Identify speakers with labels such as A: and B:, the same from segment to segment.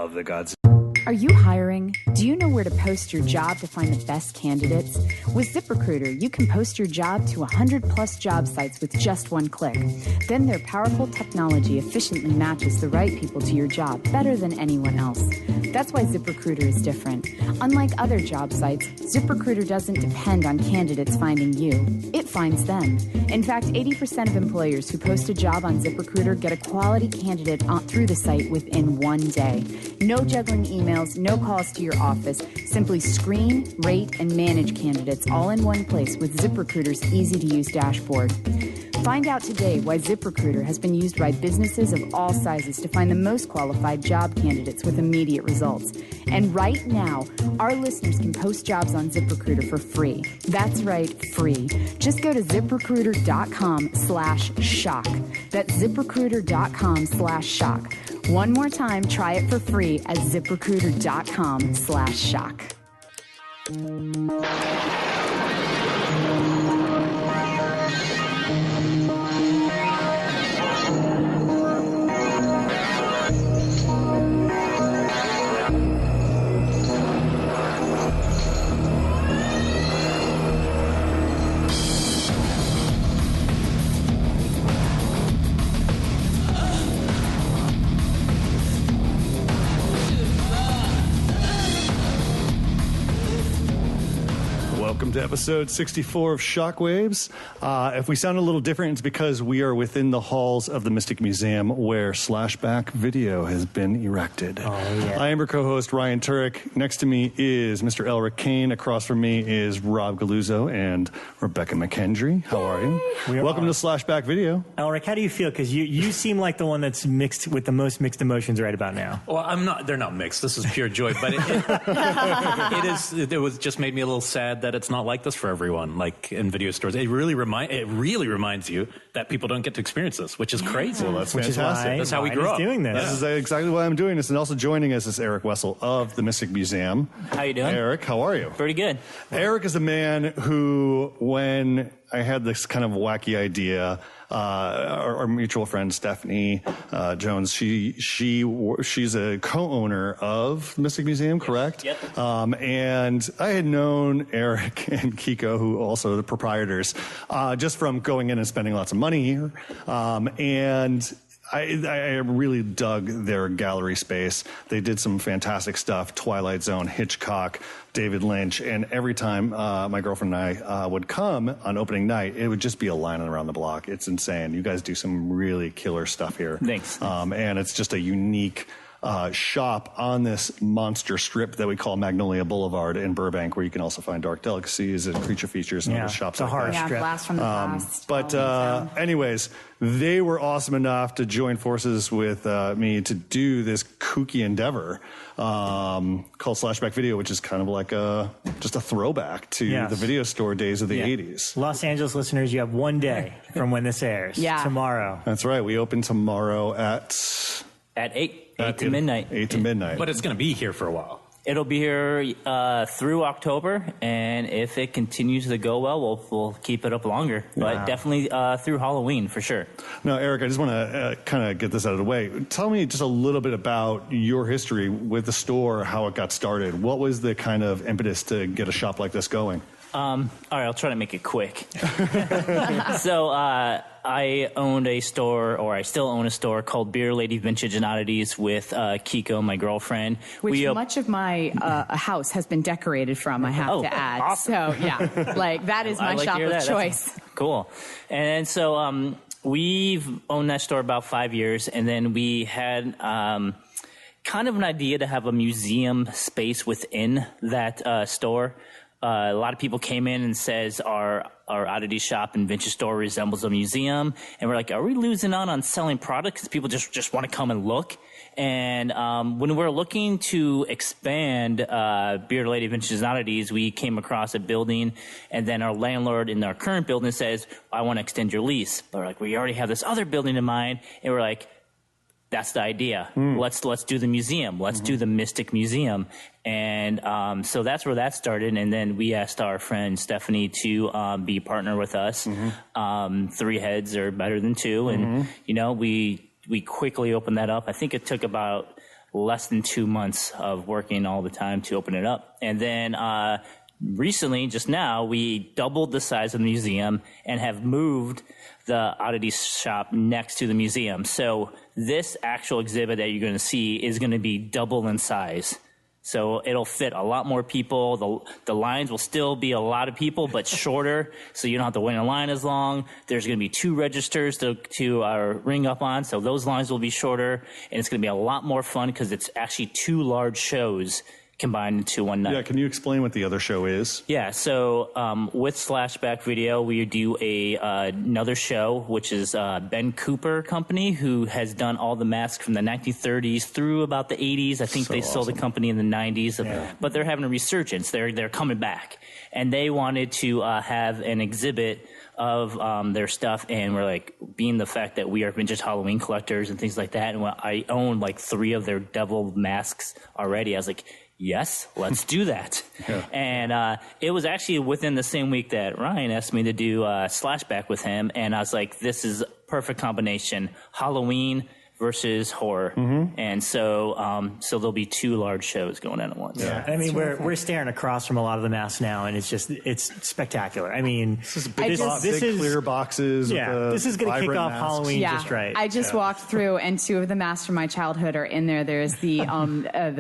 A: of the Godzilla.
B: Are you hiring? Do you know where to post your job to find the best candidates? With ZipRecruiter, you can post your job to 100+ job sites with just one click. Then their powerful technology efficiently matches the right people to your job better than anyone else. That's why ZipRecruiter is different. Unlike other job sites, ZipRecruiter doesn't depend on candidates finding you. It finds them. In fact, 80% of employers who post a job on ZipRecruiter get a quality candidate through the site within one day. No juggling emails, no calls to your office. Simply screen, rate, and manage candidates all in one place with ZipRecruiter's easy-to-use dashboard. Find out today why ZipRecruiter has been used by businesses of all sizes to find the most qualified job candidates with immediate results. And right now, our listeners can post jobs on ZipRecruiter for free. That's right, free. Just go to ZipRecruiter.com/shock. That's ZipRecruiter.com/shock. One more time, try it for free at ZipRecruiter.com/shock.
A: Welcome to episode 64 of Shockwaves. If we sound a little different, it's because we are within the halls of the Mystic Museum where Slashback Video has been erected.
C: Oh, yeah.
A: I am your co-host, Ryan Turek. Next to me is Mr. Elric Kane. Across from me is Rob Galluzzo and Rebekah McKendry. How are you? Welcome to Slashback Video.
C: Elric, how do you feel? Because you seem like the one that's mixed with the most mixed emotions right about now.
D: Well, I'm not. They're not mixed. This is pure joy. But it was just made me a little sad that it's not like this for everyone. Like in video stores, it really reminds you that people don't get to experience this, which is crazy.
A: Well, that's
C: Which
A: fantastic.
C: is why
D: That's how we
C: Ryan
D: grew
C: is
D: up.
C: doing this.
A: This is exactly why I'm doing this. And also joining us is Erick Wessel of the Mystic Museum.
E: How you doing?
A: Eric, how are you?
E: Pretty good.
A: Eric is a man who, when I had this kind of wacky idea, our mutual friend Stephanie Jones, she's a co-owner of Mystic Museum, correct?
E: Yep.
A: And I had known Eric and Kiko, who also are the proprietors, just from going in and spending lots of money here. And I really dug their gallery space. They did some fantastic stuff, Twilight Zone, Hitchcock, David Lynch, and every time my girlfriend and I would come on opening night, it would just be a line around the block. It's insane. You guys do some really killer stuff here.
E: Thanks.
A: And it's just a unique shop on this monster strip that we call Magnolia Boulevard in Burbank, where you can also find dark delicacies and creature features and other shops.
C: It's a
A: like
C: horror
A: that.
B: Yeah,
C: strip.
B: Blast from the Past.
A: But
B: Halloween Town.
A: anyways, they were awesome enough to join forces with me to do this kooky endeavor called Slashback Video, which is kind of like just a throwback to the video store days of the 80s.
C: Los Angeles listeners, you have one day from when this airs.
B: Yeah.
C: Tomorrow.
A: That's right. We open tomorrow at
E: 8 to midnight.
A: 8 to midnight.
D: But it's going to be here for a while.
E: It'll be here through October, and if it continues to go well, we'll keep it up longer. But definitely through Halloween for sure.
A: Now, Eric, I just want to kind of get this out of the way. Tell me just a little bit about your history with the store, how it got started. What was the kind of impetus to get a shop like this going?
E: All right, I'll try to make it quick. So I owned a store, or I still own a store, called Beer Lady Vintage and Oddities with Kiko, my girlfriend.
B: Which much of my house has been decorated from, I have to add.
E: Awesome.
B: So, yeah, like that is my shop of choice.
E: Cool. And so we've owned that store about 5 years, and then we had kind of an idea to have a museum space within that store. A lot of people came in and says our oddity shop and vintage store resembles a museum, and we're like, are we losing out on selling products because people just want to come and look? And when we're looking to expand Bearded Lady Vintage and Oddities, we came across a building, and then our landlord in our current building says, I want to extend your lease. But we're like, we already have this other building in mind, and we're like, that's the idea. Let's do the museum. Let's do the Mystic Museum. And so that's where that started. And then we asked our friend Stephanie to be a partner with us. 3 heads are better than 2. And, you know, we quickly opened that up. I think it took about less than 2 months of working all the time to open it up. And then recently, just now, we doubled the size of the museum and have moved the oddity shop next to the museum. So this actual exhibit that you're going to see is going to be double in size. So it'll fit a lot more people. The lines will still be a lot of people, but shorter, so you don't have to wait in line as long. There's going to be 2 registers to ring up on, so those lines will be shorter, and it's going to be a lot more fun because it's actually 2 large shows combined into one night.
A: Yeah, can you explain what the other show is?
E: Yeah, so with Slashback Video, we do another show, which is Ben Cooper Company, who has done all the masks from the 1930s through about the 80s. I think they sold the company in the 90s, but they're having a resurgence. They're coming back, and they wanted to have an exhibit of their stuff, and we're like, being the fact that we are vintage Halloween collectors and things like that, and I own like 3 of their devil masks already. I was like, yes, let's do that. And it was actually within the same week that Ryan asked me to do Slashback with him, and I was like, this is a perfect combination, Halloween versus horror. And so so there'll be 2 large shows going on at once.
C: I mean, we're staring across from a lot of the masks now, and it's spectacular. I mean,
A: this is big clear boxes.
C: This is going to kick off Halloween just right.
B: I just walked through, and 2 of the masks from my childhood are in there. There's the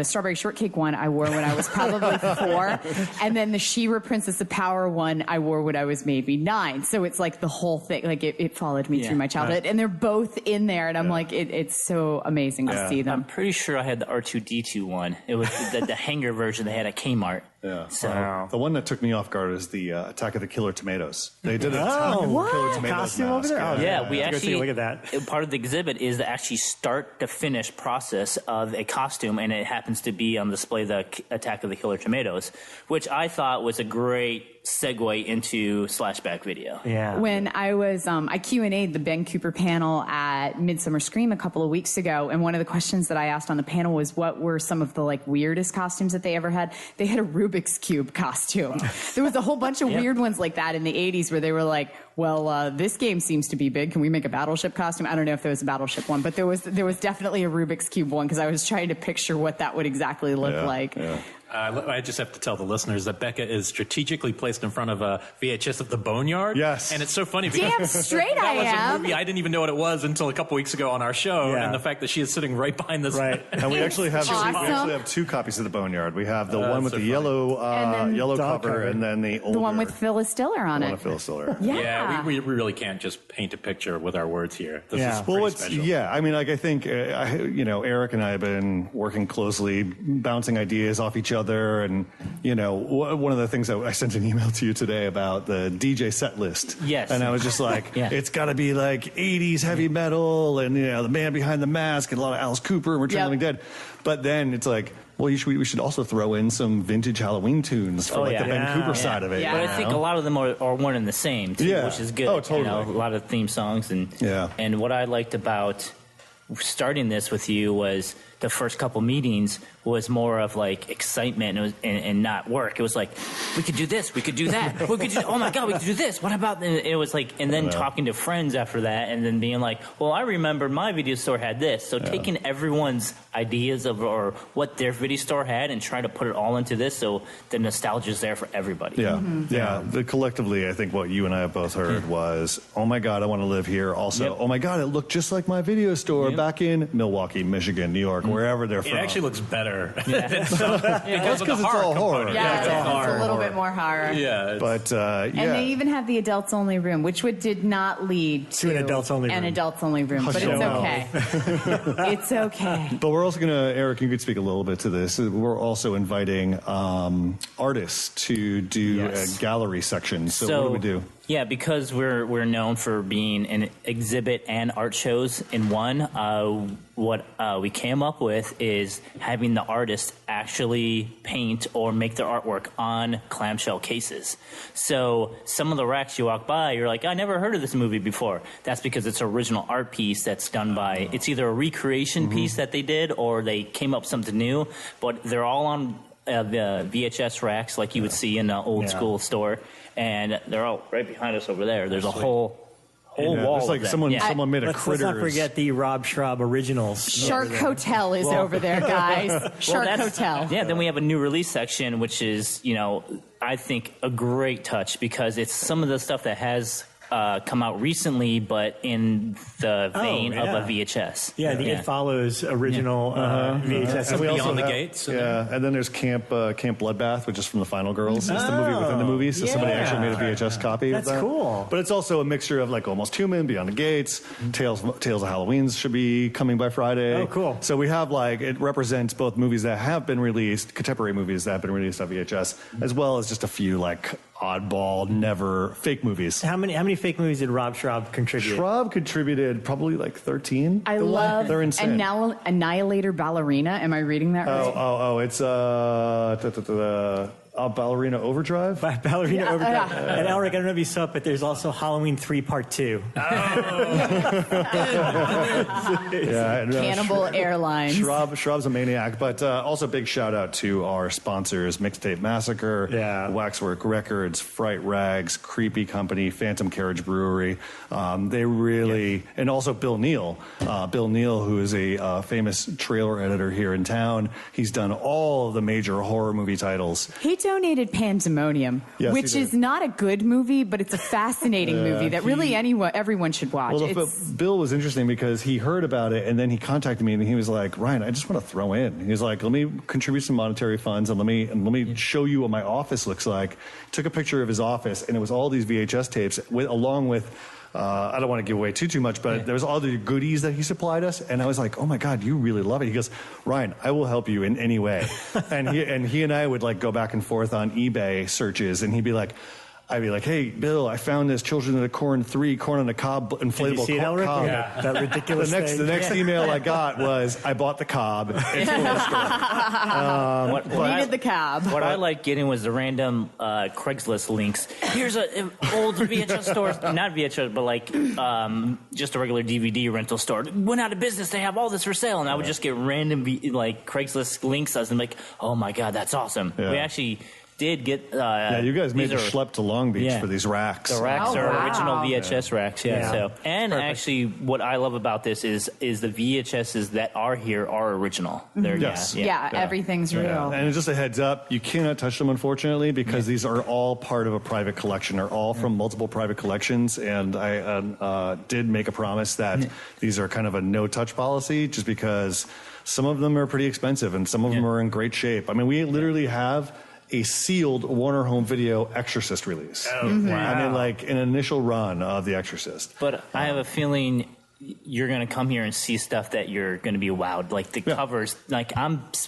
B: strawberry shortcake one I wore when I was probably 4, and then the She-Ra Princess of Power one I wore when I was maybe 9. So it's like the whole thing, like it followed me through my childhood, and they're both in there, and I'm like, it's so amazing to see them.
E: I'm pretty sure I had the R2-D2 one. It was the hanger version they had at Kmart.
A: Yeah.
E: So
A: the one that took me off guard is the Attack of the Killer Tomatoes. They did an Attack of the Killer Tomatoes
C: costume
A: mask.
C: over there.
E: Yeah, we actually
C: look at that.
E: Part of the exhibit is the actually start to finish process of a costume, and it happens to be on display the Attack of the Killer Tomatoes, which I thought was a great segue into Slashback Video.
C: Yeah.
B: When I was I Q&A'd the Ben Cooper panel at Midsummer Scream a couple of weeks ago, and one of the questions that I asked on the panel was what were some of the like weirdest costumes that they ever had. They had a Rubik's Cube costume. There was a whole bunch of weird ones like that in the 80s where they were like, well, this game seems to be big. Can we make a Battleship costume? I don't know if there was a Battleship one, but there was definitely a Rubik's Cube one because I was trying to picture what that would exactly look like.
A: Yeah.
D: I just have to tell the listeners that Becca is strategically placed in front of a VHS of The Boneyard.
A: Yes.
D: And it's so funny because
B: Damn straight I
D: that was
B: am.
D: a movie I didn't even know what it was until a couple weeks ago on our show.
C: Yeah.
D: And the fact that she is sitting right behind this.
C: Right.
A: And we actually have
B: awesome.
A: 2 copies of the Boneyard. We have the one with the yellow cover, and then the older.
B: The one with Phyllis Diller on it.
A: One with Phyllis Diller.
B: Yeah.
D: We really can't just paint a picture with our words here. This is pretty special.
A: I mean, like I think Eric and I have been working closely, bouncing ideas off each other, and one of the things that I sent an email to you today about the DJ set list.
E: Yes.
A: And I was just like, it's got to be like 80s heavy metal, and the Man Behind the Mask, and a lot of Alice Cooper and Return of the Living Dead. But then it's like, well, we should also throw in some vintage Halloween tunes for the Ben Cooper side of it.
E: Yeah. But I think a lot of them are one and the same, too, which is good.
A: Oh, totally.
E: A lot of theme songs. And what I liked about starting this with you was the first couple meetings was more of like excitement and not work. It was like, we could do this, we could do that, we could do, oh my God, we could do this. What about, and it was like, and then talking to friends after that and then being like, well, I remember my video store had this. So taking everyone's ideas of or what their video store had and trying to put it all into this so the nostalgia is there for everybody.
A: Collectively, I think what you and I have both heard was, oh my God, I want to live here. Also, oh my God, it looked just like my video store back in Milwaukee, Michigan, New York, wherever they're from.
D: It actually looks better.
A: Because it's all horror.
B: Yeah, it's a little bit more horror.
D: Yeah.
A: But,
B: And they even have the adults only room, which did not lead to
C: an adults only room.
B: But it's okay. It's okay.
A: But we're also going to, Eric, you could speak a little bit to this. We're also inviting artists to do a gallery section. So what do we do?
E: Yeah, because we're known for being an exhibit and art shows in one, what we came up with is having the artist actually paint or make their artwork on clamshell cases. So some of the racks you walk by, you're like, I never heard of this movie before. That's because it's an original art piece that's done by, it's either a recreation piece that they did or they came up with something new, but they're all on the VHS racks like you would see in an old school store. And they're all right behind us over there. There's a whole whole wall.
A: There's like
E: of them.
A: someone made a
C: Let's
A: Critters.
C: not forget the Rob Schraub originals.
B: Shark Hotel is over there, guys. Shark Hotel.
E: Yeah, then we have a new release section, which is, I think a great touch because it's some of the stuff that has come out recently, but in the vein of a VHS.
C: Yeah, It Follows original VHS.
D: And we also
C: Beyond
D: the Gates.
A: And then there's Camp Bloodbath, which is from the Final Girls. It's the movie within the movie, so somebody actually made a VHS copy of that.
C: That's cool.
A: But it's also a mixture of like Almost Human, Beyond the Gates, Tales of Halloween should be coming by Friday.
C: Oh, cool.
A: So we have it represents both movies that have been released, contemporary movies that have been released on VHS, as well as just a few oddball, never fake movies.
C: How many fake movies did Rob Schraub contribute?
A: Schraub contributed probably 13.
B: I love
A: They're insane.
B: Annihilator Ballerina. Am I reading that right?
A: It's Ballerina Overdrive.
C: Ballerina Overdrive. And Elric, I don't know if you saw it, but there's also Halloween 3 Part 2.
B: Cannibal Airlines.
A: Schraub's a maniac, but also big shout out to our sponsors: Mixtape Massacre, Waxwork Records, Fright Rags, Creepy Company, Phantom Carriage Brewery. They really, and also Bill Neal, who is a famous trailer editor here in town. He's done all of the major horror movie titles.
B: He donated Pandemonium, which is not a good movie, but it's a fascinating movie that really everyone should watch.
A: Well, Bill was interesting because he heard about it and then he contacted me and he was like, Ryan, I just want to throw in. He was like, let me contribute some monetary funds and let me show you what my office looks like. Took a picture of his office and it was all these VHS tapes along with I don't want to give away too much, but there was all the goodies that he supplied us, and I was like, "Oh my God, you really love it." He goes, "Ryan, I will help you in any way," and he and I would go back and forth on eBay searches, and I'd be like, "Hey, Bill, I found this Children of the Corn 3 Corn on the Cob inflatable
C: Did you see it, Elric?
A: cob."
C: Yeah, that ridiculous
A: The next email I got was, "I bought the cob." It's from the store.
B: Needed the cob.
E: What I liked getting was the random Craigslist links. Here's an old VHS store, not VHS, but just a regular DVD rental store. Went out of business. They have all this for sale, and I would just get random Craigslist links. I was like, "Oh my God, that's awesome."
A: Yeah.
E: We actually did get
A: you guys made the schlep to Long Beach for these racks.
E: The racks are original VHS racks, So, and actually, what I love about this is the VHSs that are here are original. They're
B: everything's real.
A: And just a heads up, you cannot touch them, unfortunately, because these are all part of a private collection. They're all from multiple private collections, and I did make a promise that these are kind of a no-touch policy, just because some of them are pretty expensive and some of them are in great shape. I mean, we literally have a sealed Warner Home Video Exorcist release.
E: Oh, wow.
A: I mean, an initial run of The Exorcist.
E: But I have a feeling you're going to come here and see stuff that you're going to be wowed. The covers,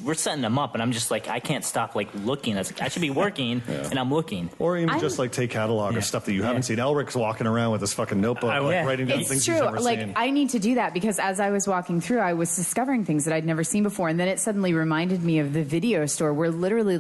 E: we're setting them up, and I'm just I can't stop looking. I should be working, and I'm looking.
A: Or even just take catalog of stuff that you haven't seen. Elric's walking around with his fucking notebook, writing down things he's never seen.
B: I need to do that because as I was walking through, I was discovering things that I'd never seen before, and then it suddenly reminded me of the video store where literally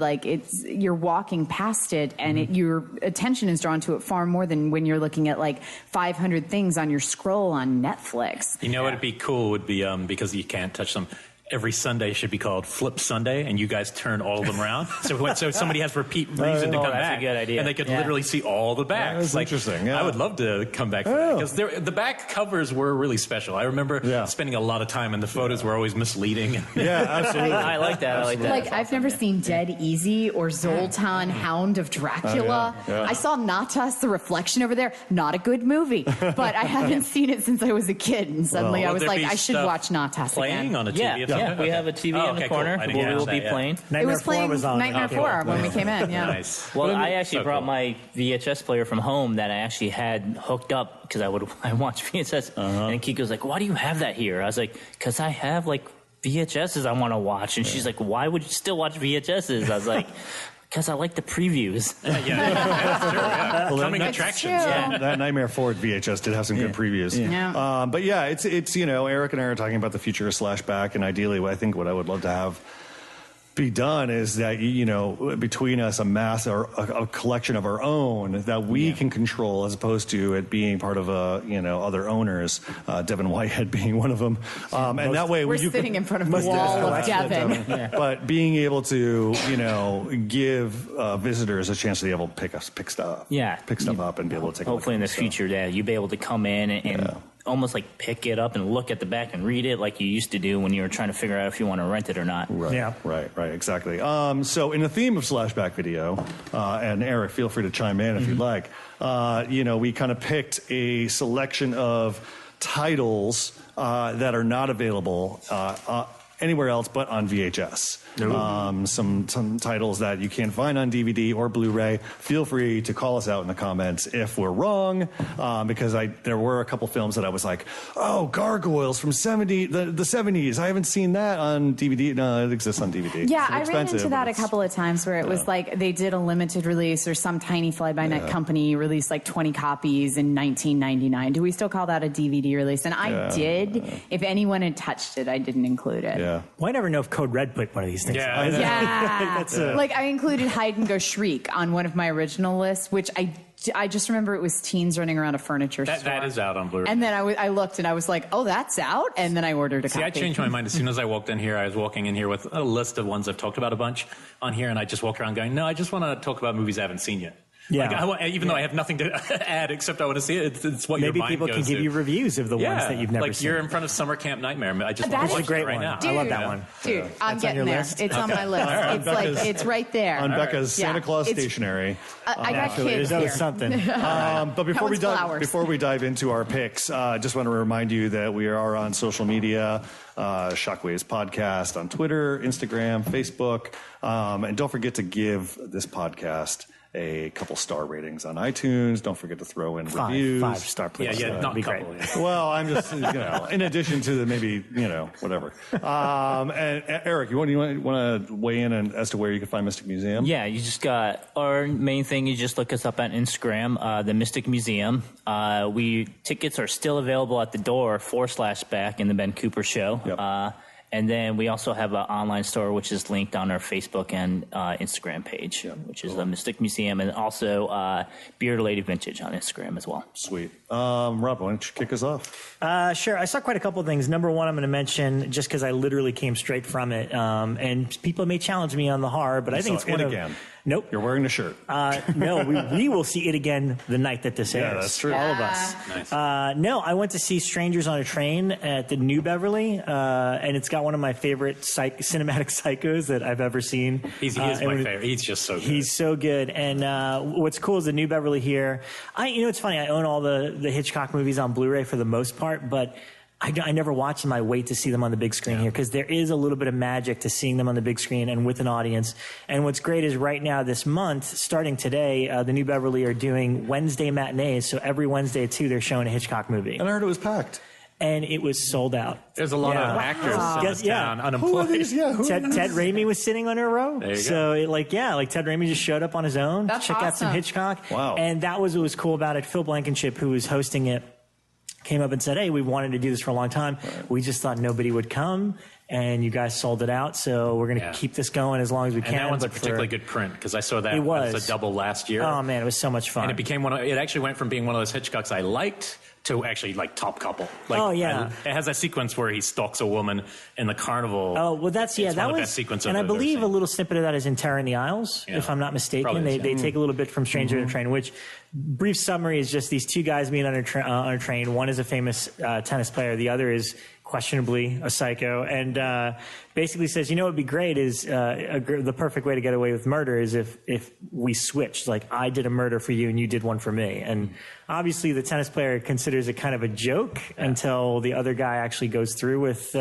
B: you're walking past it, and your attention is drawn to it far more than when you're looking at 500 things on your scroll on Netflix.
D: You know what'd be cool would be because you can't touch them. Every Sunday should be called Flip Sunday, and you guys turn all of them around. So somebody has repeat reason to come
E: that's
D: back.
E: a good idea.
D: And they could literally see all the backs.
A: That's interesting. Yeah.
D: I would love to come back for that, because the back covers were really special. I remember spending a lot of time, and the photos were always misleading.
A: Yeah, absolutely.
E: I like that. I like that.
B: I've never seen Dead Easy or Zoltan, Hound of Dracula. I saw Natas, The Reflection over there. Not a good movie, but I haven't seen it since I was a kid, and suddenly I was like, I should watch Natas
D: playing
B: again.
D: on a TV.
E: Yeah, we have a TV in the corner where we will be playing.
B: It was playing Nightmare 4 when we came in. Yeah.
D: Nice.
E: Well, I actually brought my VHS player from home that I actually had hooked up because I watch VHS. And Kiko's like, "Why do you have that here?" I was like, "Because I have VHSs I want to watch." And she's like, "Why would you still watch VHSs?" I was like, because I like the previews.
D: That's true. Yeah.
A: Well,
D: coming attractions.
A: That Nightmare Forward VHS did have some good previews.
B: Yeah.
A: But it's Eric and I are talking about the future of Slashback, and ideally, I think what I would love to have be done is that, you know, between us amass a collection of our own that we can control, as opposed to it being part of other owners, Devin Whitehead being one of them. And that way
B: we're sitting in front of the wall of Devin.
A: But being able to, you know, give visitors a chance to be able to pick stuff up and be able to take a look
E: hopefully
A: at
E: in the
A: stuff.
E: future, you'll be able to come in and almost like pick it up and look at the back and read it like you used to do when you were trying to figure out if you want to rent it or not.
A: Right.
C: Yeah.
A: Right, exactly. So in the theme of Slashback video, and Eric, feel free to chime in if you'd like, you know, we kind of picked a selection of titles that are not available anywhere else but on VHS. Some titles that you can't find on DVD or Blu-ray. Feel free to call us out in the comments if we're wrong, because there were a couple films that I was like, oh, Gargoyles from the 70s. I haven't seen that on DVD. No, it exists on DVD.
B: Yeah, I ran into that a couple of times where it was like they did a limited release, or some tiny fly-by-night company released like 20 copies in 1999. Do we still call that a DVD release? And I did. If anyone had touched it, I didn't include it.
A: Yeah.
C: Well, I never know if Code Red put one of these things.
B: Yeah. Like I included Hide and Go Shriek on one of my original lists, which I just remember it was teens running around a furniture store.
D: That is out on Blu-ray.
B: And then I looked and I was like, oh, that's out? And then I ordered a copy.
D: I changed my mind as soon as I walked in here. I was walking in here with a list of ones I've talked about a bunch on here, and I just walked around going, no, I just want to talk about movies I haven't seen yet.
C: Yeah.
D: Like, even though I have nothing to add except I want to see it, it's what
C: Maybe
D: your mind
C: people
D: goes
C: can give
D: to.
C: you reviews of the ones that you've never
D: like
C: seen.
D: you're in front of Summer Camp Nightmare. I just
B: That
D: want
B: is
D: to
C: a great
D: right
C: one.
D: now.
C: I love that one.
B: Dude, I'm
C: That's on
B: getting
C: your
B: there.
C: list?
B: It's on my list. It's like, it's right there.
A: On Becca's Santa Claus stationery.
B: I got kids
C: There's always
B: here.
C: something.
A: But before we dive into our picks, I just want to remind you that we are on social media, Shockwaves Podcast on Twitter, Instagram, Facebook, and don't forget to give this podcast a couple star ratings on iTunes. Don't forget to throw in reviews.
C: 5-star, please.
D: Yeah, not
C: be
D: couple.
C: great.
A: Well, I'm just, in addition to the maybe, whatever. And Eric, you want to weigh in as to where you can find Mystic Museum?
E: Yeah, you just got our main thing. You just look us up on Instagram, the Mystic Museum. Tickets are still available at the door for Slashback and the Ben Cooper Show.
A: Yep.
E: And then we also have an online store, which is linked on our Facebook and Instagram page, which is the Mystic Museum, and also Beard Lady Vintage on Instagram as well.
A: Sweet. Rob, why don't you kick us off?
C: Sure. I saw quite a couple of things. Number one, I'm going to mention, just because I literally came straight from it, and people may challenge me on the horror, but I think it's one of...
A: again.
C: Nope.
A: You're wearing a shirt.
C: No, we will see it again the night that this airs.
A: Yeah, that's true.
C: All of us.
D: Nice.
C: No, I went to see Strangers on a Train at the New Beverly, and it's got one of my favorite cinematic psychos that I've ever seen.
D: He is my favorite. He's just so good.
C: He's so good. And what's cool is the New Beverly here. It's funny. I own all the Hitchcock movies on Blu-ray for the most part, but I never watch them. I wait to see them on the big screen here because there is a little bit of magic to seeing them on the big screen and with an audience. And what's great is right now this month, starting today, the New Beverly are doing Wednesday matinees. So every Wednesday at 2, they're showing a Hitchcock movie.
A: And I heard it was packed.
C: And it was sold out.
D: There's a lot of actors in this town unemployed.
C: Ted Raimi was sitting on her row.
D: There you
C: so Ted Raimi just showed up on his own.
B: That's
C: check out some
B: awesome.
C: Hitchcock.
A: Wow.
C: And that was what was cool about it. Phil Blankenship, who was hosting it, came up and said, hey, we've wanted to do this for a long time. Right. We just thought nobody would come, and you guys sold it out, so we're going to keep this going as long as we can.
D: And that one's a particularly good print, because I saw that
C: it
D: as a double last year.
C: Oh, man, it was so much fun.
D: And it became it actually went from being one of those Hitchcocks I liked to actually top couple.
C: It
D: has that sequence where he stalks a woman in the carnival.
C: Oh, well, that was
D: one of the best sequences
C: and
D: I've
C: I
D: ever
C: believe
D: seen.
C: a little snippet of that is in Terror in the Isles, if I'm not mistaken. They take a little bit from Stranger in a Train, which, brief summary, is just these two guys meet on a train. One is a famous tennis player. The other is questionably a psycho, and basically says, what would be great is the perfect way to get away with murder is if we switched. Like, I did a murder for you and you did one for me. And obviously the tennis player considers it kind of a joke until the other guy actually goes through with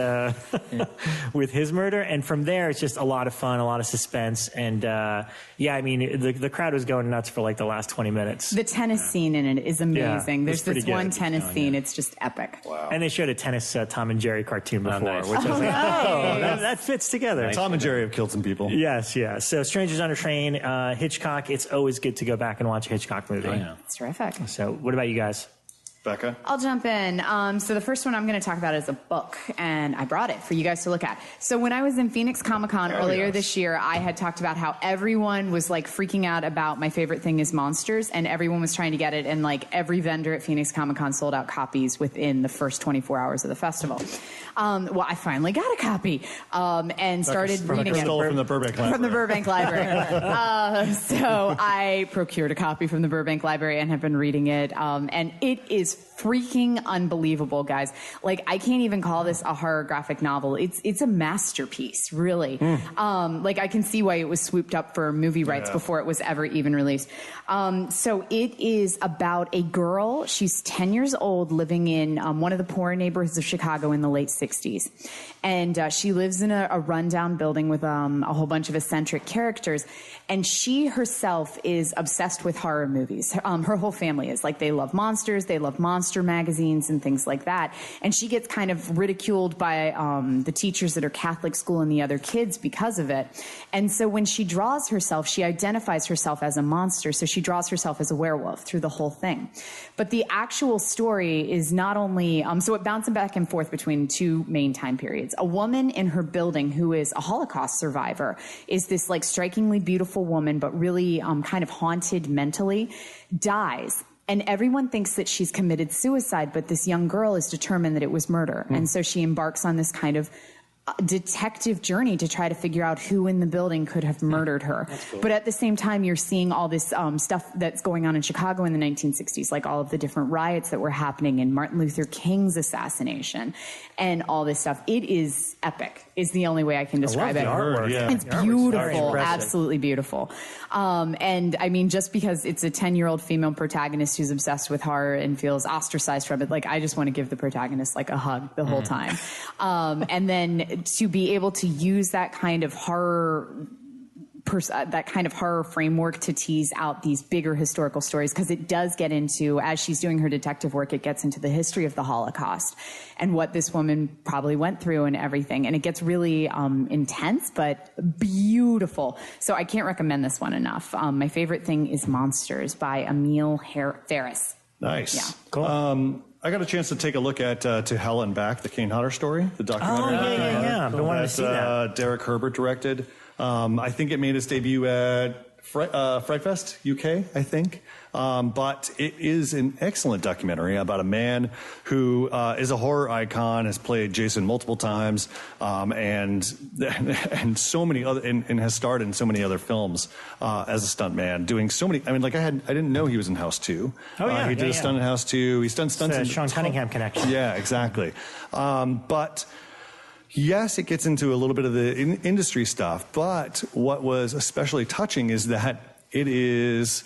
C: with his murder. And from there, it's just a lot of fun, a lot of suspense. And the crowd was going nuts for the last 20 minutes.
B: The tennis scene in it is amazing. There's this one tennis scene. It's just epic.
A: Wow.
C: And they showed a tennis Tom and Jerry cartoon before,
D: nice.
C: which I was like, that fits together.
A: Tom and Jerry have killed some people.
C: Yes, yeah. So Strangers on a Train, Hitchcock, it's always good to go back and watch a Hitchcock movie.
D: Oh, yeah.
B: It's terrific.
C: So what about you guys?
A: Becca?
B: I'll jump in. So the first one I'm going to talk about is a book, and I brought it for you guys to look at. So when I was in Phoenix Comic-Con earlier this year, I had talked about how everyone was like freaking out about my favorite thing is monsters, and everyone was trying to get it, and like every vendor at Phoenix Comic-Con sold out copies within the first 24 hours of the festival. Well, I finally got a copy and started reading it.
A: From the Burbank Library.
B: From the Burbank Library. So I procured a copy from the Burbank Library and have been reading it, and it is freaking unbelievable, guys. Like, I can't even call this a horror graphic novel. It's a masterpiece, really. Like, I can see why it was swooped up for movie rights before it was ever even released. So it is about a girl. She's 10 years old, living in one of the poor neighborhoods of Chicago in the late 60s. And she lives in a rundown building with a whole bunch of eccentric characters. And she herself is obsessed with horror movies. Her whole family is. Like, they love monsters, they love monster magazines and things like that. And she gets kind of ridiculed by the teachers at her Catholic school and the other kids because of it. And so when she draws herself, she identifies herself as a monster. So she draws herself as a werewolf through the whole thing. But the actual story is not only, so it bounces back and forth between two main time periods. A woman in her building who is a Holocaust survivor is this like strikingly beautiful woman, but really kind of haunted mentally, dies. And everyone thinks that she's committed suicide, but this young girl is determined that it was murder. And so she embarks on this kind of detective journey to try to figure out who in the building could have murdered her. Cool. But at the same time, you're seeing all this stuff that's going on in Chicago in the 1960s, like all of the different riots that were happening and Martin Luther King's assassination and all this stuff. It is epic, is the only way I can describe it.
C: Artwork.
A: Yeah.
B: It's beautiful, absolutely beautiful. And I mean, just because it's a 10-year-old female protagonist who's obsessed with horror and feels ostracized from it, like, I just want to give the protagonist like a hug the whole time. And then to be able to use that kind of horror framework to tease out these bigger historical stories, because it does get into, as she's doing her detective work, it gets into the history of the Holocaust and what this woman probably went through and everything. And it gets really intense, but beautiful. So I can't recommend this one enough. My favorite thing is Monsters by Emil Ferris.
A: Nice.
B: Yeah.
C: Cool.
A: I got a chance to take a look at To Hell and Back, the Kane Hodder story, the documentary.
C: Yeah. I've been wanting to see that.
A: Derek Herbert directed. I think it made its debut at Fright Fest, UK, I think. But it is an excellent documentary about a man who is a horror icon, has played Jason multiple times, and so many other, and has starred in so many other films as a stuntman, doing so many. I mean, like, I didn't know he was in House 2. He did a stunt in House 2. He's done stunts in
C: Sean Cunningham connection.
A: Yeah, exactly. But yes, it gets into a little bit of the industry stuff, but what was especially touching is that it is,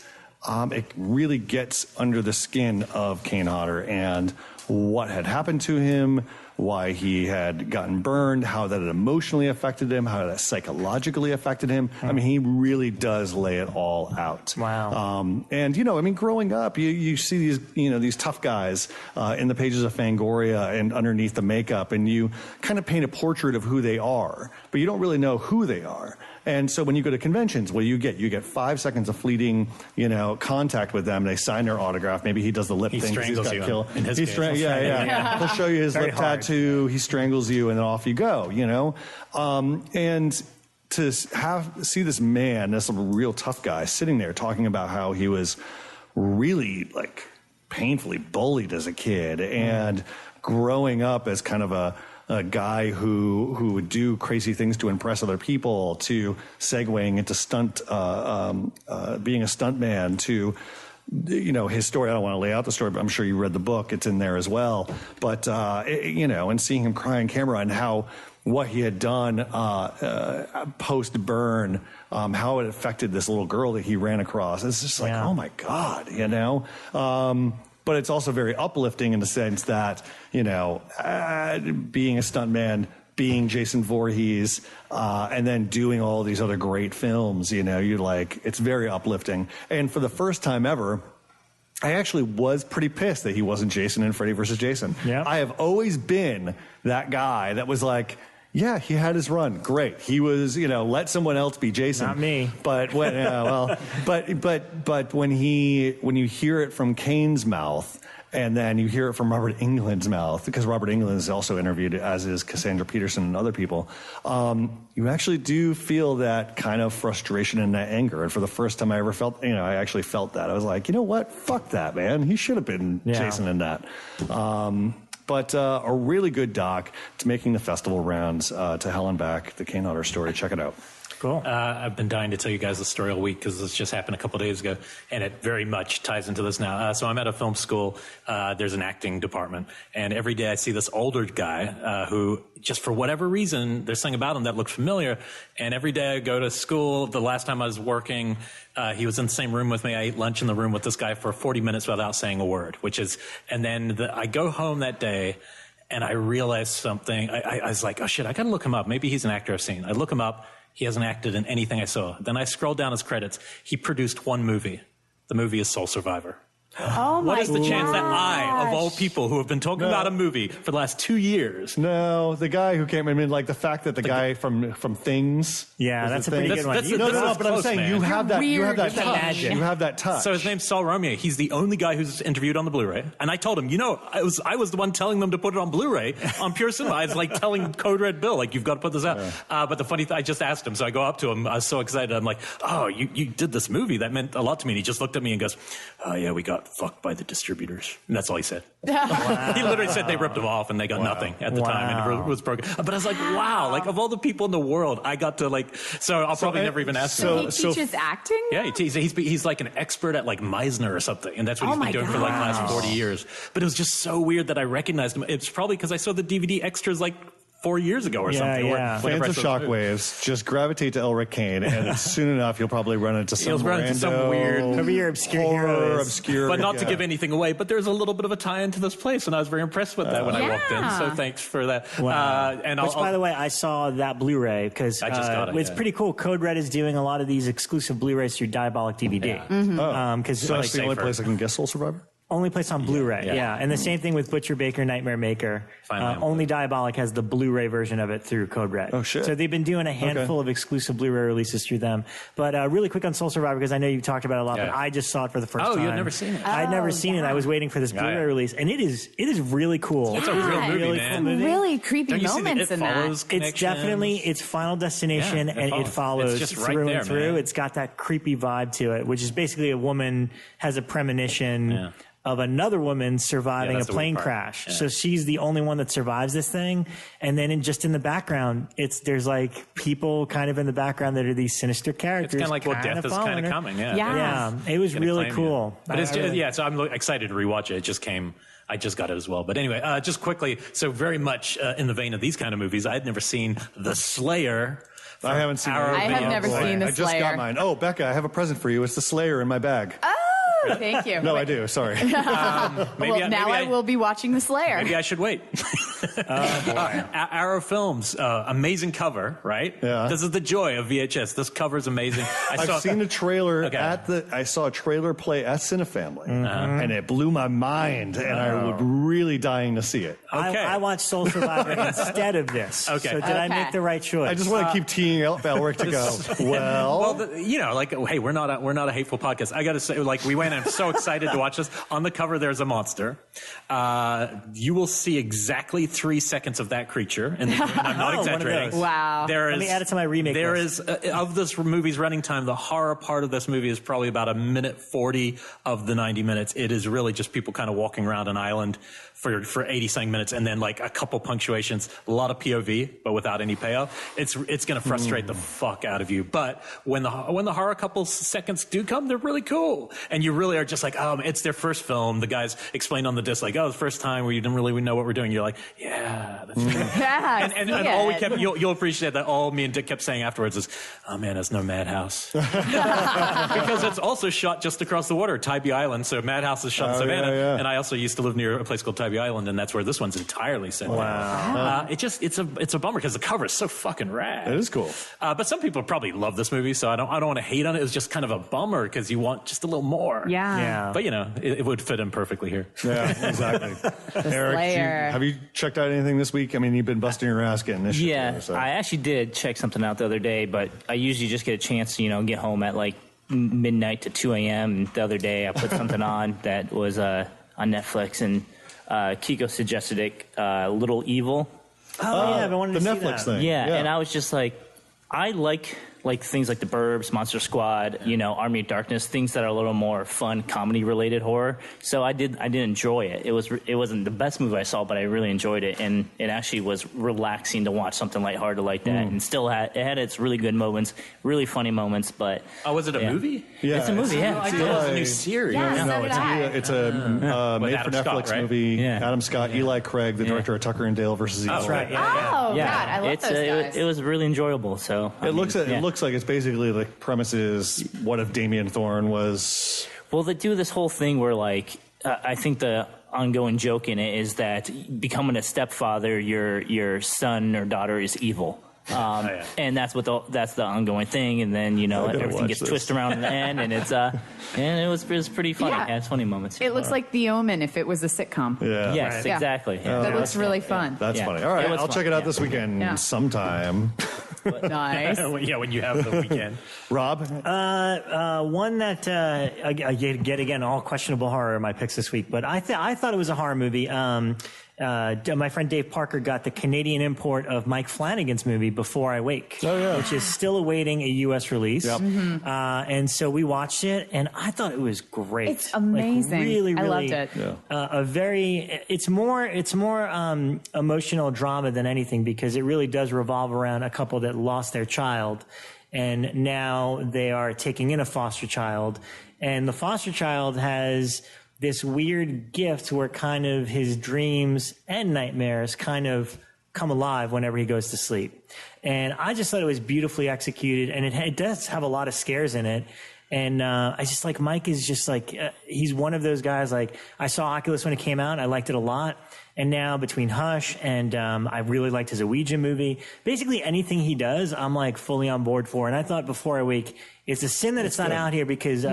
A: it really gets under the skin of Kane Hodder and what had happened to him, why he had gotten burned, how that had emotionally affected him, how that psychologically affected him. I mean, he really does lay it all out.
C: Wow.
A: And, you know, I mean, growing up, you see these, you know, these tough guys in the pages of Fangoria and underneath the makeup, and you kind of paint a portrait of who they are, but you don't really know who they are. And so when you go to conventions, what do you get? You get 5 seconds of fleeting, you know, contact with them. They sign their autograph. Maybe he does the lip thing because he's got killed. He'll show you his lip tattoo. He strangles you, and then off you go. You know, and to see this man, this real tough guy, sitting there talking about how he was really like painfully bullied as a kid and growing up as kind of a guy who would do crazy things to impress other people, to segueing into being a stuntman, to, you know, his story. I don't want to lay out the story, but I'm sure you read the book. It's in there as well. But, you know, and seeing him cry on camera and how what he had done post-burn, how it affected this little girl that he ran across. It's just like, oh, my God, you know? But it's also very uplifting in the sense that, you know, being a stuntman, being Jason Voorhees, and then doing all these other great films, you know, you're like, it's very uplifting. And for the first time ever, I actually was pretty pissed that he wasn't Jason in Freddy vs. Jason.
C: Yeah.
A: I have always been that guy that was like, Yeah, he had his run. Great. He was, let someone else be Jason.
C: Not me.
A: But when, but when you hear it from Kane's mouth, and then you hear it from Robert Englund's mouth, because Robert Englund is also interviewed, as is Cassandra Peterson and other people, you actually do feel that kind of frustration and that anger. And for the first time I ever felt, I actually felt that. I was like, you know what? Fuck that, man. He should have been Jason in that. But a really good doc. It's making the festival rounds to hell and back, the Kane Hodder story. Check it out.
C: Cool.
D: I've been dying to tell you guys the story all week because this just happened a couple of days ago, and it very much ties into this now. So I'm at a film school. There's an acting department, and every day I see this older guy who, just for whatever reason, there's something about him that looked familiar. And every day I go to school. The last time I was working, he was in the same room with me. I ate lunch in the room with this guy for 40 minutes without saying a word, and then I go home that day, and I realized something. I was like, oh shit, I gotta look him up. Maybe he's an actor I've seen. I look him up. He hasn't acted in anything I saw. Then I scroll down his credits. He produced one movie. The movie is Soul Survivor.
B: Oh my
D: What is the chance that
B: gosh.
D: I, of all people who have been talking about a movie for the last 2 years...
A: No, the guy who came, like the fact that the guy from Things.
C: Yeah, that's a pretty good one.
A: No, but I'm saying
D: man.
A: you have that touch.
C: magic.
A: You have that touch.
D: So his name's Saul Romeo. He's the only guy who's interviewed on the Blu-ray. And I told him, I was the one telling them to put it on Blu-ray on Pure Cinema. I was like telling Code Red Bill, you've got to put this out. But the funny thing, I just asked him. So I go up to him. I was so excited. I'm like, oh, you did this movie. That meant a lot to me. And he just looked at me and goes, oh, yeah, we got fucked by the distributors. And that's all he said. Wow. He literally said they ripped him off and they got nothing at the time. And it was broken. But I was like, wow, of all the people in the world, I got to so I'll probably never even ask him.
B: He teaches acting?
D: Yeah, he's like an expert at Meisner or something. And that's what he's been doing for the last 40 years. But it was just so weird that I recognized him. It's probably because I saw the DVD extras 4 years ago or something.
C: Yeah.
A: Fans of Shockwaves, just gravitate to Elric Kane, and soon enough you'll probably run into some
D: weird,
C: maybe your obscure hero is.
A: obscure.
D: But not to give anything away, but there's a little bit of a tie-in to this place, and I was very impressed with that when I walked in. So thanks for that.
C: Wow. By the way, I saw that Blu-ray because
D: I just got it.
C: It's pretty cool. Code Red is doing a lot of these exclusive Blu-rays through Diabolic DVD.
A: So that's the only place I can guess Soul Survivor?
C: Only place on Blu-ray, yeah. And the same thing with Butcher Baker, Nightmare Maker. Only Diabolic has the Blu-ray version of it through Code Red.
A: Oh, shit.
C: So they've been doing a handful of exclusive Blu-ray releases through them. But really quick on Soul Survivor, because I know you've talked about it a lot, but I just saw it for the first time.
D: Oh, you had never seen it?
C: I'd never seen it. I was waiting for this Blu-ray release, and it is really cool.
D: It's a real movie, man.
B: Some really creepy
D: Don't you
B: moments
D: see
B: in
D: the It
B: that.
D: Follows
C: It's
D: connection?
C: definitely its Final Destination, and it follows
D: It's just right
C: through
D: there,
C: and through.
D: man.
C: It's got that creepy vibe to it, which is basically a woman has a premonition of another woman surviving a plane crash. So she's the only one that survives this thing. And then in the background, there's people kind of in the background that are these sinister characters.
D: It's kind of like death is kind of coming.
C: Yeah. It was really cool.
D: But so I'm excited to rewatch it. It just came. I just got it as well. But anyway, just quickly, so very much in the vein of these kind of movies, I had never seen The Slayer.
A: I haven't seen it.
B: I have never seen The Slayer.
A: I just got mine. Oh, Becca, I have a present for you. It's The Slayer in my bag.
B: Oh, thank you.
A: No, I do. Sorry.
B: I will be watching The Slayer.
D: Maybe I should wait. Arrow Films, amazing cover, right?
A: Yeah.
D: This is the joy of VHS. This cover is amazing.
A: I've seen a trailer I saw a trailer play at Cinefamily, and it blew my mind, and I was really dying to see it.
D: Okay.
C: I watched Soul Survivor instead of this.
D: Okay.
C: So did I make the right choice?
A: I just want to keep teeing up Elric to go.
D: Hey, we're not a hateful podcast. I got to say, we went in so excited to watch this. On the cover, there's a monster. You will see exactly 3 seconds of that creature, and I'm not exaggerating.
B: Wow.
C: Let me add it to my remake list.
D: Of this movie's running time, the horror part of this movie is probably about 1:40 of the 90 minutes. It is really just people kind of walking around an island for 80-something minutes, and then a couple punctuations, a lot of POV, but without any payoff. It's going to frustrate the fuck out of you. But when the horror couple seconds do come, they're really cool, and you really are just it's their first film. The guys explained on the disc the first time where you didn't really know what we're doing. You're like, yeah, that's right.
B: Yeah,
D: and all we kept, you'll appreciate that. All me and Dick kept saying afterwards is, oh man, there's no Madhouse. Because it's also shot just across the water, Tybee Island. So Madhouse is shot in Savannah. And I also used to live near a place called Tybee Sabi Island, and that's where this one's entirely set.
C: Wow.
D: It's a bummer because the cover is so fucking rad.
A: It is cool.
D: But some people probably love this movie, so I don't want to hate on it. It's just kind of a bummer because you want just a little more.
B: Yeah.
D: But it would fit in perfectly here.
A: Yeah, exactly. Eric, have you checked out anything this week? I mean, you've been busting your ass getting this shit together, so.
E: I actually did check something out the other day, but I usually just get a chance to, get home at like midnight to 2 a.m. And the other day I put something on that was on Netflix, and Kiko suggested it, Little Evil.
C: Oh, yeah, I've been wanting to see
A: Netflix
C: that.
A: thing.
E: Yeah, and I was just like, I like things like The Burbs, Monster Squad, Army of Darkness, things that are a little more fun, comedy-related horror. So I did enjoy it. It wasn't the best movie I saw, but I really enjoyed it, and it actually was relaxing to watch something lighthearted like that, and still had its really good moments, really funny moments. But
D: was it a movie?
A: Yeah,
E: it's a movie.
D: I thought it was a new series.
A: It's a made-for-Netflix movie.
E: Yeah.
A: Adam Scott, Eli Craig, the director of Tucker and Dale versus Evil.
C: That's right.
B: God, I love those guys.
E: It was really enjoyable. So
A: It looks like it's basically the premise is, what if Damien Thorne was...
E: Well, they do this whole thing where, I think the ongoing joke in it is that becoming a stepfather, your son or daughter is evil. And that's the ongoing thing, and then everything gets twisted around in the end, and it's and it was pretty funny.
B: Yeah.
E: It has funny moments.
B: It looks like The Omen if it was a sitcom.
A: Yeah.
E: Yes,
C: Right.
E: exactly.
B: That looks really fun.
A: That's
E: Yeah.
A: funny. All right,
E: It was
A: I'll
E: fun,
A: check it out
E: yeah.
A: this weekend sometime.
B: Nice.
D: Yeah, when you have the weekend.
A: Rob?
C: One that yet again, all questionable horror my picks this week, but I thought it was a horror movie. My friend Dave Parker got the Canadian import of Mike Flanagan's movie Before I Wake, which is still awaiting a U.S. release. Yep. And so we watched it, and I thought it was great.
B: It's amazing.
C: Really,
B: I loved it.
A: Yeah.
C: It's more emotional drama than anything, because it really does revolve around a couple that lost their child, and now they are taking in a foster child, and the foster child has this weird gift where kind of his dreams and nightmares kind of come alive whenever he goes to sleep. And I just thought it was beautifully executed, and it does have a lot of scares in it. And I just Mike is just he's one of those guys. I saw Oculus when it came out, I liked it a lot. And now between Hush and I really liked his Ouija movie, basically anything he does, I'm fully on board for. And I thought Before I Wake, it's a sin that it's not out here, because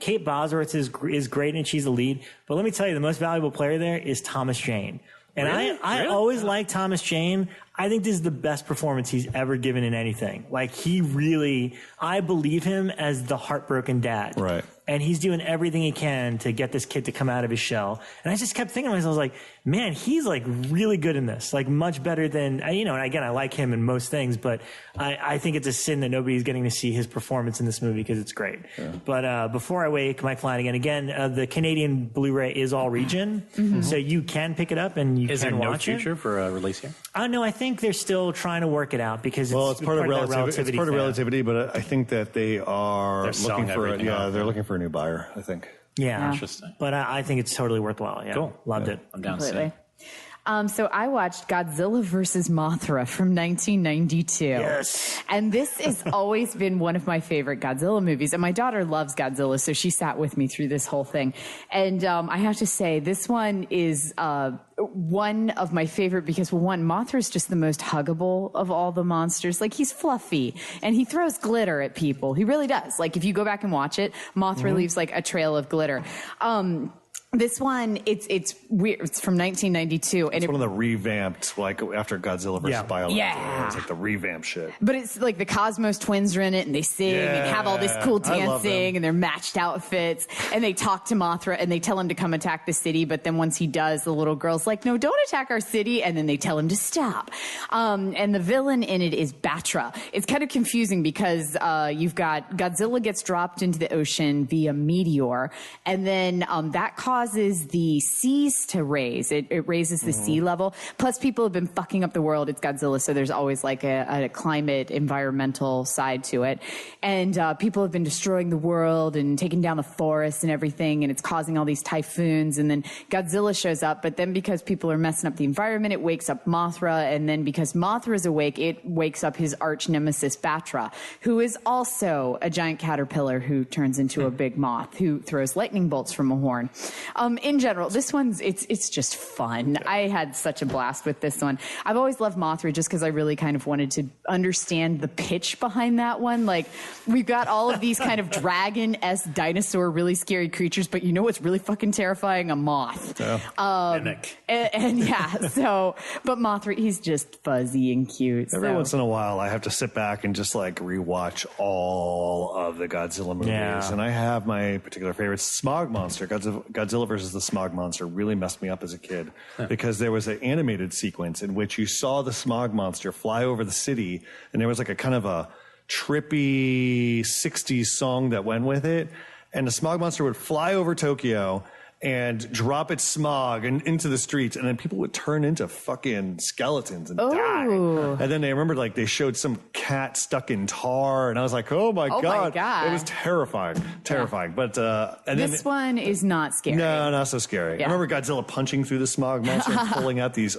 C: Kate Bosworth is great and she's the lead. But let me tell you, the most valuable player there is Thomas Jane. And I always liked Thomas Jane. I think this is the best performance he's ever given in anything. I believe him as the heartbroken dad. Right. And he's doing everything he can to get this kid to come out of his shell. And I just kept thinking to myself, man, he's really good in this, much better than, and again, I like him in most things, but I think it's a sin that nobody's getting to see his performance in this movie, because it's great. Yeah. But Before I Wake, Mike Flanagan, again, the Canadian Blu-ray is all region, so you can pick it up and you can watch it.
D: Is there no future for a release here?
C: No, I think they're still trying to work it out, because it's part of relativity.
A: It's part of relativity, but I think that they are looking for they're looking for a new buyer, I think.
C: Yeah.
D: Interesting.
C: But I think it's totally worthwhile. Yeah.
D: Cool.
C: Loved it.
D: I'm down to see it.
B: So I watched Godzilla vs. Mothra from 1992.
C: Yes.
B: And this has always been one of my favorite Godzilla movies. And my daughter loves Godzilla, so she sat with me through this whole thing. And I have to say, this one is one of my favorite because, well, one, Mothra is just the most huggable of all the monsters. He's fluffy, and he throws glitter at people. He really does. If you go back and watch it, Mothra leaves a trail of glitter. This one, it's weird. It's from 1992, and
A: it's one of the revamped, after Godzilla vs. Biollante.
B: Yeah,
A: it's the revamped shit.
B: But it's the Cosmos twins are in it, and they sing and have all this cool dancing, and their matched outfits, and they talk to Mothra, and they tell him to come attack the city. But then once he does, the little girl's like, "No, don't attack our city," and then they tell him to stop. And the villain in it is Batra. It's kind of confusing because you've got Godzilla gets dropped into the ocean via meteor, and then that causes the seas to raise. It raises the sea level. Plus, people have been fucking up the world. It's Godzilla, so there's always a climate, environmental side to it. And people have been destroying the world and taking down the forests and everything, and it's causing all these typhoons. And then Godzilla shows up, but then because people are messing up the environment, it wakes up Mothra. And then because Mothra is awake, it wakes up his arch nemesis Batra, who is also a giant caterpillar who turns into a big moth who throws lightning bolts from a horn. In general, this one's, it's just fun. I had such a blast with this one. I've always loved MOTHRA just because I really kind of wanted to understand the pitch behind that one. Like, we've got all of these kind of dragon-esque dinosaur, really scary creatures, but you know what's really fucking terrifying? A moth. And yeah, so, but MOTHRA, he's just fuzzy and cute.
A: Every once in a while, I have to sit back and just like rewatch all of the Godzilla movies. Yeah. And I have my particular favorites. Smog Monster, Godzilla versus the Smog Monster really messed me up as a kid because there was an animated sequence in which you saw the Smog Monster fly over the city, and there was like a kind of a trippy 60s song that went with it. And the Smog Monster would fly over Tokyo and drop its smog into the streets, and then people would turn into fucking skeletons and die. And then they remembered, like, they showed some cat stuck in tar, and I was like, oh my God. It was terrifying. Yeah. But and
B: this one is not scary.
A: No, not so scary. Yeah. I remember Godzilla punching through the Smog Monster and pulling out these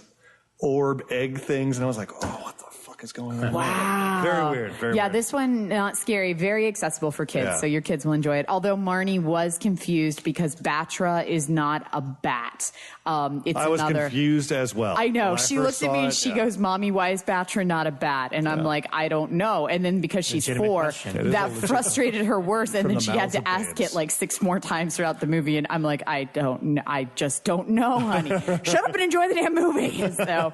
A: orb egg things, and I was like, oh, what the fuck is going on?
B: Wow.
A: Very weird. Very weird.
B: This one, not scary, very accessible for kids, so your kids will enjoy it. Although Marnie was confused because Batra is not a bat.
A: I was confused as well.
B: I know. She looked at me and she goes, Mommy, why is Batra not a bat? And I'm like, I don't know. And then because she's 4, that frustrated her worse. And then she had to ask it like 6 more times throughout the movie. And I'm like, I just don't know, honey. Shut up and enjoy the damn movie. So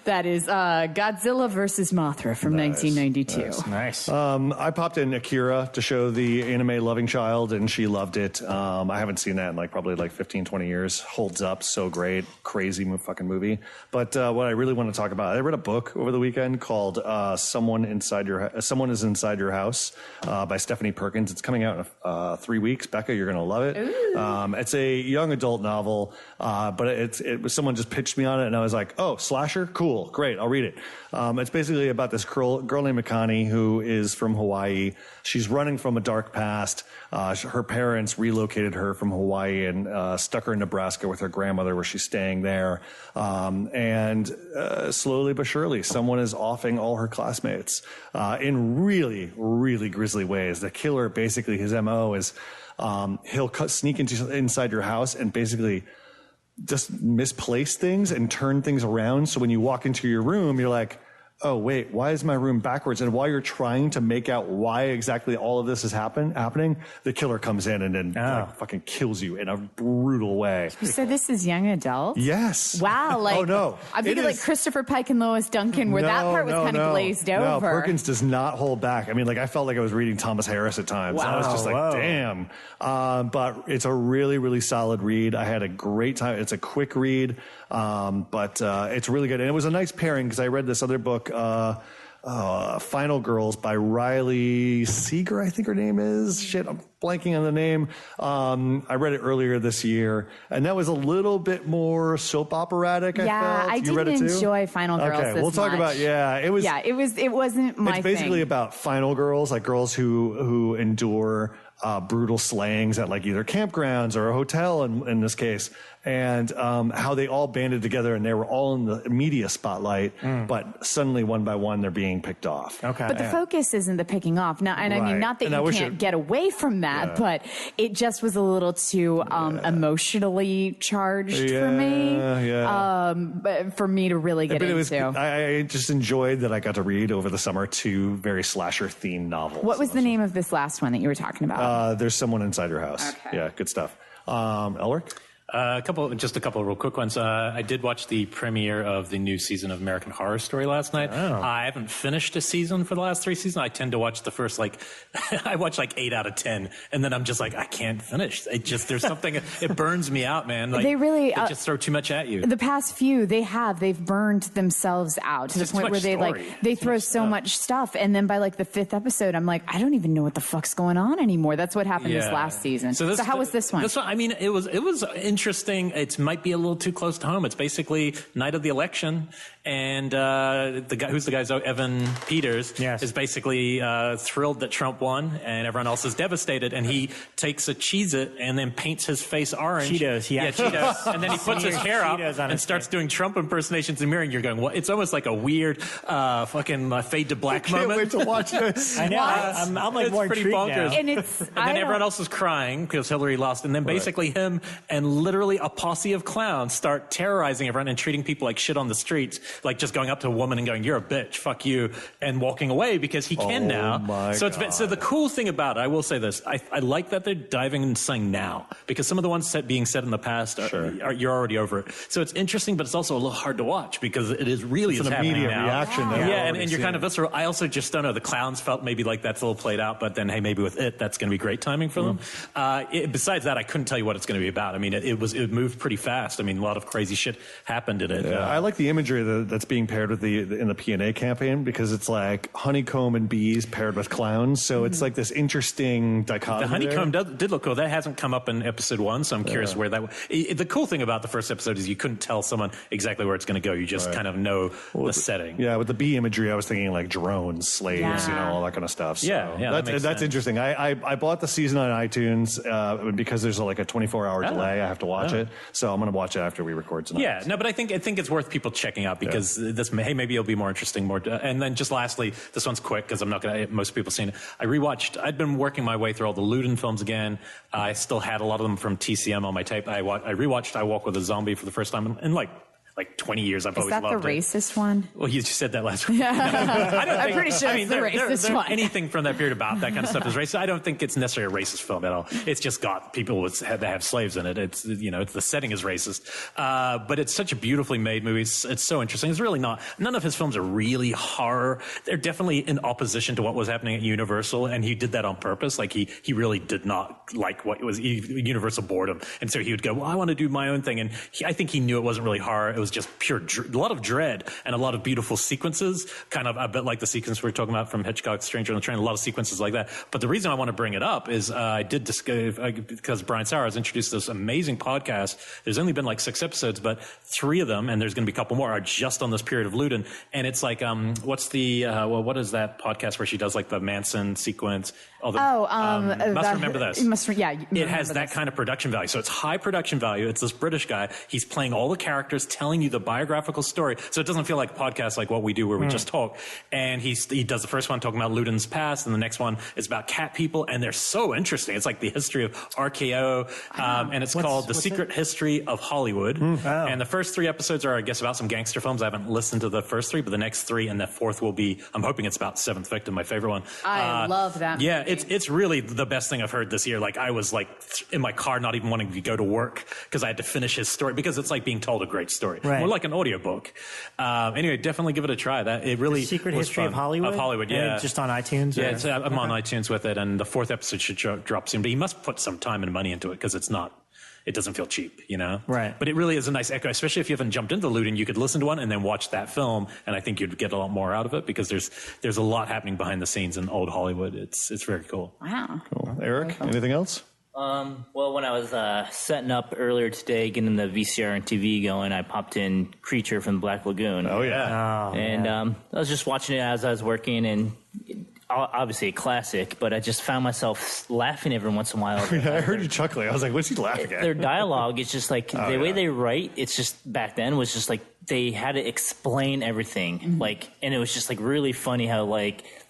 B: that is Godzilla versus Mothra from 1992.
C: Nice.
A: I popped in Akira to show the anime loving child, and she loved it. I haven't seen that in like probably like 15, 20 years. Holds up so great. Crazy fucking movie. But what I really want to talk about, I read a book over the weekend called Someone is Inside Your House by Stephanie Perkins. It's coming out in 3 weeks. Becca, you're going to love it. It's a young adult novel, but it was someone just pitched me on it, and I was like, oh, slasher? Cool. Great. I'll read it. It's basically about this girl named Mikani who is from Hawaii. She's running from a dark past. Her parents relocated her from Hawaii and stuck her in Nebraska with her grandmother, where she's staying there. And slowly but surely, someone is offing all her classmates in really, really grisly ways. The killer, basically, his MO is he'll sneak inside your house and basically just misplace things and turn things around. So when you walk into your room, you're like, oh, wait, why is my room backwards? And while you're trying to make out why exactly all of this is happening, the killer comes in and then like, fucking kills you in a brutal way.
B: You said this is young adult?
A: Yes.
B: Wow. Like,
A: oh, no.
B: I'm thinking like Christopher Pike and Lois Duncan, where that part was kind of glazed over.
A: No, Perkins does not hold back. I mean, like, I felt like I was reading Thomas Harris at times. Wow. I was just like, damn. But it's a really, really solid read. I had a great time. It's a quick read, but it's really good. And it was a nice pairing because I read this other book, Final Girls by Riley Seeger, I think her name is. Shit, I'm blanking on the name. I read it earlier this year, and that was a little bit more soap operatic.
B: I didn't enjoy Final Girls.
A: Okay, we'll talk about it wasn't my thing. It's basically about final girls, like girls who endure brutal slayings at like either campgrounds or a hotel in this case, and how they all banded together and they were all in the media spotlight, but suddenly one by one they're being picked off.
B: Okay. But the focus isn't the picking off. Now, and I mean, not that you can't get away from that, but it just was a little too emotionally charged for me. For me to really get into.
A: I just enjoyed that I got to read over the summer 2 very slasher themed novels.
B: What was the name of this last one that you were talking about?
A: There's Someone Inside Your House. Okay. Yeah, good stuff. Elric?
D: Just a couple of real quick ones. I did watch the premiere of the new season of American Horror Story last night. I haven't finished a season for the last 3 seasons. I tend to watch the first, I watch 8 out of 10, and then I'm just like, I can't finish. There's something, it burns me out, man. Like, they really, they just throw too much at you.
B: The past few, they've burned themselves out to the point where they throw so much stuff, and then by like the 5th episode, I'm like, I don't even know what the fuck's going on anymore. That's what happened this last season. So how was this one?
D: This one, I mean, it was interesting. It might be a little too close to home. It's basically night of the election, and the guy, Evan Peters, is basically thrilled that Trump won, and everyone else is devastated. And he takes a Cheez-It and then paints his face orange.
C: Cheetos,
D: Cheetos. And then he puts his hair up and starts doing Trump impersonations in the mirror. And you're going, what? It's almost like a weird fucking fade to black moment.
A: I can't wait to watch this.
C: I know. I'm
D: more
C: pretty
D: bonkers.
C: Now.
B: And
D: then everyone else is crying because Hillary lost. And then basically him and literally a posse of clowns start terrorizing everyone and treating people like shit on the streets, like just going up to a woman and going, "You're a bitch, fuck you," and walking away because he can now. So the cool thing about it, I will say this, I like that they're diving and saying now, because some of the ones being said in the past you're already over it. So it's interesting, but it's also a little hard to watch because it is really
A: an immediate reaction.
D: And you're kind of visceral. I also just don't know. The clowns felt maybe like that's a little played out, but then hey, maybe with that's going to be great timing for them. Besides that, I couldn't tell you what it's going to be about. I mean, it moved pretty fast. I mean, a lot of crazy shit happened in it.
A: I like the imagery that's being paired with in the P&A campaign, because it's like honeycomb and bees paired with clowns. So it's like this interesting dichotomy.
D: The honeycomb did look cool. That hasn't come up in episode 1, so I'm curious where that. The cool thing about the first episode is you couldn't tell someone exactly where it's going to go. You just kind of know the setting.
A: Yeah, with the bee imagery, I was thinking like drones, slaves, all that kind of stuff. So that's interesting. I bought the season on iTunes because there's like a 24-hour delay. I have to watch it, so I'm going to watch it after we record tonight.
D: Yeah, no, but I think it's worth people checking out because maybe it'll be more interesting. And then just lastly, this one's quick because I'm not going to. Most people seen it. I'd been working my way through all the Luden films again. I still had a lot of them from TCM on my tape. I rewatched I Walk with a Zombie for the first time in like 20 years. I've always loved it.
B: Is that the racist one?
D: Well, you just said that last week.
B: I'm pretty sure it's the racist one.
D: Anything from that period about that kind of stuff is racist. I don't think it's necessarily a racist film at all. It's just got people that have slaves in it. It's the setting is racist. But it's such a beautifully made movie. It's so interesting. It's really not. None of his films are really horror. They're definitely in opposition to what was happening at Universal, and he did that on purpose. Like he really did not like what was Universal boredom, and so he would go, "Well, I want to do my own thing." And I think he knew it wasn't really horror. It was just pure, a lot of dread and a lot of beautiful sequences, kind of a bit like the sequence we were talking about from Hitchcock's Stranger on the Train, a lot of sequences like that. But the reason I want to bring it up is I did discover, because Brian Sauer has introduced this amazing podcast. There's only been like 6 episodes, but 3 of them, and there's going to be a couple more, are just on this period of Luden. And it's like, what is that podcast where she does like the Manson sequence? Must remember this. It has that kind of production value. So it's high production value. It's this British guy. He's playing all the characters, telling you the biographical story. So it doesn't feel like podcasts like what we do where we just talk. And he does the first one talking about Luden's past, and the next one is about cat people. And they're so interesting. It's like the history of RKO. And it's called The Secret History of Hollywood. And the first 3 episodes are, I guess, about some gangster films. I haven't listened to the first 3, but the next 3 and the 4th will be, I'm hoping it's about Seventh Victim, my favorite one.
B: I love that movie.
D: Yeah, it's really the best thing I've heard this year. Like I was like in my car not even wanting to go to work because I had to finish his story, because it's like being told a great story. Right. More like an audiobook. Anyway, definitely give it a try. That it really
C: The Secret
D: was
C: History
D: fun.
C: of Hollywood?
D: Of Hollywood, yeah.
C: And just on iTunes?
D: Yeah, I'm on iTunes with it, and the 4th episode should drop soon. But he must put some time and money into it because it doesn't feel cheap, Right. But it really is a nice echo, especially if you haven't jumped into Luden. You could listen to one and then watch that film, and I think you'd get a lot more out of it because there's a lot happening behind the scenes in old Hollywood. It's very cool.
B: Wow.
A: Cool. Eric, anything else?
E: Well, when I was setting up earlier today, getting the VCR and TV going, I popped in Creature from the Black Lagoon.
A: Oh, yeah.
E: I was just watching it as I was working, and obviously a classic, but I just found myself laughing every once in a while.
A: I heard you chuckling. I was like, what's he laughing at?
E: Their dialogue is just like, the way they write, it's just, back then was just like, they had to explain everything. And it was just like really funny how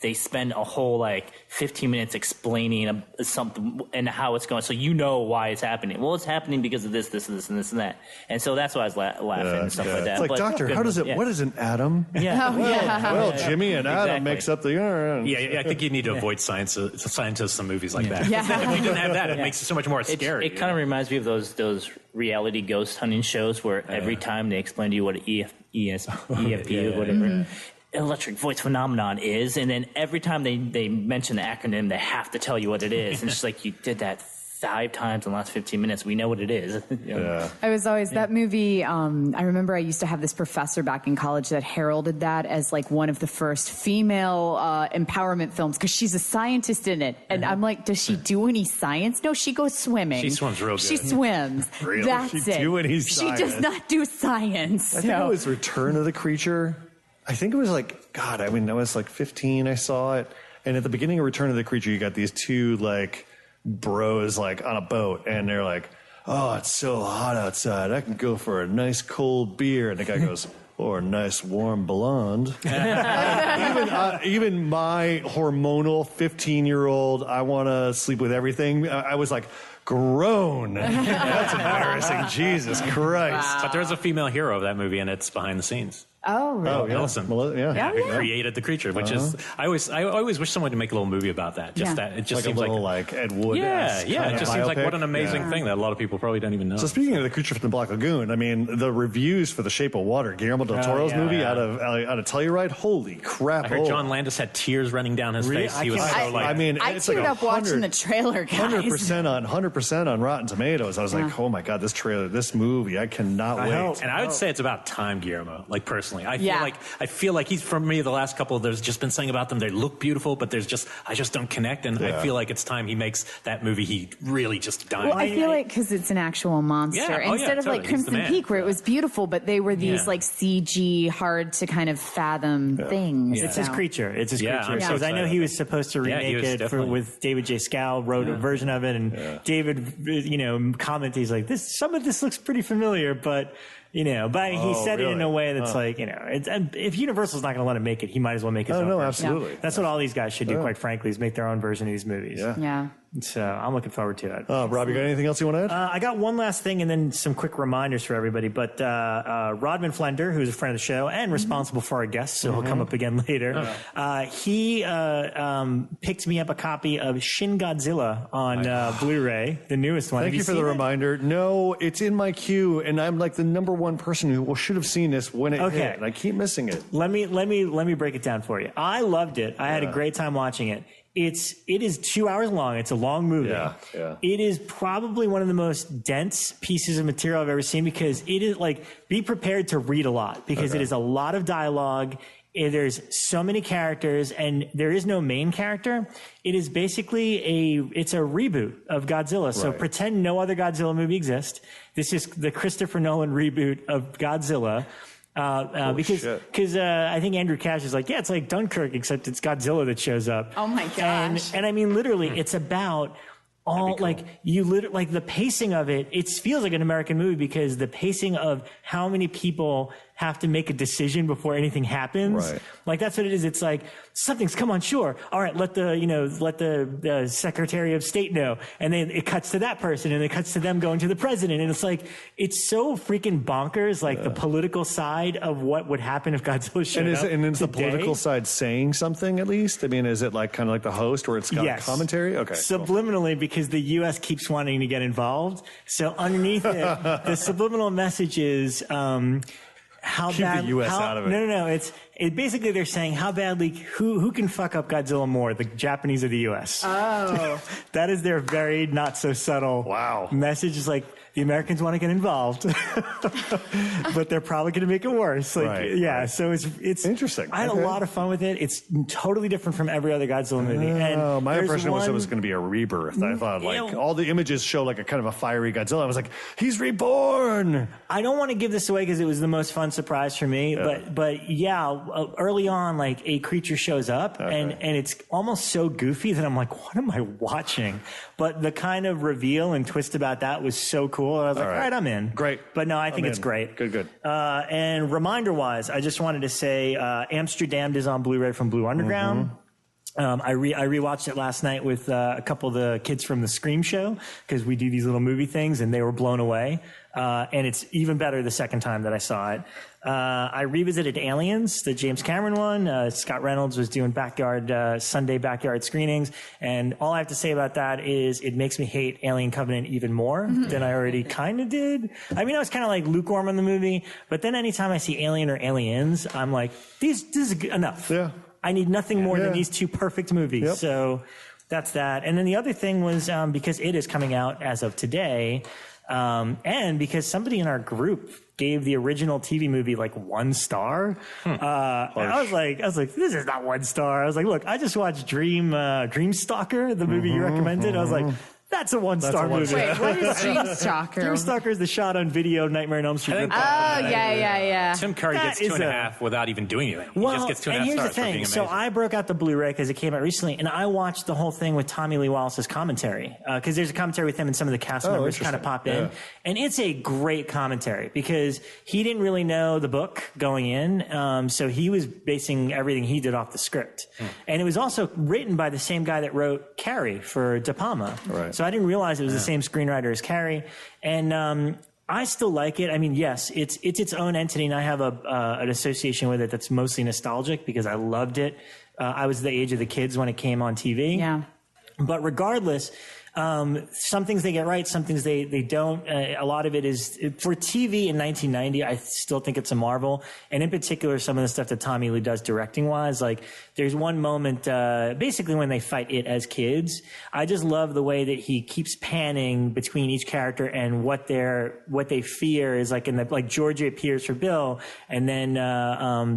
E: they spend a whole 15 minutes explaining something and how it's going. So why it's happening. Well, it's happening because of this, this, and this, and this, and that. And so that's why I was laughing and stuff like that.
A: It's like, doctor, how does it, what is an atom? Well, Jimmy and Adam makes up the...
D: Yeah, I think you need to avoid scientists in movies like that. Yeah. If you didn't have that, it makes it so much more scary.
E: It kind of reminds me of those reality ghost hunting shows where every time they explain to you what EFP or whatever electric voice phenomenon is, and then every time they mention the acronym, they have to tell you what it is. And it's just like, you did that 5 times in the last 15 minutes. We know what it is.
B: I was always that movie. I remember I used to have this professor back in college that heralded that as like one of the first female empowerment films because she's a scientist in it. And I'm like, does she do any science? No, she goes swimming.
D: She swims real good.
B: She swims.
A: Really?
B: That's
A: she
B: it.
A: do any science?
B: She does not do science.
A: I think it was Return of the Creature. I think it was like, God, I mean, I was like 15. I saw it. And at the beginning of Return of the Creature, you got these 2 bros on a boat, and they're like, oh, it's so hot outside, I can go for a nice cold beer. And the guy goes, or a nice warm blonde. Even my hormonal 15-year-old, I want to sleep with everything. I was like, grown. That's embarrassing. Jesus Christ.
D: Wow. But there's a female hero of that movie, and it's behind the scenes.
B: Oh, really?
A: Oh, yeah.
D: Millicent. Who created the creature, which is, I always wish someone would make a little movie about that. Just that, it just
A: like
D: seems
A: a little, like Ed Wood.
D: Yeah, it just seems like what an amazing thing that a lot of people probably don't even know.
A: So speaking of the creature from the Black Lagoon, I mean, the reviews for The Shape of Water, Guillermo del Toro's movie out of Telluride, holy crap.
D: I heard John Landis had tears running down his face. He was so like,
B: I teared up watching the trailer, guys.
A: 100% on Rotten Tomatoes. I was like, oh my God, this movie, I cannot wait.
D: And I would say it's about time, Guillermo, like personally. I feel like he's, for me, the last couple, there's just been something about them. They look beautiful, but I just don't connect. And I feel like it's time he makes that movie he really just died.
B: Well, I feel like because it's an actual monster. Instead of like Crimson Peak, where it was beautiful, but they were these like CG, hard to kind of fathom things.
C: It's his creature. It's his creature. Because I know he was supposed to remake it with David J. Scow, wrote a version of it. And David, commented, he's like, some of this looks pretty familiar, but... but he said it in a way that's like, if Universal's not going to let him make it, he might as well make his own.
A: No,
C: version.
A: absolutely.
C: Yeah. That's what all these guys should do, quite frankly, is make their own version of these movies.
B: Yeah.
C: So I'm looking forward to it.
A: Rob, you got anything else you want to add?
C: I got one last thing and then some quick reminders for everybody. But Rodman Flender, who's a friend of the show and responsible for our guests, so he'll come up again later, he picked me up a copy of Shin Godzilla on Blu-ray, the newest one.
A: Thank you for the reminder. No, it's in my queue, and I'm like the number one person who should have seen this when it hit, and I keep missing it.
C: Let me break it down for you. I loved it. I had a great time watching it. It is 2 hours long. It's a long movie. It is probably one of the most dense pieces of material I've ever seen because it is like, be prepared to read a lot because it is a lot of dialogue. There's so many characters and there is no main character. It is basically it's a reboot of Godzilla. So pretend no other Godzilla movie exists. This is the Christopher Nolan reboot of Godzilla. Because I think Andrew Cash is like, it's like Dunkirk, except it's Godzilla that shows up.
B: Oh my gosh.
C: And I mean, literally, it's about all like like the pacing of it. It feels like an American movie because the pacing of how many people have to make a decision before anything happens. Like that's what it is. It's like something's come on shore. All right, let the Secretary of State know, and then it cuts to that person, and it cuts to them going to the president, and it's like it's so freaking bonkers. Like the political side of what would happen if Godzilla showed up.
A: And is the political side saying something at least? I mean, is it like kind of like the host where it's got commentary? Okay,
C: subliminally because the U.S. keeps wanting to get involved. So underneath it, the subliminal message is. How
A: keep the U.S. out of it.
C: No. It basically they're saying how badly who can fuck up Godzilla more, the Japanese or the U.S.
B: Oh,
C: that is their very not so subtle message. Is like the Americans want to get involved, but they're probably going to make it worse. Like, so it's
A: interesting.
C: I had a lot of fun with it. It's totally different from every other Godzilla movie. And
A: my impression was it was going to be a rebirth. I thought all the images show like a kind of a fiery Godzilla. I was like, he's reborn.
C: I don't want to give this away because it was the most fun surprise for me. But early on, like a creature shows up and it's almost so goofy that I'm like, what am I watching? But the kind of reveal and twist about that was so cool. I was like, all right, I'm in.
A: Great.
C: But no, I think it's great.
A: Good.
C: And reminder-wise, I just wanted to say Amsterdam is on Blu-ray from Blue Underground. I rewatched it last night with a couple of the kids from the Scream show because we do these little movie things and they were blown away. And it's even better the second time that I saw it. I revisited Aliens, the James Cameron one. Scott Reynolds was doing Sunday backyard screenings. And all I have to say about that is it makes me hate Alien Covenant even more than I already kind of did. I mean, I was kind of like lukewarm on the movie, but then anytime I see Alien or Aliens, I'm like, this is enough.
A: Yeah.
C: I need nothing more than these two perfect movies. So that's that. And then the other thing was, because it is coming out as of today, and because somebody in our group gave the original TV movie like 1 star. And I was like, this is not 1 star. I was like, look, I just watched Dream Stalker, the movie you recommended. I was like, That's a one-star movie.
B: Wait, what is Dreamstalker?
C: Dreamstalker is the shot on video Nightmare on Elm Street.
B: Yeah.
D: Tim Curry gets 2.5 without even doing anything. He just gets 2.5 stars.
C: And here's the
D: for
C: thing.
D: being
C: So
D: amazing.
C: I broke out the Blu-ray because it came out recently, and I watched the whole thing with Tommy Lee Wallace's commentary because there's a commentary with him and some of the cast members kind of pop in, and it's a great commentary because he didn't really know the book going in, so he was basing everything he did off the script, and it was also written by the same guy that wrote Carrie for De Palma.
A: Right.
C: So I didn't realize it was the same screenwriter as Carrie, and I still like it. I mean, yes, it's its own entity, and I have an association with it that's mostly nostalgic because I loved it. I was the age of the kids when it came on TV.
B: Yeah.
C: But regardless, some things they get right, some things they don't. A lot of it is for TV in 1990. I still think it's a marvel, and in particular, some of the stuff that Tommy Lee does directing wise. Like there's one moment, basically when they fight it as kids. I just love the way that he keeps panning between each character and what they fear is like like Georgia appears for Bill, and then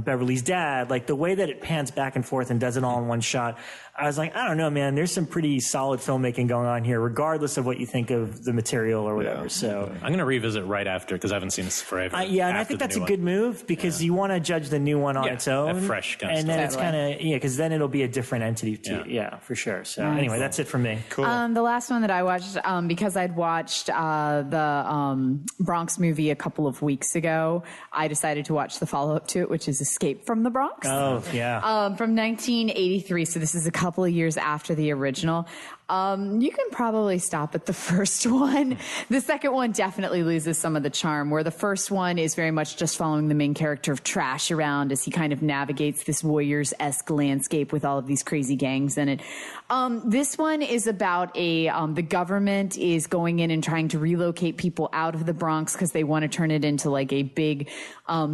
C: Beverly's dad. Like the way that it pans back and forth and does it all in one shot. I was like, I don't know, man. There's some pretty solid filmmaking going on here, regardless of what you think of the material or whatever. Yeah. So
D: I'm going to revisit right after because I haven't seen this forever.
C: And I think that's a good move because you want to judge the new one on its own,
D: a fresh kind of
C: and then it's kind of because then it'll be a different entity too. Yeah, for sure. So anyway, that's it from me.
A: Cool.
B: The last one that I watched, because I'd watched the Bronx movie a couple of weeks ago, I decided to watch the follow-up to it, which is Escape from the Bronx.
C: Oh, yeah.
B: From 1983, so this is a couple of years after the original. You can probably stop at the first one. The second one definitely loses some of the charm, where the first one is very much just following the main character of Trash around as he kind of navigates this Warriors-esque landscape with all of these crazy gangs in it. This one is about the government is going in and trying to relocate people out of the Bronx because they want to turn it into like a big,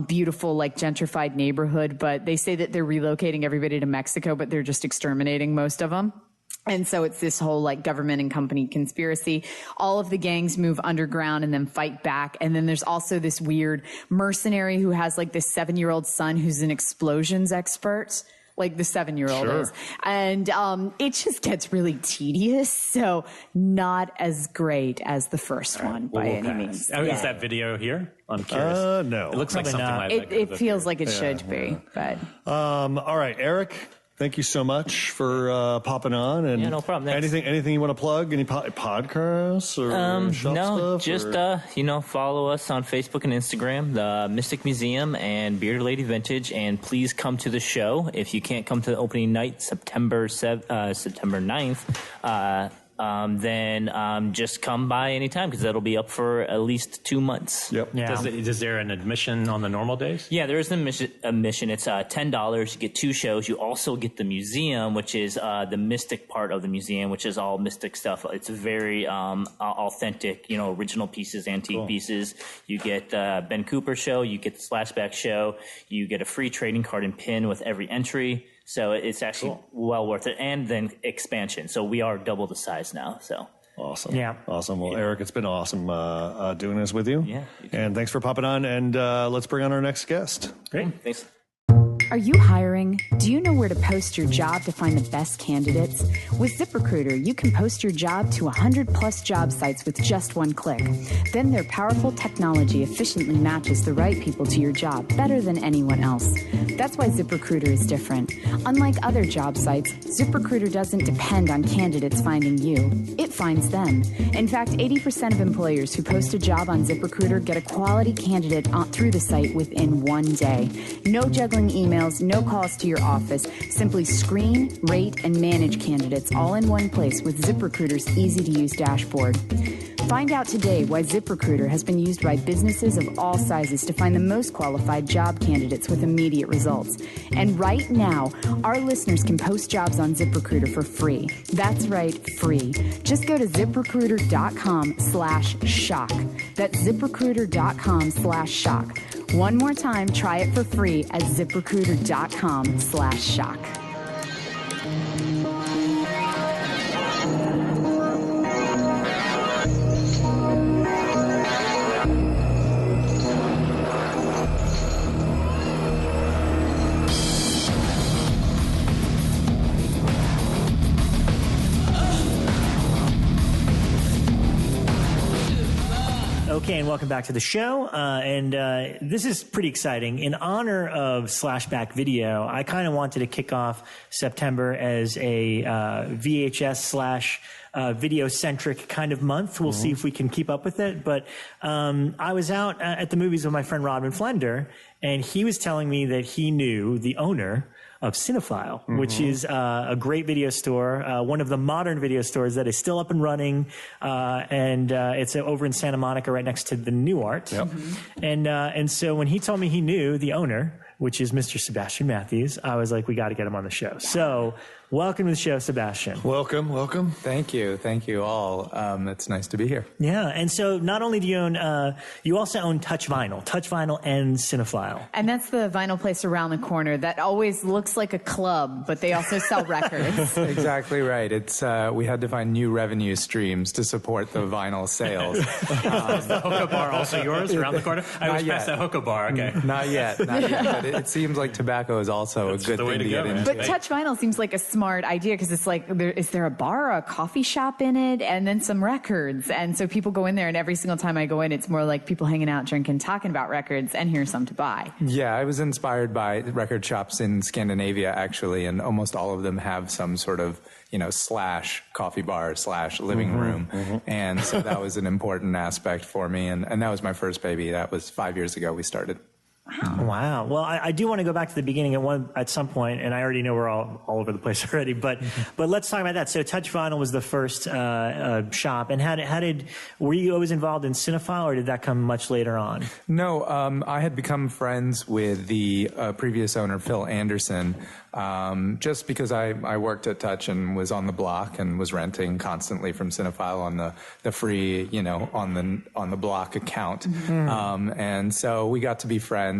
B: beautiful, like gentrified neighborhood. But they say that they're relocating everybody to Mexico, but they're just exterminating most of them. And so it's this whole like government and company conspiracy. All of the gangs move underground and then fight back. And then there's also this weird mercenary who has like this 7-year-old son who's an explosions expert. Like the 7-year-old is. And it just gets really tedious. So not as great as the first one by any means.
D: Is that video here? I'm curious.
A: No.
D: It looks like something like that.
B: It feels like it should be. But
A: all right, Eric. Thank you so much for popping on. And
E: no problem. Thanks.
A: Anything you want to plug? Any podcasts or shop
E: no,
A: stuff?
E: Just follow us on Facebook and Instagram, the Mystic Museum and Bearded Lady Vintage, and please come to the show. If you can't come to the opening night, September 9th, then just come by anytime because that'll be up for at least 2 months.
A: Yep.
C: Yeah.
D: Is there an admission on the normal days?
E: Yeah, there is an admission. It's $10. You get 2 shows. You also get the museum, which is the mystic part of the museum, which is all mystic stuff. It's very authentic, original pieces, antique pieces. You get Ben Cooper show. You get the Slashback show. You get a free trading card and pin with every entry. So it's actually well worth it. And then expansion. So we are double the size now. So
A: awesome.
C: Yeah.
A: Awesome. Well, Eric, it's been awesome doing this with you.
E: Yeah.
A: And thanks for popping on. And let's bring on our next guest.
C: Great.
E: Thanks.
B: Are you hiring? Do you know where to post your job to find the best candidates? With ZipRecruiter, you can post your job to 100+ job sites with just one click. Then their powerful technology efficiently matches the right people to your job better than anyone else. That's why ZipRecruiter is different. Unlike other job sites, ZipRecruiter doesn't depend on candidates finding you. It finds them. In fact, 80% of employers who post a job on ZipRecruiter get a quality candidate through the site within 1 day. No juggling emails, no calls to your office. Simply screen, rate, and manage candidates all in one place with ZipRecruiter's easy-to-use dashboard. Find out today why ZipRecruiter has been used by businesses of all sizes to find the most qualified job candidates with immediate results. And right now, our listeners can post jobs on ZipRecruiter for free. That's right, free. Just go to ZipRecruiter.com/shock. That's ZipRecruiter.com/shock. One more time, try it for free at ZipRecruiter.com/shock.
C: Okay, and welcome back to the show. This is pretty exciting. In honor of Slashback Video, I kind of wanted to kick off September as a VHS / video-centric kind of month. We'll see if we can keep up with it. But I was out at the movies with my friend Rodman Flender, and he was telling me that he knew the owner of Cinefile, which is a great video store, one of the modern video stores that is still up and running, and it's over in Santa Monica, right next to the New Art. Yep. And so when he told me he knew the owner, which is Mr. Sebastian Mathews, I was like, we got to get him on the show. So welcome to the show, Sebastian.
F: Welcome. Thank you all. It's nice to be here.
C: Yeah, and so not only do you own, you also own Touch Vinyl and Cinefile.
B: And that's the vinyl place around the corner that always looks like a club, but they also sell records.
F: Exactly right. It's we had to find new revenue streams to support the vinyl sales.
D: Is the hookah bar also yours around the corner? I was past that hookah bar. Okay.
F: Not yet. But it seems like tobacco is also a good thing to get into.
B: But Touch Vinyl seems like a smart idea because it's like, is there a bar or a coffee shop in it? And then some records. And so people go in there, and every single time I go in, it's more like people hanging out, drinking, talking about records, and here's some to buy.
F: Yeah, I was inspired by record shops in Scandinavia, actually, and almost all of them have some sort of, slash coffee bar / living room. And so that was an important aspect for me. And that was my first baby. That was 5 years ago we started.
C: Wow. Well, I do want to go back to the beginning at some point, and I already know we're all over the place already, but let's talk about that. So Touch Vinyl was the first shop, and were you always involved in Cinefile, or did that come much later on?
F: No, I had become friends with the previous owner, Phil Anderson, just because I worked at Touch and was on the block and was renting constantly from Cinefile on the free, on the block account. And so we got to be friends.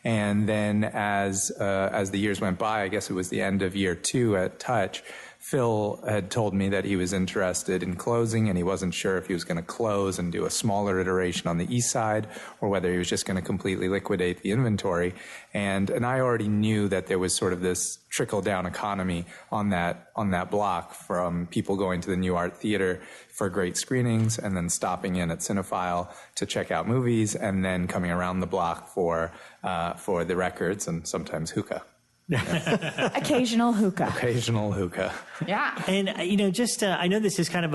F: And then as the years went by, I guess it was the end of year 2 at Touch, Phil had told me that he was interested in closing, and he wasn't sure if he was going to close and do a smaller iteration on the east side or whether he was just going to completely liquidate the inventory. And I already knew that there was sort of this trickle-down economy on that block, from people going to the New Art Theater for great screenings and then stopping in at Cinefile to check out movies, and then coming around the block for the records and sometimes hookah.
B: Yeah. Occasional hookah.
C: Yeah. And, I know this is kind of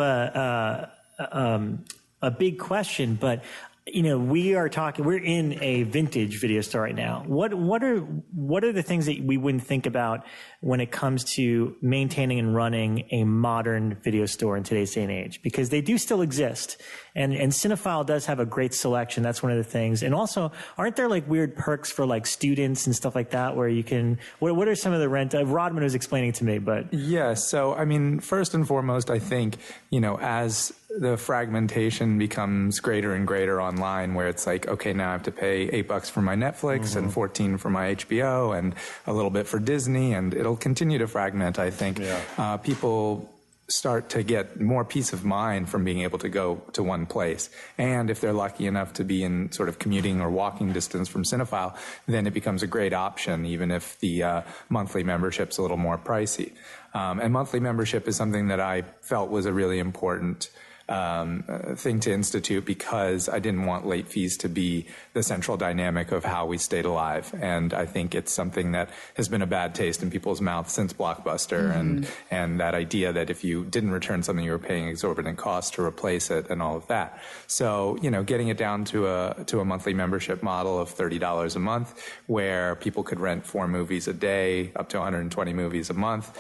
C: a big question, but, we're in a vintage video store right now. What are the things that we wouldn't think about when it comes to maintaining and running a modern video store in today's day and age? Because they do still exist, and Cinefile does have a great selection. That's one of the things. And also, aren't there like weird perks for like students and stuff like that, where you can, what are some of the rent? Rodman was explaining to me, but.
F: Yeah. So, first and foremost, I think, as the fragmentation becomes greater and greater online, where it's like, okay, now I have to pay $8 for my Netflix and $14 for my HBO and a little bit for Disney, and it'll continue to fragment. I think people start to get more peace of mind from being able to go to one place. And if they're lucky enough to be in sort of commuting or walking distance from Cinefile, then it becomes a great option, even if the monthly membership's a little more pricey. And monthly membership is something that I felt was a really important thing to institute, because I didn't want late fees to be the central dynamic of how we stayed alive. And I think it's something that has been a bad taste in people's mouths since Blockbuster, and that idea that if you didn't return something, you were paying exorbitant costs to replace it and all of that. So, getting it down to a monthly membership model of $30 a month, where people could rent 4 movies a day, up to 120 movies a month,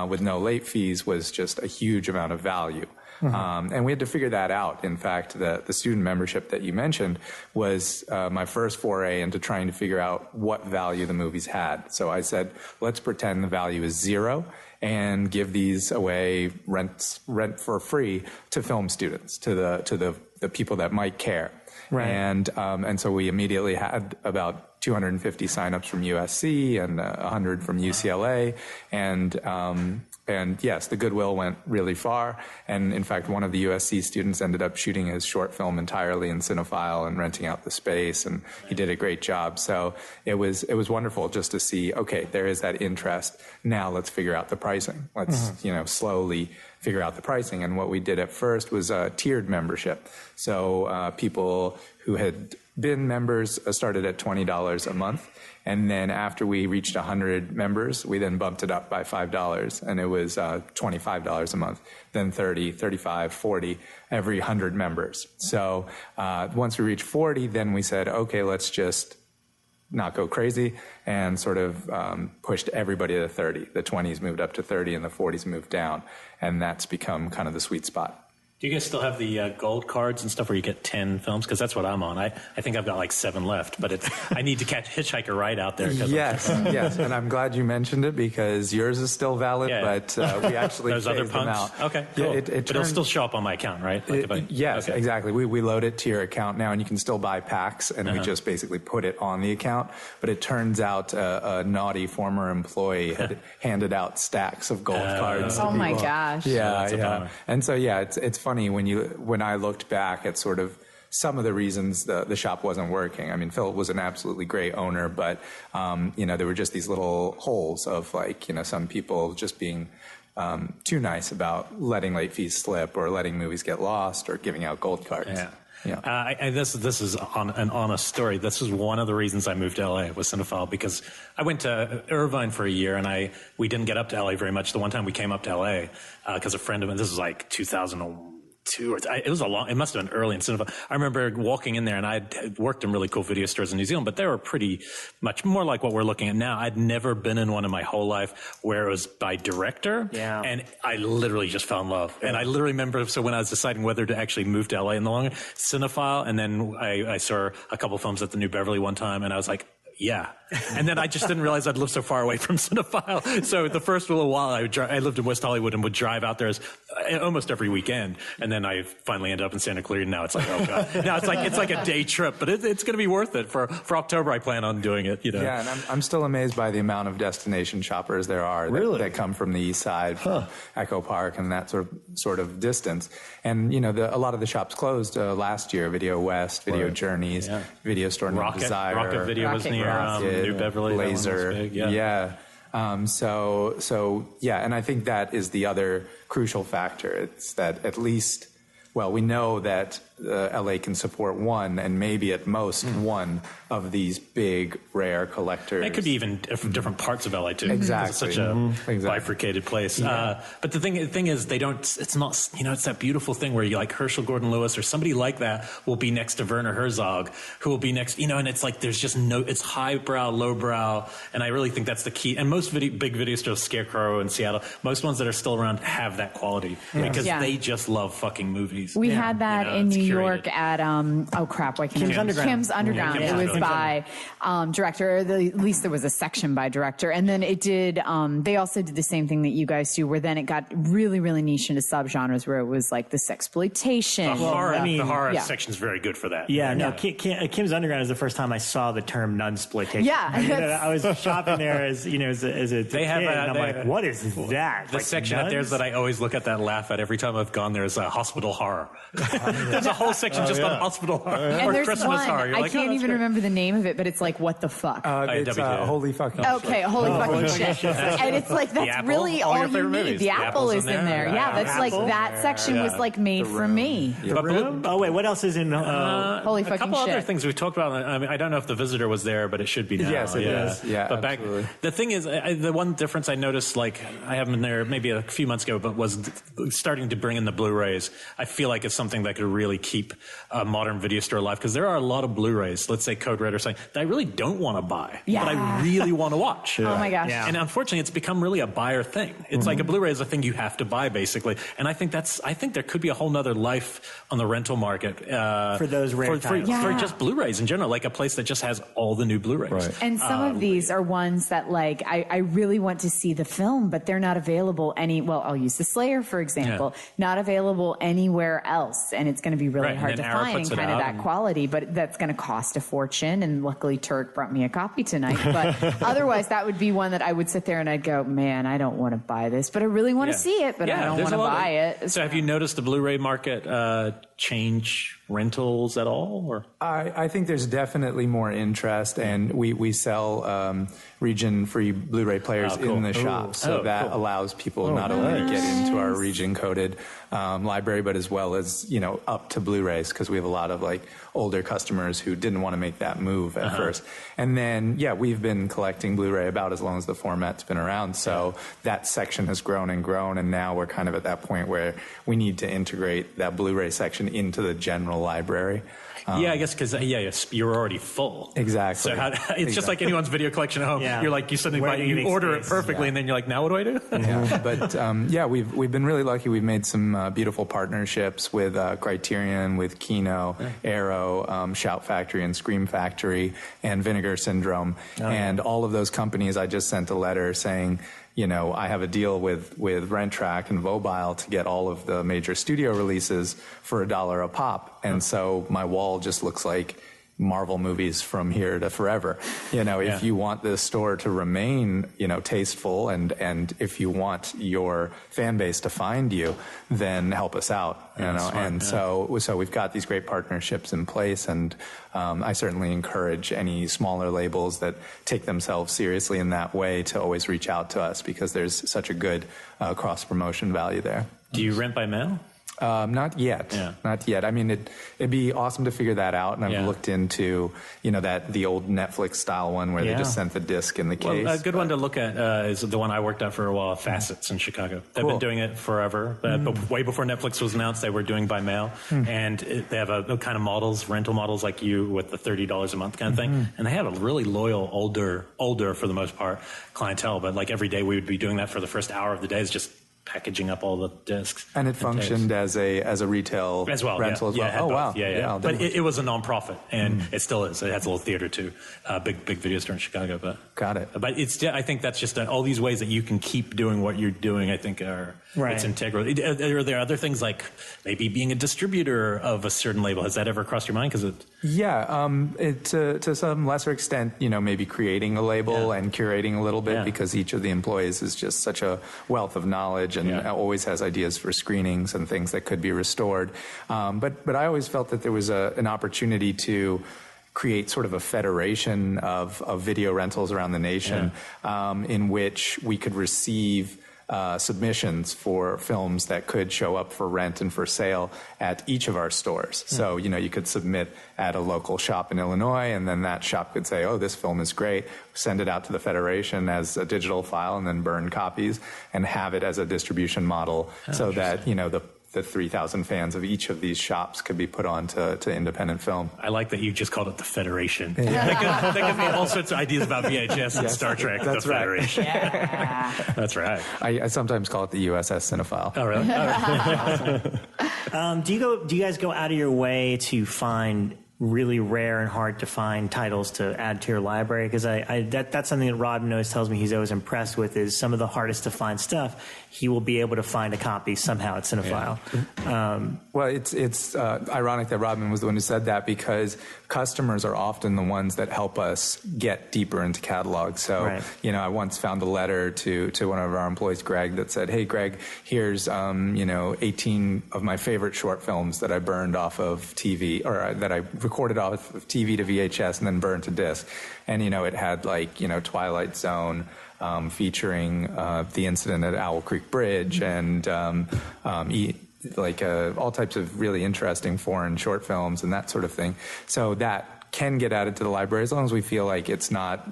F: with no late fees, was just a huge amount of value. And we had to figure that out. In fact, the student membership that you mentioned was my first foray into trying to figure out what value the movies had. So I said, let's pretend the value is 0 and give these away rent for free to film students, to the people that might care. Right. And so we immediately had about 250 signups from USC and 100 from UCLA, and And yes, the goodwill went really far. And in fact, one of the USC students ended up shooting his short film entirely in Cinefile and renting out the space. And he did a great job. So it was wonderful just to see, okay, there is that interest. Now let's figure out the pricing. Let's, slowly figure out the pricing. And what we did at first was a tiered membership. So people who had been members started at $20 a month. And then after we reached 100 members, we then bumped it up by $5, and it was $25 a month, then 30, 35, 40, every 100 members. So once we reached 40, then we said, okay, let's just not go crazy, and sort of pushed everybody to 30. The 20s moved up to 30, and the 40s moved down, and that's become kind of the sweet spot.
D: Do you guys still have the gold cards and stuff where you get 10 films? Because that's what I'm on. I think I've got like 7 left, but I need to catch Hitchhiker right out there.
F: Yes, yes, and I'm glad you mentioned it because yours is still valid, but we actually
D: There's other
F: phased them
D: punks?
F: out.
D: Okay, cool. But it'll still show up on my account, right? Like
F: Yes, exactly. We load it to your account now, and you can still buy packs, and we just basically put it on the account. But it turns out a naughty former employee had handed out stacks of gold cards.
B: Oh my gosh!
F: Yeah. And so it's funny when I looked back at sort of some of the reasons the shop wasn't working. I mean, Phil was an absolutely great owner, but there were just these little holes of some people just being too nice about letting late fees slip or letting movies get lost or giving out gold cards.
D: Yeah. This is an honest story. This is one of the reasons I moved to LA with Cinefile, because I went to Irvine for a year and we didn't get up to LA very much. The one time we came up to LA, because a friend of mine, this was like 2001. It must have been early in Cinefile. I remember walking in there, and I'd worked in really cool video stores in New Zealand, but they were pretty much more like what we're looking at now. I'd never been in one in my whole life where it was by director. Yeah. And I literally just fell in love. And I literally remember, so when I was deciding whether to actually move to LA in the long run, Cinefile, and then I saw a couple films at the New Beverly one time, and I was like, yeah. And then I just didn't realize I'd lived so far away from Cinefile. So the first little while I lived in West Hollywood and would drive out there almost every weekend. And then I finally ended up in Santa Clarita. Now it's like, oh God. Now it's like a day trip, but it's going to be worth it. For October, I plan on doing it,
F: Yeah, and I'm still amazed by the amount of destination shoppers there are that come from the east side, from Echo Park and that sort of distance. And, a lot of the shops closed last year, Video West, Video Journeys, Video Store No Desire.
D: Rocket Video was near New Beverly.
F: Laser.
D: Big,
F: and I think that is the other crucial factor. It's that at least, we know that LA can support one and maybe at most one of these big, rare collectors.
D: It could be even different parts of LA too.
F: Exactly.
D: It's such a bifurcated place. Yeah. But the thing is, it's not, it's that beautiful thing where you like Herschel Gordon Lewis or somebody like that will be next to Werner Herzog, who will be next, and it's like, there's just it's highbrow, lowbrow. And I really think that's the key. And most big video stores, Scarecrow in Seattle, most ones that are still around have that quality because they just love fucking movies.
B: We had that in New York at Kim's Underground. It was by director, or at least there was a section by director, and then it did. They also did the same thing that you guys do, where then it got really, really niche into subgenres, where it was like this exploitation.
D: The horror section is very good for that.
C: Kim's Underground is the first time I saw the term nunsploitation.
B: Yeah,
C: I was shopping there as a kid, and I'm like, what is that?
D: The section out there is that I always look at that, laugh at every time I've gone there, is hospital horror. There's a whole section just on hospital horror
B: and
D: or Christmas horror.
B: I can't even remember the name of it, but it's like, what the fuck?
F: It's holy fucking shit.
B: Okay, holy fucking shit. And it's like, that's really all you need.
D: Movies.
B: The Apple is in there. Yeah, that's like, that section was like made for me.
C: Oh wait, what else is in
B: holy fucking shit?
D: A couple other things we talked about. I mean, I don't know if The Visitor was there, but it should be now.
F: Yes, it is. Yeah,
D: but
F: absolutely.
D: The thing is, the one difference I noticed, like I haven't been there maybe a few months ago, but was starting to bring in the Blu-rays. I feel like it's something that could really keep a modern video store alive, because there are a lot of Blu-rays, let's say Code Red or something, that I really don't want to buy, but I really want to watch.
B: Oh my gosh.
D: And unfortunately, it's become really a buyer thing. It's like a Blu-ray is a thing you have to buy, basically. And I think there could be a whole nother life on the rental market
C: for those rare titles.
D: For just Blu-rays in general, like a place that just has all the new Blu-rays.
A: Right.
B: And some of these are ones that, like, I really want to see the film, but they're not available I'll use The Slayer, for example, not available anywhere else. And it's going to be really really hard to find kind of that quality, but that's going to cost a fortune. And luckily Turek brought me a copy tonight, but otherwise that would be one that I would sit there and I'd go, man, I don't want to buy this, but I really want to see it, but I don't want to buy it.
D: So have you noticed the Blu-ray market change rentals at all? Or
F: I think there's definitely more interest, and we sell region-free Blu-ray players in the shop, so that allows people not only to get into our region-coded library, but as well as, you know, up to Blu-rays, because we have a lot of like older customers who didn't want to make that move at first. And then, we've been collecting Blu-ray about as long as the format's been around, so that section has grown and grown, and now we're kind of at that point where we need to integrate that Blu-ray section into the general library.
D: I guess because you're already full.
F: Exactly.
D: So it's just like anyone's video collection at home. You're like, you order it perfectly, and then you're like, now what do I do?
F: But we've been really lucky. We've made some beautiful partnerships with Criterion, with Kino, Arrow, Shout Factory, and Scream Factory, and Vinegar Syndrome, and all of those companies. I just sent a letter saying, you know, I have a deal with Rent Track and Vobile to get all of the major studio releases for $1 a pop. And so my wall just looks like Marvel movies from here to forever. You know, if you want the store to remain, you know, tasteful, and if you want your fan base to find you, then help us out, you know. Smart, so we've got these great partnerships in place, and I certainly encourage any smaller labels that take themselves seriously in that way to always reach out to us, because there's such a good cross-promotion value there.
D: Do you rent by mail?
F: Not yet. Not yet. I mean, it'd be awesome to figure that out. And I've looked into, you know, the old Netflix style one where they just sent the disc in the case.
D: Well, a good one to look at is the one I worked at for a while, Facets in Chicago. They've been doing it forever. But way before Netflix was announced, they were doing by mail. And they have a kind of models, rental models like you with the $30 a month kind of thing. And they have a really loyal, older for the most part, clientele. But like every day we would be doing that for the first hour of the day, is just packaging up all the discs.
F: And it functioned as a retail
D: as well,
F: rental as well.
D: Oh, wow. Yeah. But it was a nonprofit, and it still is. It has a little theater too. Big video store in Chicago. But
F: got it.
D: But I think that's just all these ways that you can keep doing what you're doing, I think it's integral. Are there other things like maybe being a distributor of a certain label? Has that ever crossed your mind?
F: To some lesser extent, you know, maybe creating a label and curating a little bit, because each of the employees is just such a wealth of knowledge and always has ideas for screenings and things that could be restored. But I always felt that there was an opportunity to create sort of a federation of video rentals around the nation, in which we could receive submissions for films that could show up for rent and for sale at each of our stores. So, you know, you could submit at a local shop in Illinois, and then that shop could say, oh, this film is great, send it out to the Federation as a digital file, and then burn copies and have it as a distribution model, so that, you know, the 3,000 fans of each of these shops could be put on to independent film.
D: I like that you just called it the Federation. That gives me all sorts of ideas about VHS and Star Trek.
F: That's
D: the Federation. That's right.
F: I sometimes call it the USS Cinefile.
D: Oh, really?
C: Awesome. Do you guys go out of your way to find really rare and hard to find titles to add to your library? Because that's something that Rodman always tells me he's always impressed with, is some of the hardest to find stuff, he will be able to find a copy somehow at Cinefile.
F: Well, it's ironic that Rodman was the one who said that, because customers are often the ones that help us get deeper into catalogs. So, you know, I once found a letter to one of our employees, Greg, that said, hey, Greg, here's, 18 of my favorite short films that I burned off of TV, or that I recorded off of TV to VHS and then burned to disc. And, you know, it had Twilight Zone, featuring the incident at Owl Creek Bridge, and all types of really interesting foreign short films and that sort of thing. So that can get added to the library as long as we feel like it's not,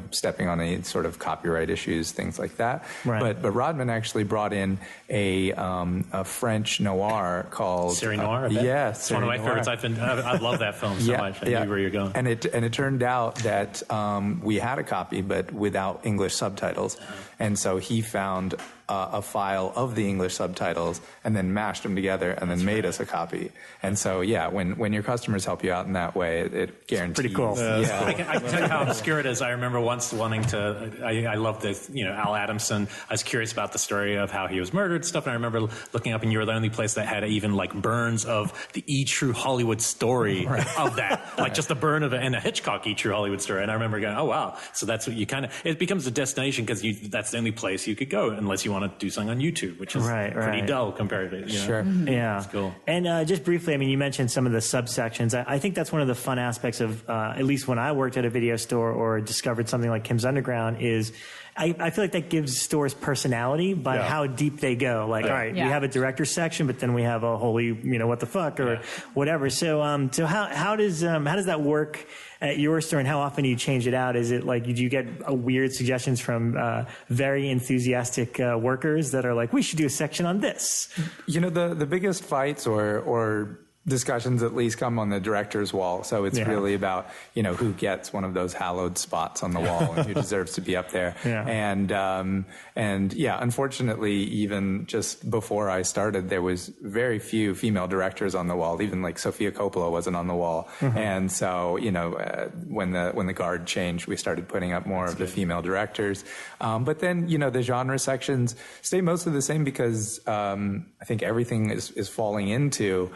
F: stepping on any sort of copyright issues, things like that. Right. But Rodman actually brought in a French noir called
D: Série Noire.
F: Yes,
D: one of my favorites. I love that film so much. I knew where you're going.
F: And it turned out that we had a copy, but without English subtitles, and so he found a file of the English subtitles and then mashed them together and then made us a copy. And so, yeah, when your customers help you out in that way, it guarantees.
C: Pretty cool.
F: Yeah.
D: I can tell you how obscure it is. I remember once wanting to, I love the, Al Adamson. I was curious about the story of how he was murdered and stuff. And I remember looking up, and you were the only place that had even like burns of the E! True Hollywood story of that. Like just a burn of it and a Hitchcock E! True Hollywood story. And I remember going, oh, wow. So that's what you kind of, it becomes a destination because that's the only place you could go unless you want to do something on YouTube, which is pretty dull compared to,
F: Sure.
C: Yeah.
D: That's cool.
C: And just briefly, I mean, you mentioned some of the subsections. I think that's one of the fun aspects of, at least when I worked at a video store or discovered something like Kim's Underground, is I feel like that gives stores personality by how deep they go. Like, all right, we have a director's section, but then we have a holy, what the fuck or whatever. So, how does that work at your store, and how often do you change it out? Is it like, do you get weird suggestions from very enthusiastic workers that are like, we should do a section on this?
F: The biggest fights or discussions at least come on the director's wall. So it's really about, who gets one of those hallowed spots on the wall and who deserves to be up there. And unfortunately, even just before I started, there was very few female directors on the wall. Even like Sofia Coppola wasn't on the wall. And so, when the guard changed, we started putting up more of the female directors. But then, the genre sections stay mostly the same because I think everything is falling into,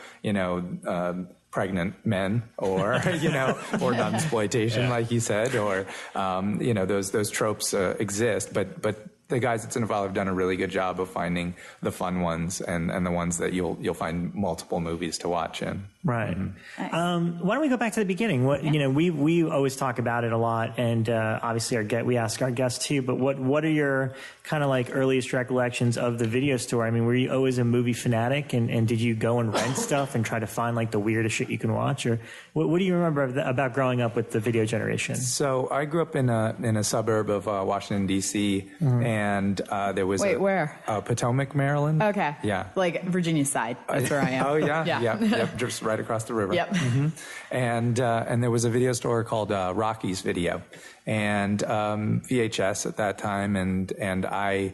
F: pregnant men or, or nunsploitation, like you said, or, those tropes exist. But the guys at Cinefile have done a really good job of finding the fun ones and the ones that you'll find multiple movies to watch in.
C: Right. Nice. Why don't we go back to the beginning? We always talk about it a lot, and obviously we ask our guests too. But what are your kind of like earliest recollections of the video store? I mean, were you always a movie fanatic, and did you go and rent stuff and try to find like the weirdest shit you can watch, or what do you remember about growing up with the video generation?
F: So I grew up in a suburb of Washington D.C. And there was
B: where?
F: Potomac, Maryland.
B: Okay.
F: Yeah.
B: Like Virginia side. That's where I am.
F: Oh yeah. Yep. Just right across the river.
B: Yep.
F: And there was a video store called Rocky's Video, and VHS at that time, and I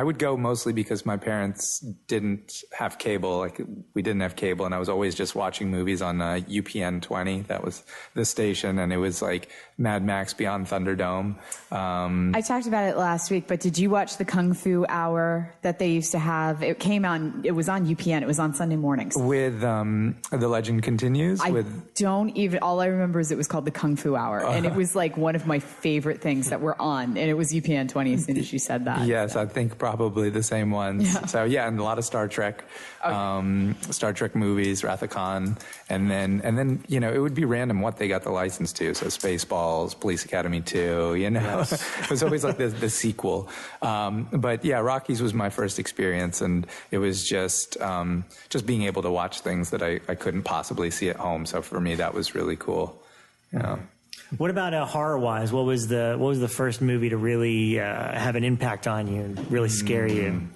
F: would go mostly because my parents didn't have cable. Like, we didn't have cable, and I was always just watching movies on UPN 20. That was the station, and it was like Mad Max Beyond Thunderdome.
B: I talked about it last week, but did you watch the Kung Fu Hour that they used to have? It was on UPN. It was on Sunday mornings.
F: With The Legend Continues?
B: All I remember is it was called the Kung Fu Hour, and it was like one of my favorite things that were on, and it was UPN 20 as soon as you said that.
F: Yes, I think probably the same ones. Yeah. So and a lot of Star Trek, Star Trek movies, Wrath of Khan, and then it would be random what they got the license to. So Spaceballs, Police Academy 2, it was always like the sequel. But yeah, Rockies was my first experience, and it was just being able to watch things that I couldn't possibly see at home. So for me, that was really cool. Yeah.
C: What about horror-wise? What was the first movie to really have an impact on you and really scare you?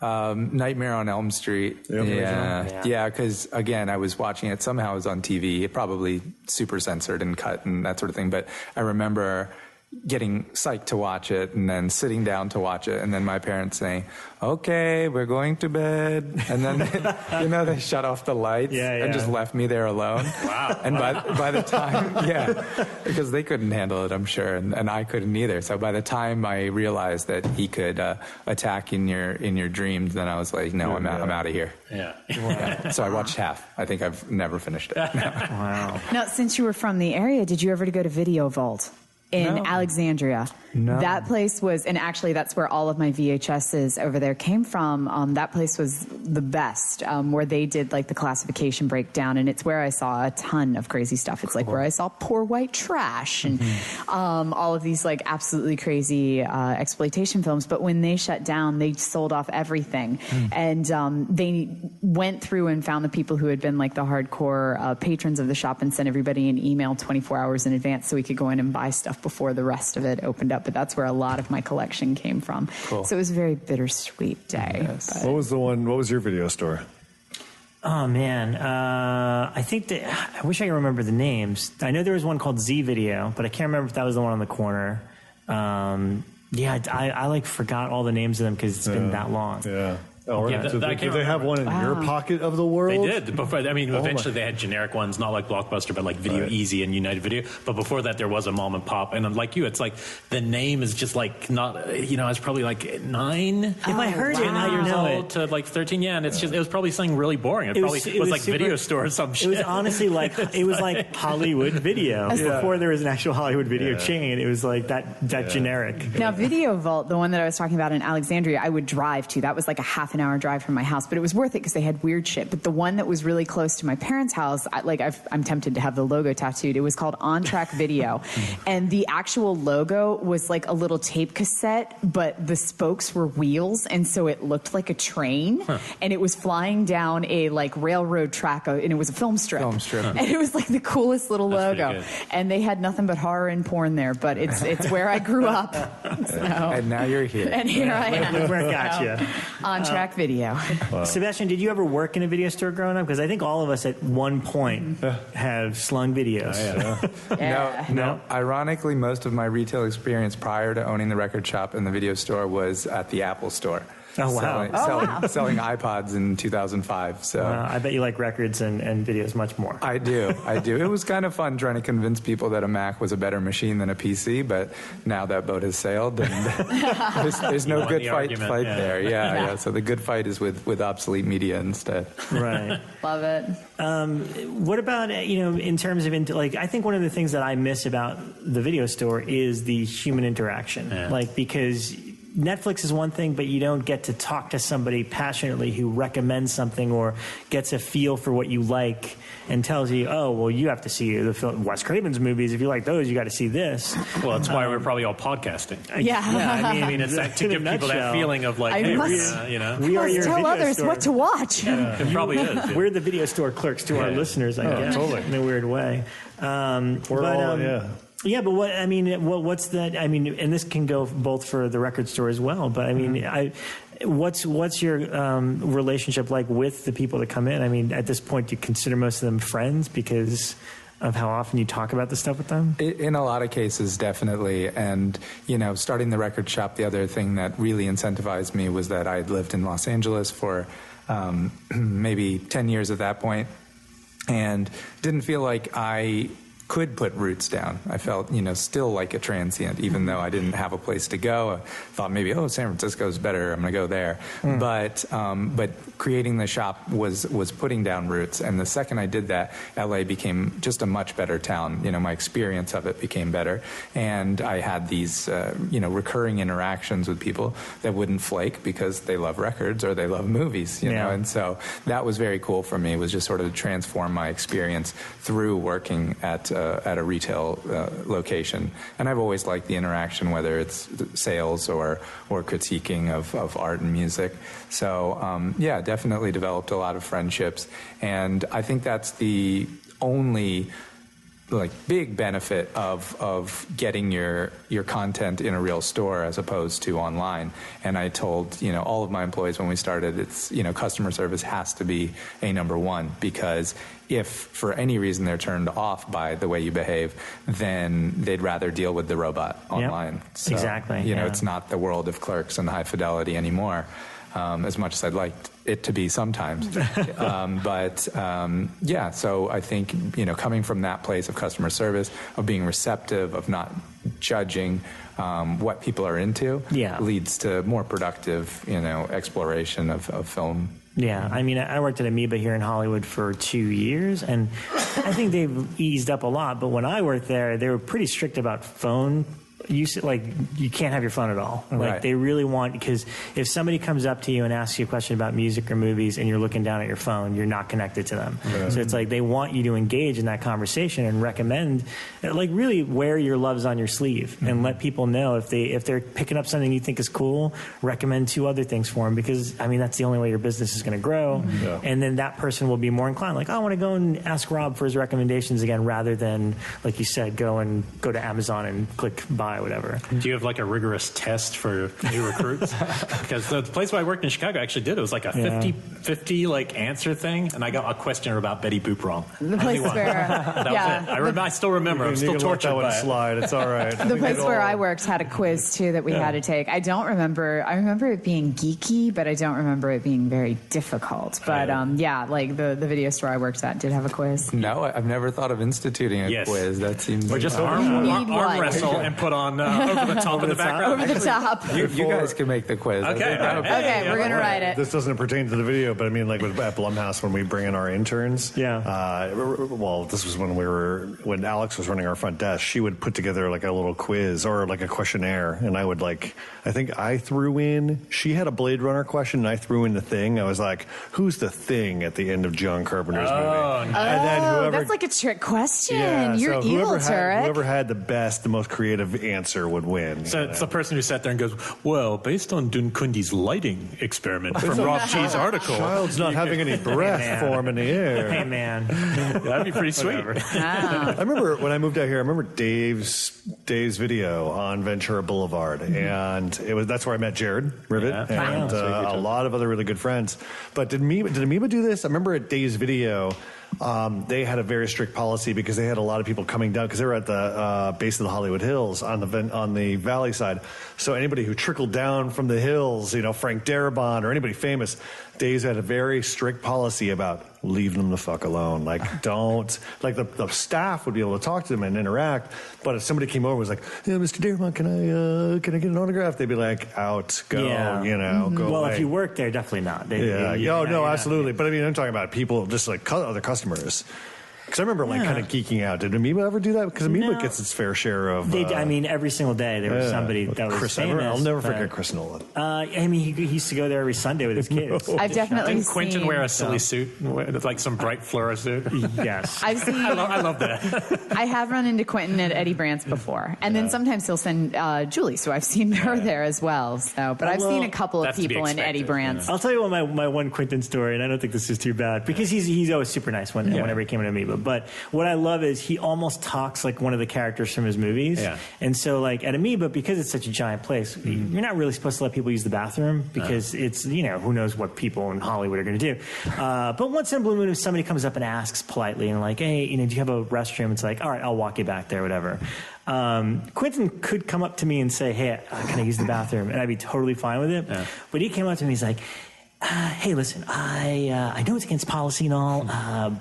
F: Nightmare on Elm Street. Yeah, because again, I was watching it. Somehow it was on TV. It probably super censored and cut and that sort of thing. But I remember getting psyched to watch it and then sitting down to watch it, and then my parents saying, okay, we're going to bed, and then they shut off the lights and just left me there alone.
D: Wow.
F: And by the time because they couldn't handle it, I'm sure, and I couldn't either. So by the time I realized that he could attack in your dreams, then I was like, no, I'm out of here. So I watched half. I think I've never finished it.
C: Wow.
B: Now, since you were from the area, did you ever go to Video Vault in Alexandria?
F: No.
B: That place was, and actually that's where all of my VHSs over there came from. That place was the best, where they did like the classification breakdown, and it's where I saw a ton of crazy stuff. It's like where I saw Poor White Trash and all of these like absolutely crazy exploitation films. But when they shut down, they sold off everything, and they went through and found the people who had been like the hardcore patrons of the shop and sent everybody an email 24 hours in advance so we could go in and buy stuff before the rest of it opened up. But that's where a lot of my collection came from.
F: Cool.
B: So it was a very bittersweet day.
F: Yes.
A: What was your video store?
C: Oh man, I think I wish I could remember the names. I know there was one called Z Video, but I can't remember if that was the one on the corner. Yeah, I like forgot all the names of them because it's been that long.
A: Yeah. Oh,
D: Yeah,
A: do they have one in your pocket of the world?
D: They did. Before, I mean, eventually they had generic ones, not like Blockbuster, but like Video Easy and United Video. But before that, there was a mom and pop. And like you, it's like the name is just like not, you know, it's probably like 9.
C: If I heard it,
D: years
C: I know
D: old to like 13. Yeah, and it's just, it was probably something really boring. It was like
C: super,
D: Video Store or some shit.
C: It was honestly like, it was like Hollywood Video. Before there was an actual Hollywood Video chain, it was like that generic.
B: Now, Video Vault, the one that I was talking about in Alexandria, I would drive to. That was like a half an hour drive from my house, but it was worth it because they had weird shit. But the one that was really close to my parents' house, I'm tempted to have the logo tattooed. It was called On Track Video. And the actual logo was like a little tape cassette, but the spokes were wheels. And so it looked like a train. And it was flying down a like railroad track, and it was a film strip. And it was like the coolest little logo. And they had nothing but horror and porn there, but it's where I grew up. So.
F: And now you're here.
B: And here I am.
C: Look where it got you.
B: On Track Video.
C: Wow. Sebastian, did you ever work in a video store growing up? Because I think all of us at one point have slung videos.
F: No. Ironically, most of my retail experience prior to owning the record shop and the video store was at the Apple store.
C: Oh, wow.
F: Selling iPods in 2005. So
C: I bet you like records and videos much more.
F: I do. It was kind of fun trying to convince people that a Mac was a better machine than a PC, but now that boat has sailed, and there's no good fight there. Yeah. So the good fight is with obsolete media instead.
C: Right.
B: Love it.
C: What about, in terms of, I think one of the things that I miss about the video store is the human interaction. Yeah. Because Netflix is one thing, but you don't get to talk to somebody passionately who recommends something or gets a feel for what you like and tells you, oh, well, you have to see the film, Wes Craven's movies. If you like those, you got to see this.
D: Well, that's why we're probably all podcasting.
C: I mean,
D: it's to give people that feeling of like,
B: we
C: are your
B: tell
C: video
B: others
C: store.
B: what to watch.
D: It probably is. Yeah.
C: We're the video store clerks to our listeners, I guess,
A: totally.
C: in a weird way. Yeah, but what's that? I mean, and this can go both for the record store as well. But I mean, what's your relationship like with the people that come in? I mean, at this point, do you consider most of them friends because of how often you talk about this stuff with them?
F: In a lot of cases, definitely. And, starting the record shop, the other thing that really incentivized me was that I had lived in Los Angeles for maybe 10 years at that point and didn't feel like I could put roots down. I felt, still like a transient, even though I didn't have a place to go. I thought maybe, San Francisco's better. I'm going to go there. But creating the shop was putting down roots. And the second I did that, LA became just a much better town. My experience of it became better. And I had these, recurring interactions with people that wouldn't flake because they love records or they love movies, you know. And so that was very cool for me, was just sort of to transform my experience through working at a retail location. And I've always liked the interaction, whether it's sales or critiquing of art and music. So, definitely developed a lot of friendships. And I think that's the only big benefit of getting your content in a real store as opposed to online. And I told, all of my employees when we started, it's, customer service has to be a number one, because if for any reason they're turned off by the way you behave, then they'd rather deal with the robot online.
C: Yep. So, exactly.
F: It's not the world of Clerks and High Fidelity anymore. As much as I'd like it to be sometimes. So I think, coming from that place of customer service, of being receptive, of not judging what people are into, leads to more productive, exploration of film.
C: Yeah, I mean, I worked at Amoeba here in Hollywood for 2 years, and I think they've eased up a lot. But when I worked there, they were pretty strict about phone use. You can't have your phone at all. They really want, because if somebody comes up to you and asks you a question about music or movies and you're looking down at your phone, you're not connected to them. Right. So it's they want you to engage in that conversation and recommend, really wear your loves on your sleeve and let people know if they're picking up something you think is cool, recommend 2 other things for them, because that's the only way your business is going to grow. Yeah. And then that person will be more inclined, I want to go and ask Rob for his recommendations again, rather than, like you said, go to Amazon and click buy by, whatever.
D: Do you have like a rigorous test for new recruits? Because the place where I worked in Chicago actually did. It was like a 50-50 like answer thing, and I got a question about Betty Boop wrong.
B: The place where,
D: I still remember. I'm still tortured by it.
A: Slide. It's all right.
B: The place where I worked had a quiz too that we had to take. I remember it being geeky, but I don't remember it being very difficult. But like the video store I worked at did have a quiz.
F: No, I've never thought of instituting a quiz. That seems
D: or just arm wrestle and put on over the top of the background.
B: Over the top.
F: You guys can make the quiz.
B: Okay, we're gonna write it.
A: This doesn't pertain to the video, but I mean, like at Blumhouse when we bring in our interns. Well, this was when Alex was running our front desk. She would put together like a little quiz or like a questionnaire, and I would I think I threw in. She had a Blade Runner question, and I threw in the Thing. I was like, "Who's the Thing at the end of John Carpenter's movie?"
B: And then that's like a trick question. You're evil, Turek.
A: Whoever had the most creative answer would win.
D: So it's the person who sat there and goes, "Well, based on Dunkundi's lighting experiment from Rob G's article,
A: child's not having any breath form in the air."
C: Hey man,
D: that'd be pretty sweet.
A: I remember when I moved out here. I remember Dave's video on Ventura Boulevard, and that's where I met Jared Rivet and a lot of other really good friends. But did Amoeba do this? I remember at Dave's video. They had a very strict policy because they had a lot of people coming down because they were at the base of the Hollywood Hills on the valley side. So anybody who trickled down from the hills, Frank Darabont or anybody famous, Dave's had a very strict policy about leaving them the fuck alone. Like, don't, like the staff would be able to talk to them and interact. But if somebody came over and was like, "Yeah, Mr. Darabont, can I get an autograph?" They'd be like, "Out, go, go
C: Well,
A: away."
C: if you work there, definitely not.
A: Absolutely. But I mean, I'm talking about people, just like other customers. Because I remember kind of geeking out. Did Amoeba ever do that? Because Amoeba gets its fair share of...
C: every single day there was somebody that was famous.
A: I'll never forget Chris Nolan.
C: He used to go there every Sunday with his kids.
B: I've definitely
D: Didn't Quentin wear a silly suit? Like some bright fluoro suit?
C: Yes.
B: I've seen...
D: I love that.
B: I have run into Quentin at Eddie Brandt's before. And then sometimes he'll send Julie, so I've seen her there as well. But I've seen a couple of people in Eddie Brandt's.
C: I'll tell you my one Quentin story, and I don't think this is too bad, because he's always super nice whenever he came to Amoeba. But what I love is he almost talks like one of the characters from his movies. Yeah. And so like at Amoeba, because it's such a giant place, you're not really supposed to let people use the bathroom because it's, who knows what people in Hollywood are going to do. But once in a blue moon, if somebody comes up and asks politely and like, "Hey, do you have a restroom?" It's like, "All right, I'll walk you back there," whatever. Quentin could come up to me and say, "Hey, can I use the bathroom?" And I'd be totally fine with it. Yeah. But he came up to me, he's like, "Hey, listen, I know it's against policy and all,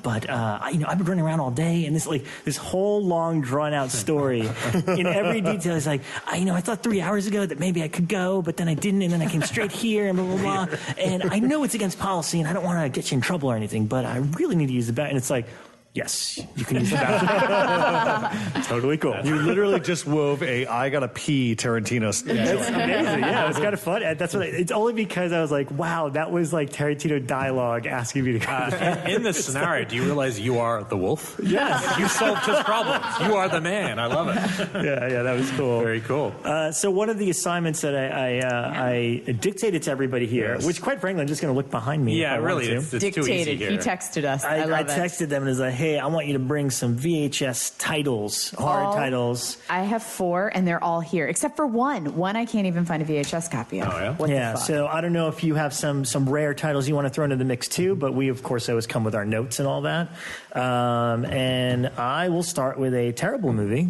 C: but I've been running around all day, and this whole long drawn out story in every detail is like, I thought 3 hours ago that maybe I could go, but then I didn't, and then I came straight here and blah blah blah, and I know it's against policy, and I don't want to get you in trouble or anything, but I really need to use the bathroom." And it's like, yes, you can use the bathroom. Totally cool.
A: You literally just wove I gotta pee Tarantino.
C: That's amazing. Yeah, it was kind of fun. It's only because I was like, wow, that was like Tarantino dialogue asking me to go.
D: In this scenario, do you realize you are the wolf?
C: Yes.
D: You solved his problems. You are the man. I love it.
C: Yeah, that was cool.
D: Very cool.
C: So one of the assignments that I dictated to everybody here, which quite frankly, I'm just going to look behind me.
D: Yeah, really, it's
B: dictated.
D: too easy here.
B: He texted us. I
C: texted them and was like, "Hey, I want you to bring some VHS titles, hard titles."
B: I have 4, and they're all here, except for one. One I can't even find a VHS copy of.
D: Oh, yeah?
B: What the fuck?
C: So I don't know if you have some rare titles you want to throw into the mix too, but we, of course, always come with our notes and all that. And I will start with a terrible movie.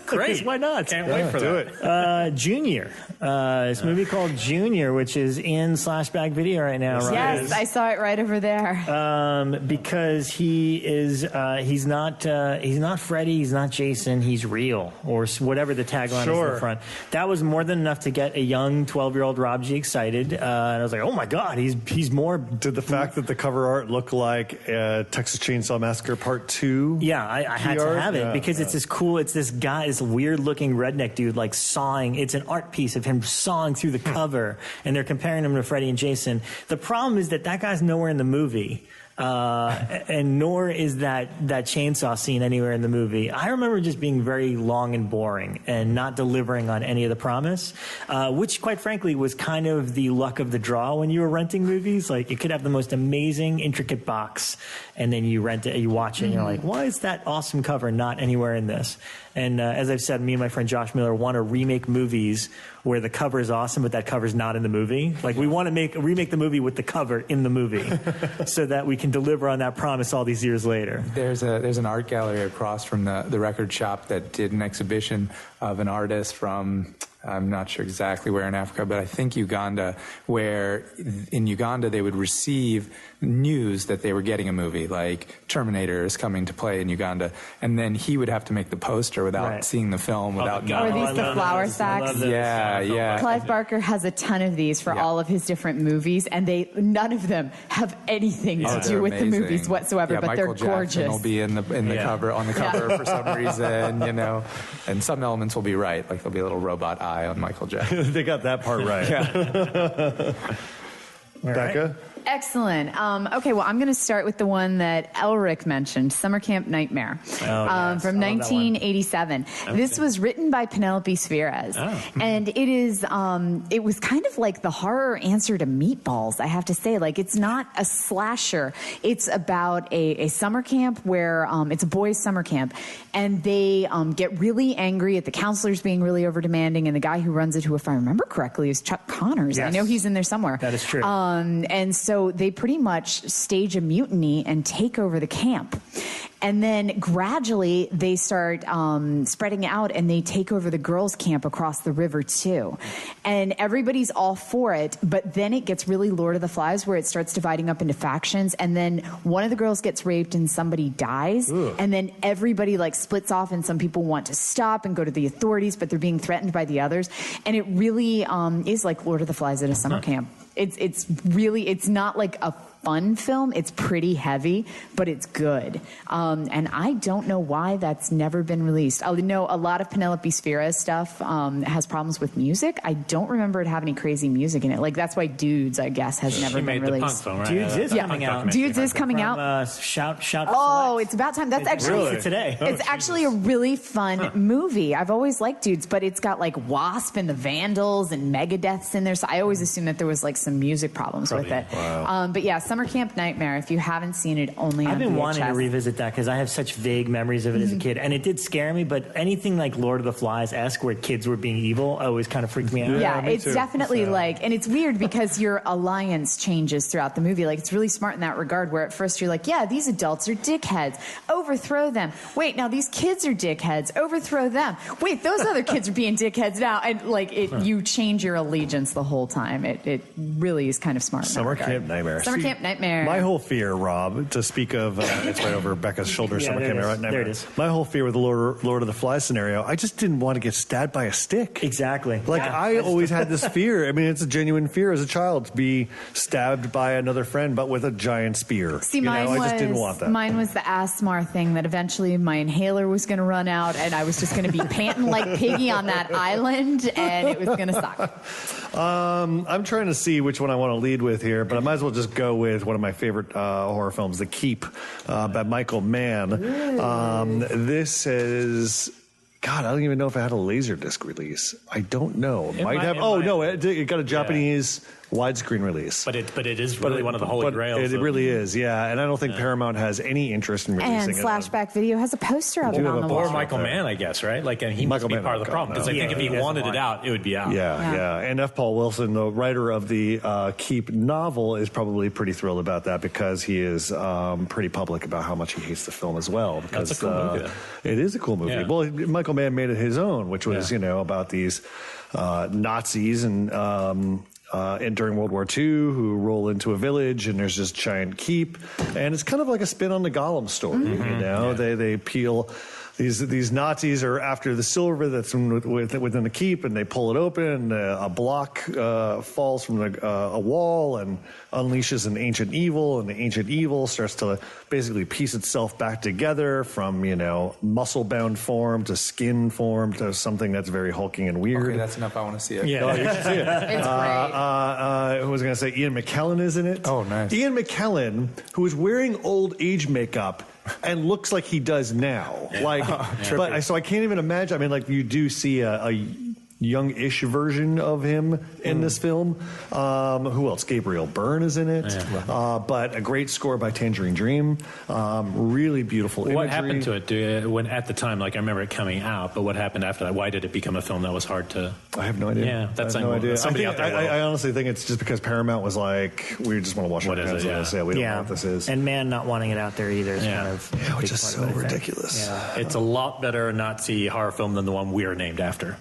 D: Great.
C: Why not?
D: Can't wait for that.
C: Junior. This movie called Junior, which is in Slashback Video right now, right?
B: Yes, I saw it right over there.
C: Because he's not Freddy, he's not Jason, he's real, or whatever the tagline is in the front. That was more than enough to get a young 12-year-old Rob G excited, and I was like, oh my god, he's more.
A: Did the fact that the cover art looked like Texas Chainsaw Massacre Part 2?
C: Yeah, I had to have it because it's this cool. It's this guy, this weird-looking redneck dude, like sawing. It's an art piece of him sawing through the cover, and they're comparing him to Freddy and Jason. The problem is that guy's nowhere in the movie. and nor is that chainsaw scene anywhere in the movie. I remember just being very long and boring and not delivering on any of the promise, which quite frankly was kind of the luck of the draw when you were renting movies. Like, you could have the most amazing, intricate box, and then you rent it, you watch it, and you're like, why is that awesome cover not anywhere in this? And as I've said, me and my friend Josh Miller want to remake movies where the cover is awesome, but that cover's not in the movie. Like, we want to remake the movie with the cover in the movie so that we can deliver on that promise all these years later.
F: There's an art gallery across from the record shop that did an exhibition of an artist from, I'm not sure exactly where in Africa, but I think Uganda, where in Uganda they would receive news that they were getting a movie, like Terminator is coming to play in Uganda, and then he would have to make the poster without seeing the film, without knowing.
B: Are these the flower sacks?
F: Yeah.
B: Clive Barker has a ton of these for all of his different movies, and none of them have anything to do with
F: amazing.
B: the movies whatsoever, but
F: Michael
B: they're gorgeous.
F: Jackson will be in the cover, on the cover for some reason, and some elements will be right, like there'll be a little robot eye on Michael Jackson.
A: They got that part right. Becca?
B: Excellent. Okay, well, I'm going to start with the one that Elric mentioned, Summer Camp Nightmare, from 1987. This was written by Penelope Spheres, and it was kind of like the horror answer to Meatballs, I have to say. Like, it's not a slasher. It's about a summer camp where it's a boys' summer camp, and they get really angry at the counselors being really over-demanding, and the guy who runs it, who, if I remember correctly, is Chuck Connors.
C: Yes.
B: I know he's in there somewhere.
C: That is true.
B: And so they pretty much stage a mutiny and take over the camp. And then gradually they start spreading out, and they take over the girls' camp across the river too. And everybody's all for it, but then it gets really Lord of the Flies, where it starts dividing up into factions, and then one of the girls gets raped and somebody dies. Ugh. And then everybody like splits off, and some people want to stop and go to the authorities, but they're being threatened by the others. And it really is like Lord of the Flies at a summer camp. It's not like a fun film. It's pretty heavy, but it's good. And I don't know why that's never been released. I know a lot of Penelope Spheres stuff has problems with music. I don't remember it having any crazy music in it. Like, that's why Dudes, I guess, has never been released.
D: The punk film, right?
C: Dudes is coming out.
B: Dudes is coming out.
C: Shout!
B: Oh, it's about time. That's actually
C: today.
B: It's actually a really fun movie. I've always liked Dudes, but it's got like Wasp and the Vandals and Megadeths in there. So I always assumed that there was like some music problems with it. Wow. But yeah, Summer Camp Nightmare, if you haven't seen it, only on VHS.
C: I've been wanting to revisit that because I have such vague memories of it as a kid, and it did scare me, but anything like Lord of the Flies-esque where kids were being evil always kind of freaked me out.
B: Yeah, it's definitely like, and it's weird because your alliance changes throughout the movie. Like, it's really smart in that regard, where at first you're like, yeah, these adults are dickheads, overthrow them. Wait, now these kids are dickheads, overthrow them. Wait, those other kids are being dickheads now. And like, you change your allegiance the whole time. It really is kind of smart in that regard.
A: Summer Camp Nightmare.
B: Summer Camp Nightmare.
A: My whole fear, Rob, to speak of, it's right over Becca's shoulder, Summer Camp Nightmare.
C: There it is.
A: My whole fear with the Lord of the Flies scenario, I just didn't want to get stabbed by a stick.
C: Exactly.
A: Like, I always had this fear. I mean, it's a genuine fear as a child to be stabbed by another friend, but with a giant spear.
B: See, I just didn't want that. Mine was the Asthmar thing, that eventually my inhaler was going to run out, and I was just going to be panting like Piggy on that island, and it was going to suck.
A: I'm trying to see which one I want to lead with here, but I might as well just go with one of my favorite horror films, The Keep, by Michael Mann. This is... God, I don't even know if it had a Laserdisc release. I don't know. It might have. Oh, no, it got a Japanese widescreen release.
D: But it is really one of the holy grails.
A: It really is, yeah. And I don't think Paramount has any interest in releasing it.
B: And Slashback Video has a poster of it on the wall.
D: Or Michael Mann, I guess, right? Like, and he must be part of the problem, because I think if he wanted it out, it would be out.
A: Yeah. And F. Paul Wilson, the writer of the Keep novel, is probably pretty thrilled about that, because he is pretty public about how much he hates the film as well. Because,
D: that's a cool movie.
A: It is a cool movie. Yeah. Well, Michael Mann made it his own, which was, about these Nazis and during World War II who roll into a village, and there's this giant keep, and it's kind of like a spin on the Gollum story. They peel these Nazis are after the silver that's within the keep, and they pull it open, and a block falls from a wall and unleashes an ancient evil, and the ancient evil starts to basically piece itself back together from, muscle-bound form to skin form to something that's very hulking and weird.
F: Okay, that's enough. I want to see it.
C: Yeah.
A: Oh, you should see it.
B: It's great.
A: Who was going to say? Ian McKellen is in it.
F: Oh, nice.
A: Ian McKellen, who is wearing old age makeup and looks like he does now. So I can't even imagine. I mean, like, you do see a young-ish version of him in this film. Who else? Gabriel Byrne is in it. Yeah. But a great score by Tangerine Dream. Really beautiful imagery.
D: What happened to it when at the time? Like, I remember it coming out, but what happened after that? Why did it become a film that was hard to?
A: I have no idea.
D: Yeah, that's
A: no idea.
D: Somebody out there.
A: I honestly think it's just because Paramount was like, we just want to watch
D: what is it?
A: Yeah, we don't know what this is.
C: And man, not wanting it out there either is kind of
A: which is so ridiculous.
D: Yeah. It's a lot better Nazi horror film than the one we are named after.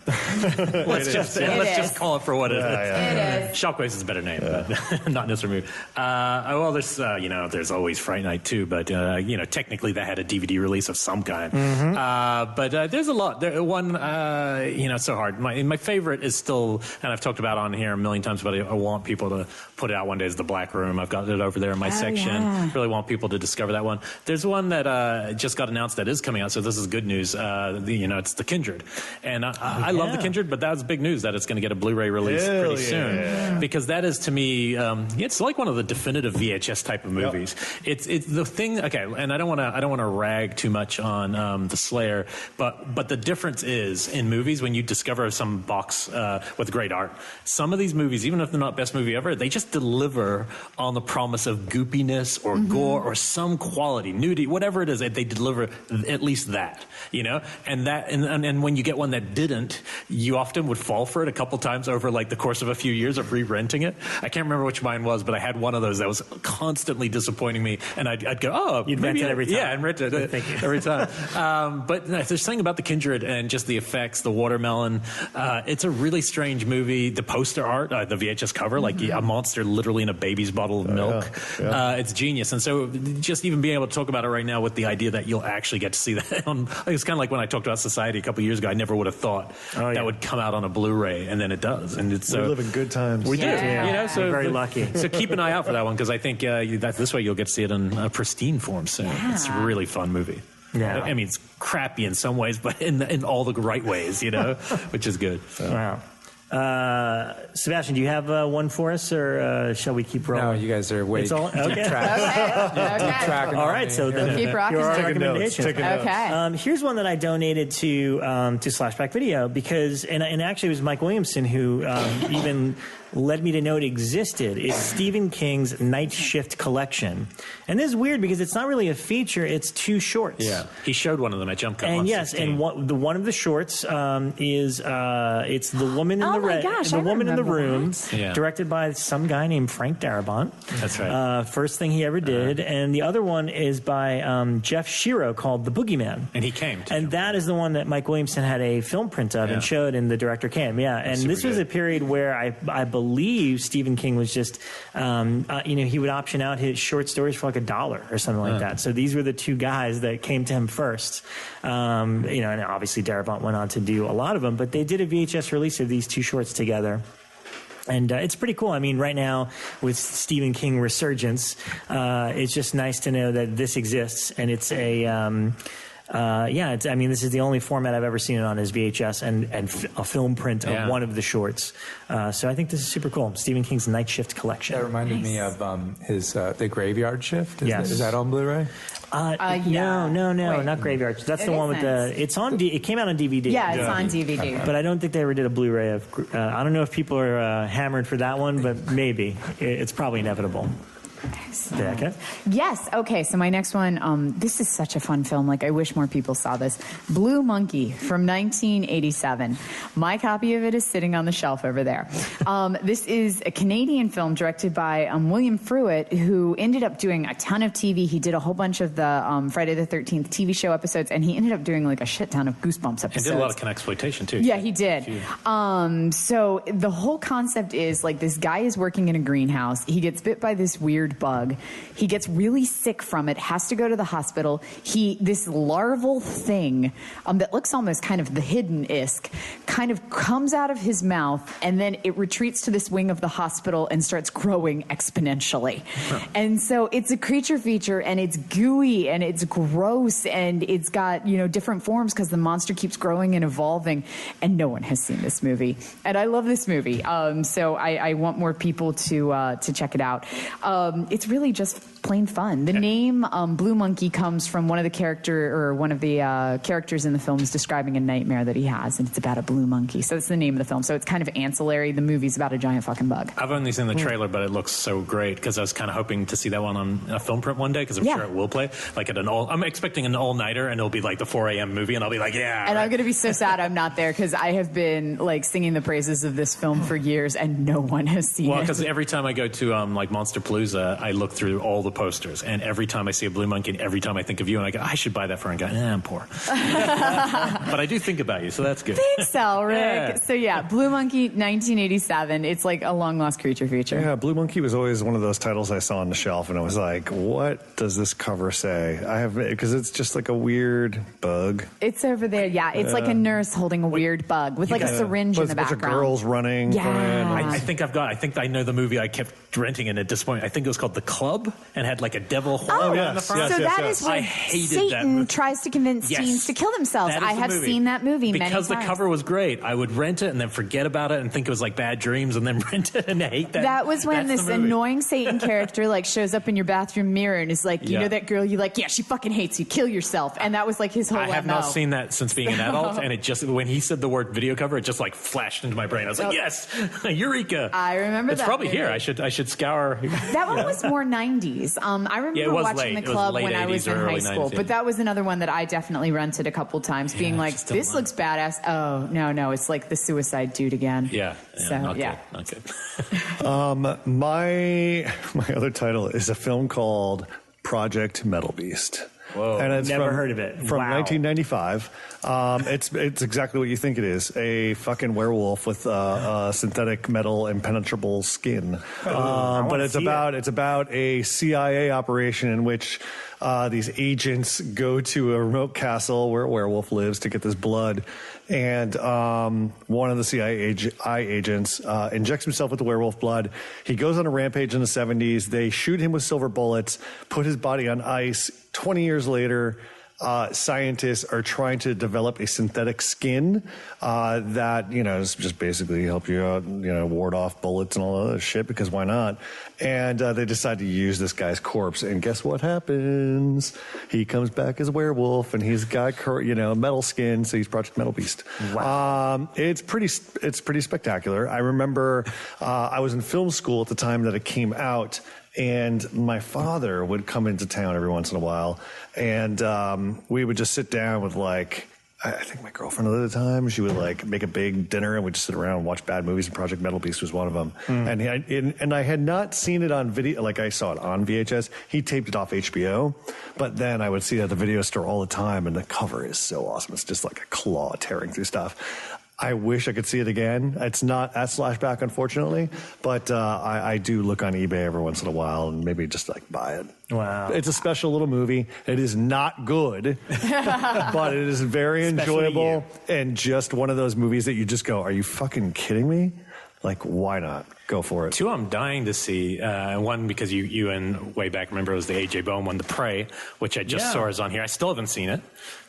D: Let's just call it for what it is.
B: It is.
D: Shockwaves is a better name, but not in this movie. Well, there's always Fright Night too, but technically that had a DVD release of some kind. But there's a lot. It's so hard. My favorite is still, and I've talked about on here a million times, but I want people to put it out one day, is The Black Room. I've got it over there in my section.
B: Yeah.
D: Really want people to discover that one. There's one that just got announced that is coming out, so this is good news. It's The Kindred, and I love The Kindred, but that was big news that it's going to get a Blu-ray release pretty soon, because that is, to me, it's like one of the definitive VHS type of movies. Yep. It's the thing. Okay, and I don't want to rag too much on the Slayer, but the difference is in movies when you discover some box with great art. Some of these movies, even if they're not best movie ever, they just deliver on the promise of goopiness or gore or some quality, nudity, whatever it is. They deliver at least that, and when you get one that didn't, you often would fall for it a couple times over like the course of a few years of re-renting it. I can't remember which mine was, but I had one of those that was constantly disappointing me, and I'd go, oh,
C: you'd rent it every time.
D: Yeah, and rent it every time. But there's something about The Kindred and just the effects, the watermelon. It's a really strange movie. The poster art, the VHS cover, like a monster literally in a baby's bottle of milk. It's genius. And so just even being able to talk about it right now with the idea that you'll actually get to see that it's kind of like when I talked about Society a couple of years ago. I never would have thought that would come out on a Blu-ray, and then it does. And it's
A: we live in good times.
D: We do.
C: Yeah.
D: So
C: we're very lucky.
D: So keep an eye out for that one, because I think this way you'll get to see it in a pristine form soon.
B: Yeah.
D: It's a really fun movie.
C: Yeah.
D: I mean, it's crappy in some ways, but in all the right ways, which is good. So.
C: Wow. Sebastian, do you have one for us, or shall we keep rolling?
F: No, you guys are way
C: It's all, okay.
B: Okay.
C: All right, so then
B: Keep rocking.
C: your
B: Take
C: recommendations.
B: Okay.
C: Here's one that I donated to Slashback Video because, and actually it was Mike Williamson who even led me to know it existed. It's Stephen King's Night Shift collection. And this is weird because it's not really a feature, it's two shorts.
D: Yeah, he showed one of them at Jump Cut.
C: And yes, 16. And one of the shorts is it's The Woman in the Woman in the Room, directed by some guy named Frank Darabont.
D: That's right.
C: First thing he ever did. And the other one is by Jeff Shiro called The Boogeyman.
D: And he came.
C: And that is the one that Mike Williamson had a film print of and showed, and the director came. Yeah, and this was a period where I believe Stephen King was just, he would option out his short stories for like $1 or something like that. So these were the two guys that came to him first. And obviously Darabont went on to do a lot of them, but they did a VHS release of these two shorts together. And it's pretty cool. I mean, right now with Stephen King resurgence, it's just nice to know that this exists, and it's a this is the only format I've ever seen it on is VHS and a film print of one of the shorts. So I think this is super cool. Stephen King's Night Shift collection.
F: That reminded me of his The Graveyard Shift. Is that on Blu-ray?
C: No, not Graveyard. That's the one with it's on. It came out on DVD.
B: Yeah, it's on DVD.
C: But I don't think they ever did a Blu-ray of. I don't know if people are hammered for that one, but maybe it's probably inevitable.
B: Rebekah? Yes. Okay. So my next one, this is such a fun film. Like, I wish more people saw this. Blue Monkey from 1987. My copy of it is sitting on the shelf over there. This is a Canadian film directed by William Fruitt, who ended up doing a ton of TV. He did a whole bunch of the Friday the 13th TV show episodes, and he ended up doing like a shit ton of Goosebumps episodes.
D: He did a lot of Connexploitation too.
B: Yeah, he did. So the whole concept is like this guy is working in a greenhouse. He gets bit by this weird bug. bug. He gets really sick from it, has to go to the hospital. This larval thing that looks almost kind of the hidden-isk kind of comes out of his mouth, and then it retreats to this wing of the hospital and starts growing exponentially. And so it's a creature feature, and it's gooey, and it's gross, and it's got, you know, different forms because the monster keeps growing and evolving, and no one has seen this movie. And I love this movie, so I want more people to check it out. It's really just plain fun. The name Blue Monkey comes from one of the characters in the film is describing a nightmare that he has, and it's about a blue monkey. So it's the name of the film. So it's kind of ancillary. The movie's about a giant fucking bug.
D: I've only seen the trailer, but it looks so great because I was kind of hoping to see that one on a film print one day because I'm sure it will play. Like I'm expecting an all-nighter, and it'll be like the 4 a.m. movie, and I'll be like, yeah.
B: And I'm going to be so sad I'm not there because I have been like singing the praises of this film for years, and no one has seen it.
D: Well, because every time I go to like Monsterpalooza, I look through all the posters, and every time I see a blue monkey, and every time I think of you, and I go, I should buy that for a guy. I'm poor. But I do think about you, so that's good.
B: Thanks, Elric. Yeah. So yeah, Blue Monkey, 1987. It's like a long-lost creature feature.
A: Yeah, Blue Monkey was always one of those titles I saw on the shelf, and I was like, what does this cover say? Because it's just like a weird bug.
B: It's over there, yeah. It's like a nurse holding a weird bug with like a syringe in the background.
A: A bunch of girls running.
B: Yeah.
D: I think I know the movie I kept renting, and at this point, I think it was called The Club, and had like a devil horror on the front.
B: So that is where Satan tries to convince teens to kill themselves. I have seen that movie many times.
D: Because the cover was great, I would rent it and then forget about it and think it was like Bad Dreams, and then rent it and hate that.
B: That was when this annoying Satan character like shows up in your bathroom mirror and is like, you know that girl you like? Yeah, she fucking hates you. Kill yourself. And that was like his whole
D: I have not seen that since being an adult, and it just, when he said the word video cover, it just like flashed into my brain. I was like, yes, Eureka.
B: I remember
D: it's
B: that.
D: It's probably
B: movie.
D: here. I should scour.
B: That one was more 90s. I remember watching The Club when I was in high school, but that was another one that I definitely rented a couple times, being like, this looks badass. Oh, no, it's like the Suicide Dude again.
D: Yeah.
B: So,
D: not good.
A: My other title is a film called Project Metal Beast.
C: Whoa,
A: and it's
C: never heard of it.
A: From 1995. It's exactly what you think it is. A fucking werewolf with synthetic metal impenetrable skin. But it's about a CIA operation in which these agents go to a remote castle where a werewolf lives to get this blood. And one of the CIA agents injects himself with the werewolf blood. He goes on a rampage in the 70s. They shoot him with silver bullets, put his body on ice. 20 years later, scientists are trying to develop a synthetic skin that, is just basically help you out, ward off bullets and all that other shit, because why not? And they decide to use this guy's corpse, and guess what happens? He comes back as a werewolf, and he's got, metal skin, so he's Project Metal Beast.
C: Wow.
A: It's pretty spectacular. I remember I was in film school at the time that it came out, and my father would come into town every once in a while, and we would just sit down with I think my girlfriend at the time, she would make a big dinner, and we'd just sit around and watch bad movies, and Project Metal Beast was one of them. And I had not seen it on video, I saw it on VHS. He taped it off HBO, but then I would see it at the video store all the time, and the cover is so awesome. It's just like a claw tearing through stuff. I wish I could see it again. It's not at Slashback, unfortunately, but I do look on eBay every once in a while and maybe just buy it.
C: Wow.
A: It's a special little movie. It is not good, but it is very enjoyable and just one of those movies that you just go, are you fucking kidding me? Why not? Go for it.
D: Two I'm dying to see. One, because you and way back remember it was the A.J. Bowen one, The Prey, which I just saw is on here. I still haven't seen it.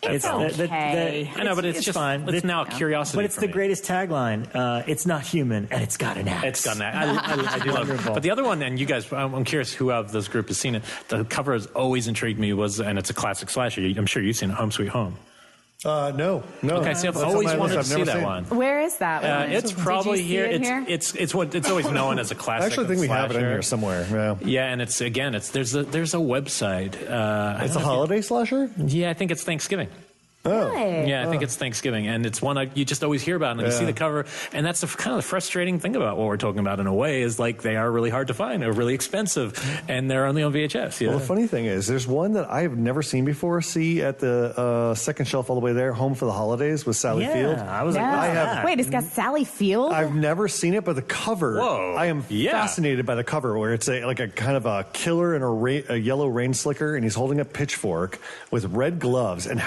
B: It's okay.
D: I know, but it's just fine. It's now a curiosity.
C: But it's the greatest tagline. It's not human, and it's got an axe.
D: It's got an axe. I do love it. But the other one, and you guys, I'm curious who of this group has seen it. The cover has always intrigued me, and it's a classic slasher. I'm sure you've seen it, Home Sweet Home.
A: No.
D: Okay, see, I've always wanted to see that one.
B: Where is that one?
D: It's probably here. It's always known as a classic.
A: I actually think we have it in here somewhere. Yeah,
D: and there's a website.
A: It's a holiday slasher?
D: Yeah, I think it's Thanksgiving.
B: Really?
D: Yeah, I think it's Thanksgiving, and it's one you just always hear about, and you see the cover, and that's kind of the frustrating thing about what we're talking about in a way, is like they are really hard to find, they're really expensive, and they're only on VHS. Yeah.
A: Well, the funny thing is, there's one that I've never seen before. See at the second shelf all the way there, Home for the Holidays with Sally Field.
C: I was like,
B: wait, it's got Sally Field?
A: I've never seen it, but the cover,
D: Whoa.
A: I am fascinated by the cover, where it's like a kind of a killer in a yellow rain slicker, and he's holding a pitchfork with red gloves, and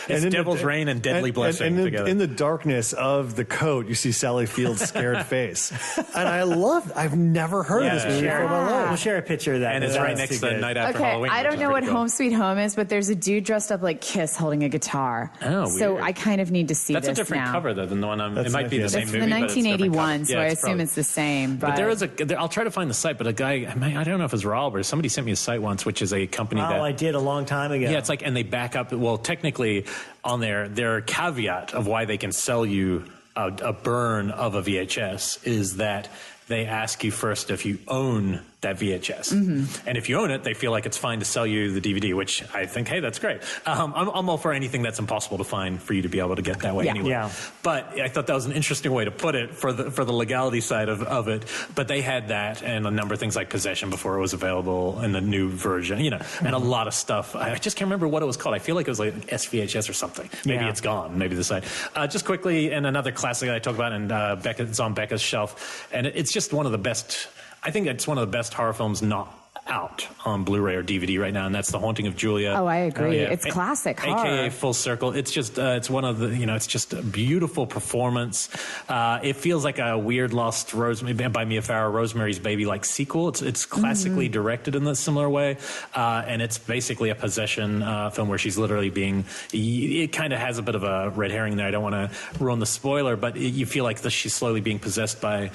D: it's Devil's Rain and Deadly Blessing together.
A: In the darkness of the coat, you see Sally Field's scared face, and I've never heard of this movie before in my life.
C: We'll share a picture of that.
D: And it's right next to Night After Halloween.
B: I don't know what Home Sweet Home is, but there's a dude dressed up like Kiss holding a guitar.
D: Oh,
B: so
D: weird.
B: I kind of need to see
D: That's
B: this
D: a different
B: now.
D: cover, though, than the one it might be the same
B: it's
D: movie,
B: the
D: but it's a different
B: 1981,
D: cover.
B: so I assume it's the same.
D: But there is I'll try to find the site, but a guy, I don't know if it's Rob or somebody sent me a site once, which is a company that...
C: I did a long time ago.
D: Yeah, it's like, and they back up, well, technically on their caveat of why they can sell you a burn of a VHS is that they ask you first if you own that VHS. Mm-hmm. And if you own it, they feel like it's fine to sell you the DVD, which I think, hey, that's great. I'm all for anything that's impossible to find for you to be able to get that way anyway. Yeah. But I thought that was an interesting way to put it for the legality side of it. But they had that and a number of things like Possession before it was available in the new version, and a lot of stuff. I just can't remember what it was called. I feel like it was like SVHS or something. Maybe it's gone. Maybe the site. Just quickly, and another classic that I talk about, and it's on Becca's shelf, and it's just one of the best. I think it's one of the best horror films not out on Blu-ray or DVD right now, and that's The Haunting of Julia.
B: Oh, I agree. It's classic horror.
D: AKA Full Circle. It's just, it's one of the, it's just a beautiful performance. It feels like a weird Lost Rosemary by Mia Farrow, Rosemary's Baby-like sequel. It's classically directed in a similar way, and it's basically a possession film where she's literally it kind of has a bit of a red herring there. I don't want to ruin the spoiler, but you feel like she's slowly being possessed by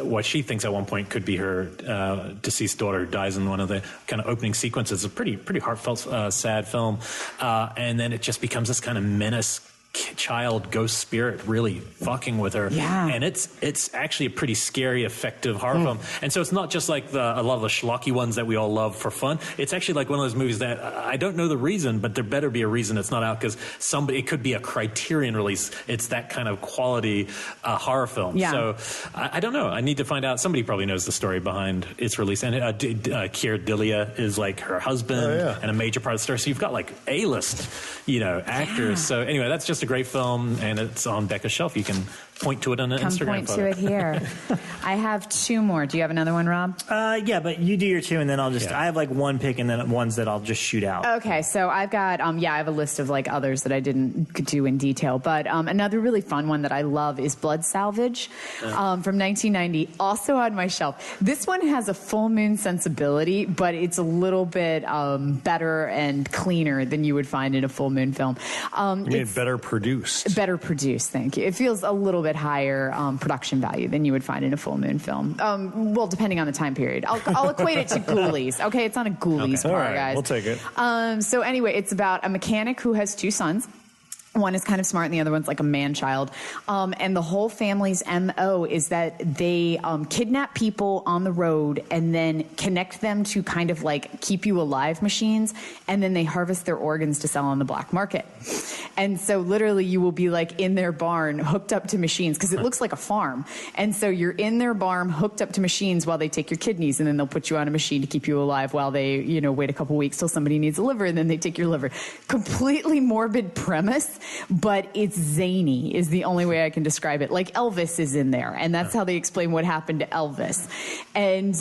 D: what she thinks at one point could be her deceased daughter, who dies in one of the kind of opening sequences. It's a pretty heartfelt, sad film, and then it just becomes this kind of menace child ghost spirit really fucking with her.
B: Yeah.
D: And it's actually a pretty scary, effective horror film. And so it's not just like a lot of the schlocky ones that we all love for fun. It's actually like one of those movies that I don't know the reason, but there better be a reason it's not out, because it could be a Criterion release. It's that kind of quality horror film.
B: Yeah.
D: So I don't know. I need to find out. Somebody probably knows the story behind its release. And Keir Delia is like her husband and a major part of the story. So you've got like A-list, actors. Yeah. So anyway, that's just a great film, and it's on Becca's shelf. You can point to it on an Instagram photo.
B: Point to it here. I have two more. Do you have another one, Rob?
C: Yeah, but you do your two, and then I'll just... I have like one pick, and then ones that I'll just shoot out.
B: Okay, so I've got... I have a list of like others that I didn't do in detail, but another really fun one that I love is Blood Salvage from 1990, also on my shelf. This one has a full moon sensibility, but it's a little bit better and cleaner than you would find in a full moon film.
A: It's better produced.
B: Better produced, thank you. It feels a little bit higher production value than you would find in a full moon film. Well, depending on the time period. I'll equate it to Ghoulies. Okay, it's on a Ghoulies par,
A: right,
B: guys.
A: We'll take it.
B: So anyway, it's about a mechanic who has two sons. One is kind of smart and the other one's like a man-child. And the whole family's MO is that they kidnap people on the road and then connect them to kind of like keep you alive machines, and then they harvest their organs to sell on the black market. And so literally you will be like in their barn hooked up to machines, because it looks like a farm. And so you're in their barn hooked up to machines while they take your kidneys, and then they'll put you on a machine to keep you alive while they, wait a couple weeks till somebody needs a liver, and then they take your liver. Completely morbid premise, but it's zany is the only way I can describe it. Like Elvis is in there, and that's how they explain what happened to Elvis. And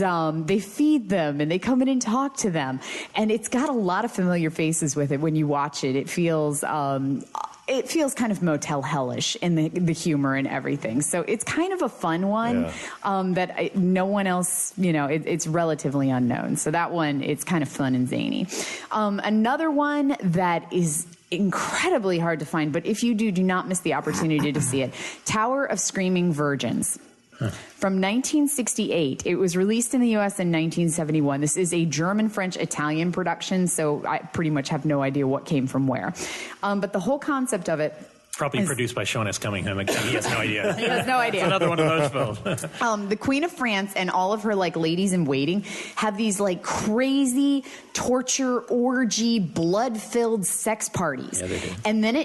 B: they feed them, and they come in and talk to them. And it's got a lot of familiar faces with it when you watch it. It feels kind of Motel Hellish in the humor and everything. So it's kind of a fun one that no one else, it's relatively unknown. So that one, it's kind of fun and zany. Another one that is incredibly hard to find, but if you do not miss the opportunity to see it. Tower of Screaming Virgins. From 1968. It was released in the U.S. in 1971. This is a German, French, Italian production, so I pretty much have no idea what came from where. But the whole concept of it
D: Probably produced by Sean S. Cunningham again. He has no idea.
B: He has no idea.
D: It's another one of those films.
B: The Queen of France and all of her like ladies in waiting have these like crazy torture orgy blood-filled sex parties.
D: Yeah, they do.
B: And then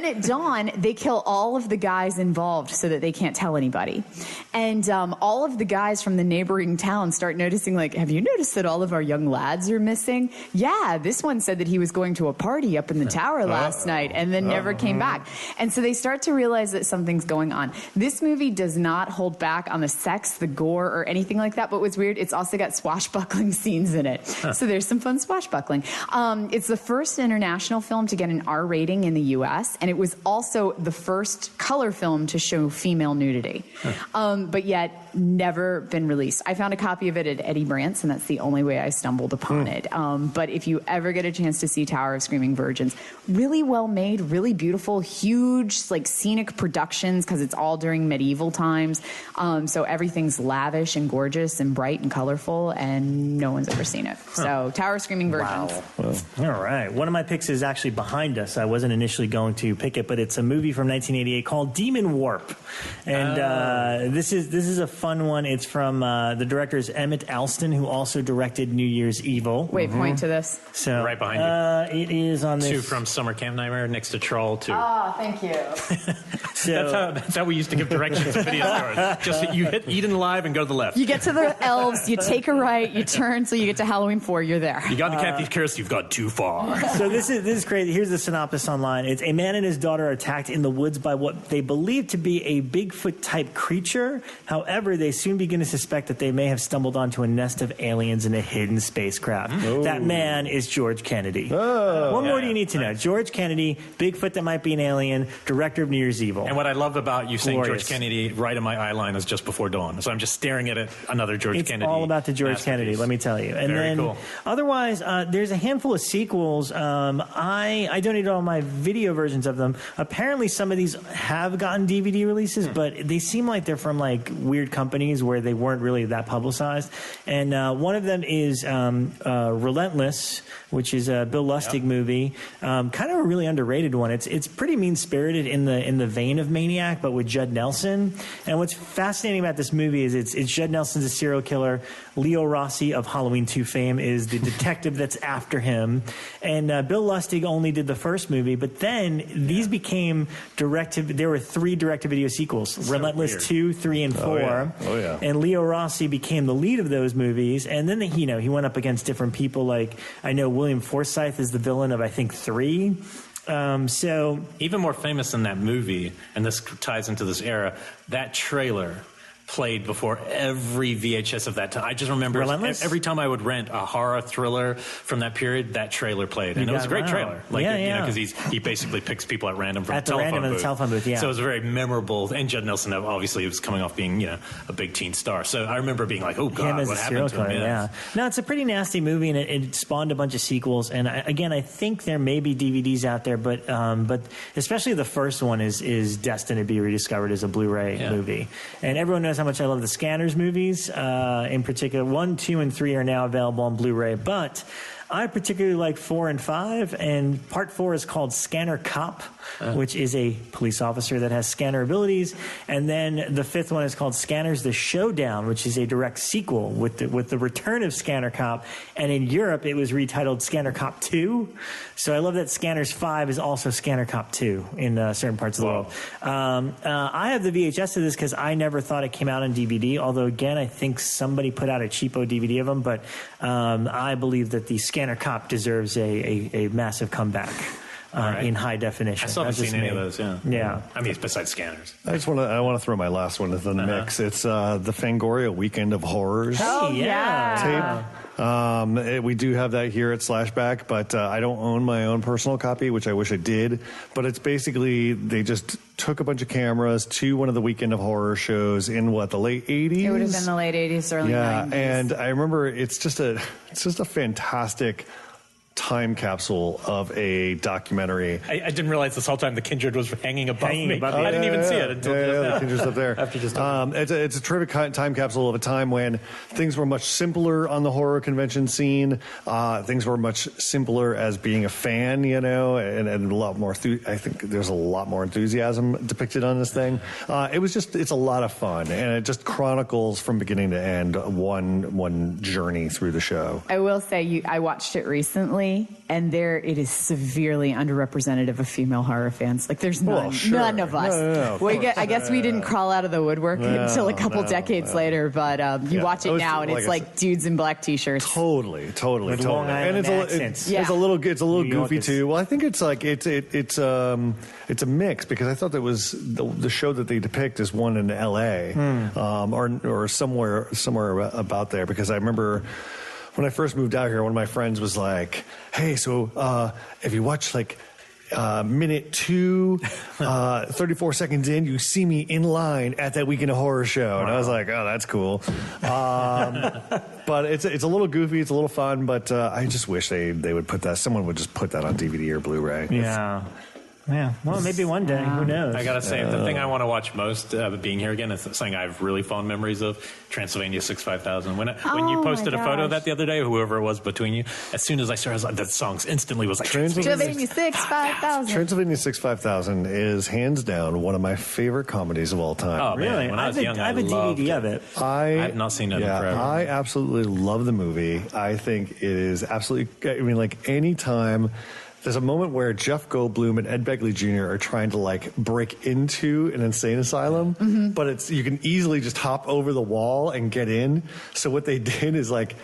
B: at dawn, they kill all of the guys involved so that they can't tell anybody. And all of the guys from the neighboring town start noticing, like, have you noticed that all of our young lads are missing? Yeah, this one said that he was going to a party up in the tower last night and then never came back. And so they start to realize that something's going on. This movie does not hold back on the sex, the gore, or anything like that. But what's weird, it's also got swashbuckling scenes in it. So there's some fun swashbuckling. It's the first international film to get an R rating in the U.S., and it was also the first color film to show female nudity. But yet never been released. I found a copy of it at Eddie Brandt's, and that's the only way I stumbled upon it. But if you ever get a chance to see Tower of Screaming Virgins, really well made, really beautiful, huge, like scenic productions because it's all during medieval times. So everything's lavish and gorgeous and bright and colorful, and no one's ever seen it. So Tower of Screaming Virgins.
C: Wow. All right. One of my picks is actually behind us. I wasn't initially going to pick it, but it's a movie from 1988 called Demon Warp. And this is a fun one. It's from the director is Emmett Alston, who also directed New Year's Evil.
B: Wait, point to this.
C: So
D: right behind you.
C: It is on this.
D: 2 from Summer Camp Nightmare next to Troll 2.
B: Oh, thank you.
D: That's how we used to give directions to video stores. Just you hit Eden Live and go to the left.
B: You get to the elves, you take a right, you turn, so you get to Halloween 4, you're there.
D: You got to Kathy Curse, you've gone too far.
C: So this is crazy. Here's the synopsis online. It's a man and his daughter are attacked in the woods by what they believe to be a Bigfoot-type creature. However, they soon begin to suspect that they may have stumbled onto a nest of aliens in a hidden spacecraft. That man is George Kennedy. What more do you need to know? George Kennedy, Bigfoot that might be an alien, director of New Year's Evil.
D: And what I love about you saying
C: Glorious.
D: George Kennedy right in my eye line is just before dawn. So I'm just staring at it, another George Kennedy.
C: It's all about the George Kennedy, let me tell you. And
D: Very
C: then,
D: cool.
C: Otherwise, there's a handful of sequels. I donated all my video versions of them. Apparently, some of these have gotten DVD releases, but they seem like they're from like weird companies where they weren't really that publicized. And one of them is Relentless, which is a Bill Lustig movie. Kind of a really underrated one. It's pretty mean-spirited in the vein of Maniac, but with Judd Nelson. And what's fascinating about this movie is it's Judd Nelson's a serial killer. Leo Rossi of Halloween 2 fame is the detective that's after him. And Bill Lustig only did the first movie, but then these became there were 3 direct-to-video sequels, Relentless
D: weird.
C: 2, 3, and 4.
A: Oh, yeah.
C: And Leo Rossi became the lead of those movies. And then, he went up against different people. Like, I know William Forsythe is the villain of, I think, 3. So
D: even more famous than that movie, and this ties into this era, that trailer played before every VHS of that time. I just remember every time I would rent a horror thriller from that period, that trailer played, and it was a great trailer. Like, because he basically picks people at random from the telephone booth.
C: Yeah.
D: So it was very memorable. And Judd Nelson, obviously, he was coming off being a big teen star. So I remember being like, oh god, what happened to him?
C: Yeah. No, it's a pretty nasty movie, and it spawned a bunch of sequels. And I think there may be DVDs out there, but especially the first one is destined to be rediscovered as a Blu-ray movie. And everyone knows how much I love the Scanners movies. In particular, 1, 2, and 3 are now available on Blu-ray, but I particularly like 4 and 5, and part 4 is called Scanner Cop, which is a police officer that has scanner abilities, and then the 5th one is called Scanners the Showdown, which is a direct sequel with the return of Scanner Cop, and in Europe it was retitled Scanner Cop 2. So I love that Scanners 5 is also Scanner Cop 2 in certain parts of the world. I have the VHS of this because I never thought it came out on DVD, although again I think somebody put out a cheapo DVD of them, but I believe that the Scanner Cop deserves a massive comeback in high definition.
D: I still haven't seen any of those. Yeah. I mean, besides Scanners.
A: I want to throw my last one into the mix. It's the Fangoria Weekend of Horrors.
B: Oh yeah.
A: Tape. We do have that here at Slashback, but I don't own my own personal copy, which I wish I did. But it's basically they just took a bunch of cameras to one of the Weekend of Horror shows in the late 80s.
B: It would have been the late 80s, early 90s.
A: And I remember it's just a fantastic time capsule of a documentary.
D: I didn't realize this whole time the Kindred was hanging above me. I didn't even see it until
A: the Kindred's up there.
D: After just
A: it's a terrific time capsule of a time when things were much simpler on the horror convention scene. Things were much simpler as being a fan, you know, and a lot more. I think there's a lot more enthusiasm depicted on this thing. It's a lot of fun, and it just chronicles from beginning to end one journey through the show.
B: I will say, I watched it recently. And it is severely underrepresentative of female horror fans. Like, there's none of us.
A: No,
B: I guess we didn't crawl out of the woodwork until a couple decades later. But you watch it now, and it's like dudes in black t-shirts.
A: Totally.
C: With Long Island accents.
A: It's a little goofy too. Well, I think it's like it's a mix, because I thought that was the show that they depict is one in L.A. Or somewhere about there, because I remember. When I first moved out here, one of my friends was like, hey, so if you watch like minute 2, 34 seconds in, you see me in line at that Weekend of Horror show. And I was like, oh, that's cool. But it's a little goofy, it's a little fun, but I just wish they would someone would just put that on DVD or Blu-ray.
C: Yeah, well, maybe one day. Who knows?
D: I gotta say, the thing I want to watch most, being here again, is something I have really fond memories of: Transylvania 65000. When you posted a photo of that the other day, whoever it was between you, as soon as I started, I was like, that song instantly was like
B: Transylvania 65000.
A: Transylvania 65000 is hands down one of my favorite comedies of all time.
D: Oh,
C: really?
D: Man, when I was young,
C: I have a DVD of it.
A: I
D: have not seen it in forever.
A: I absolutely love the movie. I think it is absolutely. I mean, like any time. There's a moment where Jeff Goldblum and Ed Begley Jr. are trying to like break into an insane asylum, but you can easily just hop over the wall and get in. So what they did is like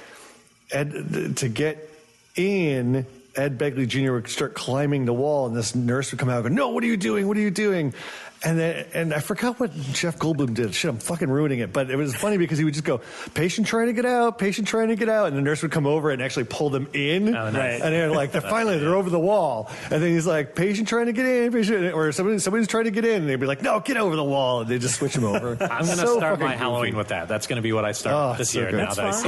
A: to get in, Ed Begley Jr. would start climbing the wall, and this nurse would come out and go, "No, what are you doing? What are you doing?" And I forgot what Jeff Goldblum did. Shit, I'm fucking ruining it. But it was funny because he would just go, patient trying to get out, patient trying to get out. And the nurse would come over and actually pull them in.
D: Oh, nice.
A: And they're like, finally, they're over the wall. And then he's like, patient trying to get in, patient. Or somebody's trying to get in. And they'd be like, no, get over the wall. And they just switch him over.
D: I'm going to start my Halloween with that. That's going to be what I start this year. Now that I see.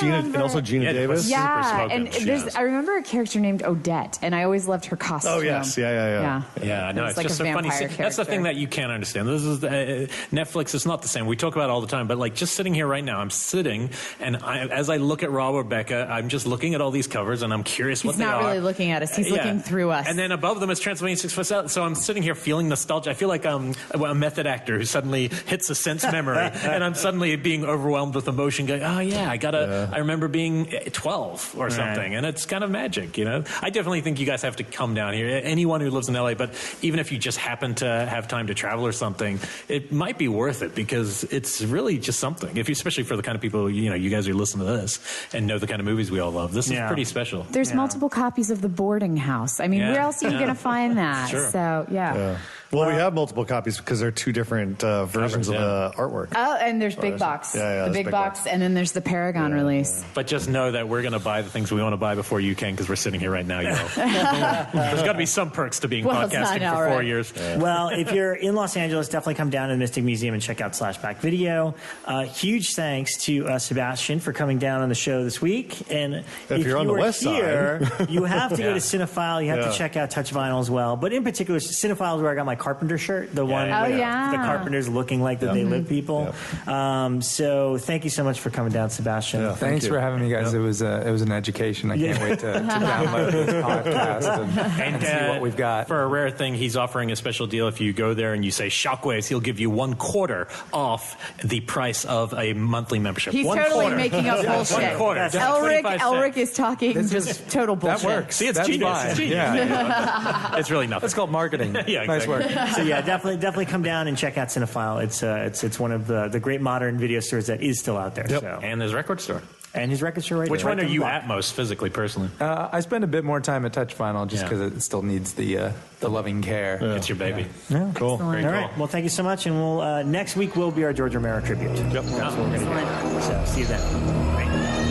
A: And also Gina Davis.
B: Yeah, and I remember a character named Odette, and I always loved her costume.
A: Oh, yes. Yeah.
D: Yeah, no, it's just so funny. That's the thing that you can't understand. This is Netflix is not the same. We talk about it all the time, but like just sitting here right now, I'm sitting, and as I look at Rebekah, I'm just looking at all these covers, and I'm curious what they are.
B: He's not really looking at us. He's looking through us.
D: And then above them is Transylvania 65000. So I'm sitting here feeling nostalgia. I feel like a method actor who suddenly hits a sense memory, and I'm suddenly being overwhelmed with emotion, going, oh yeah, I remember being 12 or something, and it's kind of magic, you know. I definitely think you guys have to come down here. Anyone who lives in LA, but even if you just happen to have time to travel or something, it might be worth it, because it's really just something. Especially for the kind of people, you guys who listen to this and know the kind of movies we all love. This is pretty special.
B: There's multiple copies of The Boarding House. I mean, where else are you going to find that?
A: Sure.
B: So,
A: Well, we have multiple copies because they're two different versions of the artwork.
B: Oh, and there's Big Box. The Big Box, and then there's the Paragon release.
D: But just know that we're going to buy the things we want to buy before you can, because we're sitting here right now. There's got to be some perks to being podcasting for 4 years.
C: Well, if you're in Los Angeles, definitely come down to the Mystic Museum and check out Slashback Video. Huge thanks to Sebastian for coming down on the show this week. And if
A: you're on the west
C: side, you have to go to
A: Cinefile.
C: Cinephile. You have to check out Touch Vinyl as well. But in particular, Cinephile is where I got my Carpenter shirt, the one with the Carpenters looking like that they live people. So thank you so much for coming down, Sebastian.
F: Thanks for having me, guys. It was an education. I can't wait to download this podcast and see what we've got.
D: For a rare thing, he's offering a special deal. If you go there and you say Shockwaves, he'll give you 1/4 off the price of a monthly membership.
B: He's totally making up bullshit.
D: 1/4.
B: Elric is talking just total bullshit.
F: That works.
D: See, it's genius. It's genius.
F: Yeah.
D: It's really nothing.
F: That's called marketing. Nice work.
C: So definitely come down and check out Cinephile. It's one of the great modern video stores that is still out there.
A: Yep.
C: So.
D: And there's a record store.
C: And his record store right
D: Which
C: there.
D: one are you at most physically, personally?
F: I spend a bit more time at Touch Vinyl just because it still needs the loving care.
D: It's your baby.
C: Yeah.
A: Cool.
C: All right. Well, thank you so much. And we'll next week will be our George Romero tribute.
A: Yep.
C: That's what we're going to do. So see you then. Right.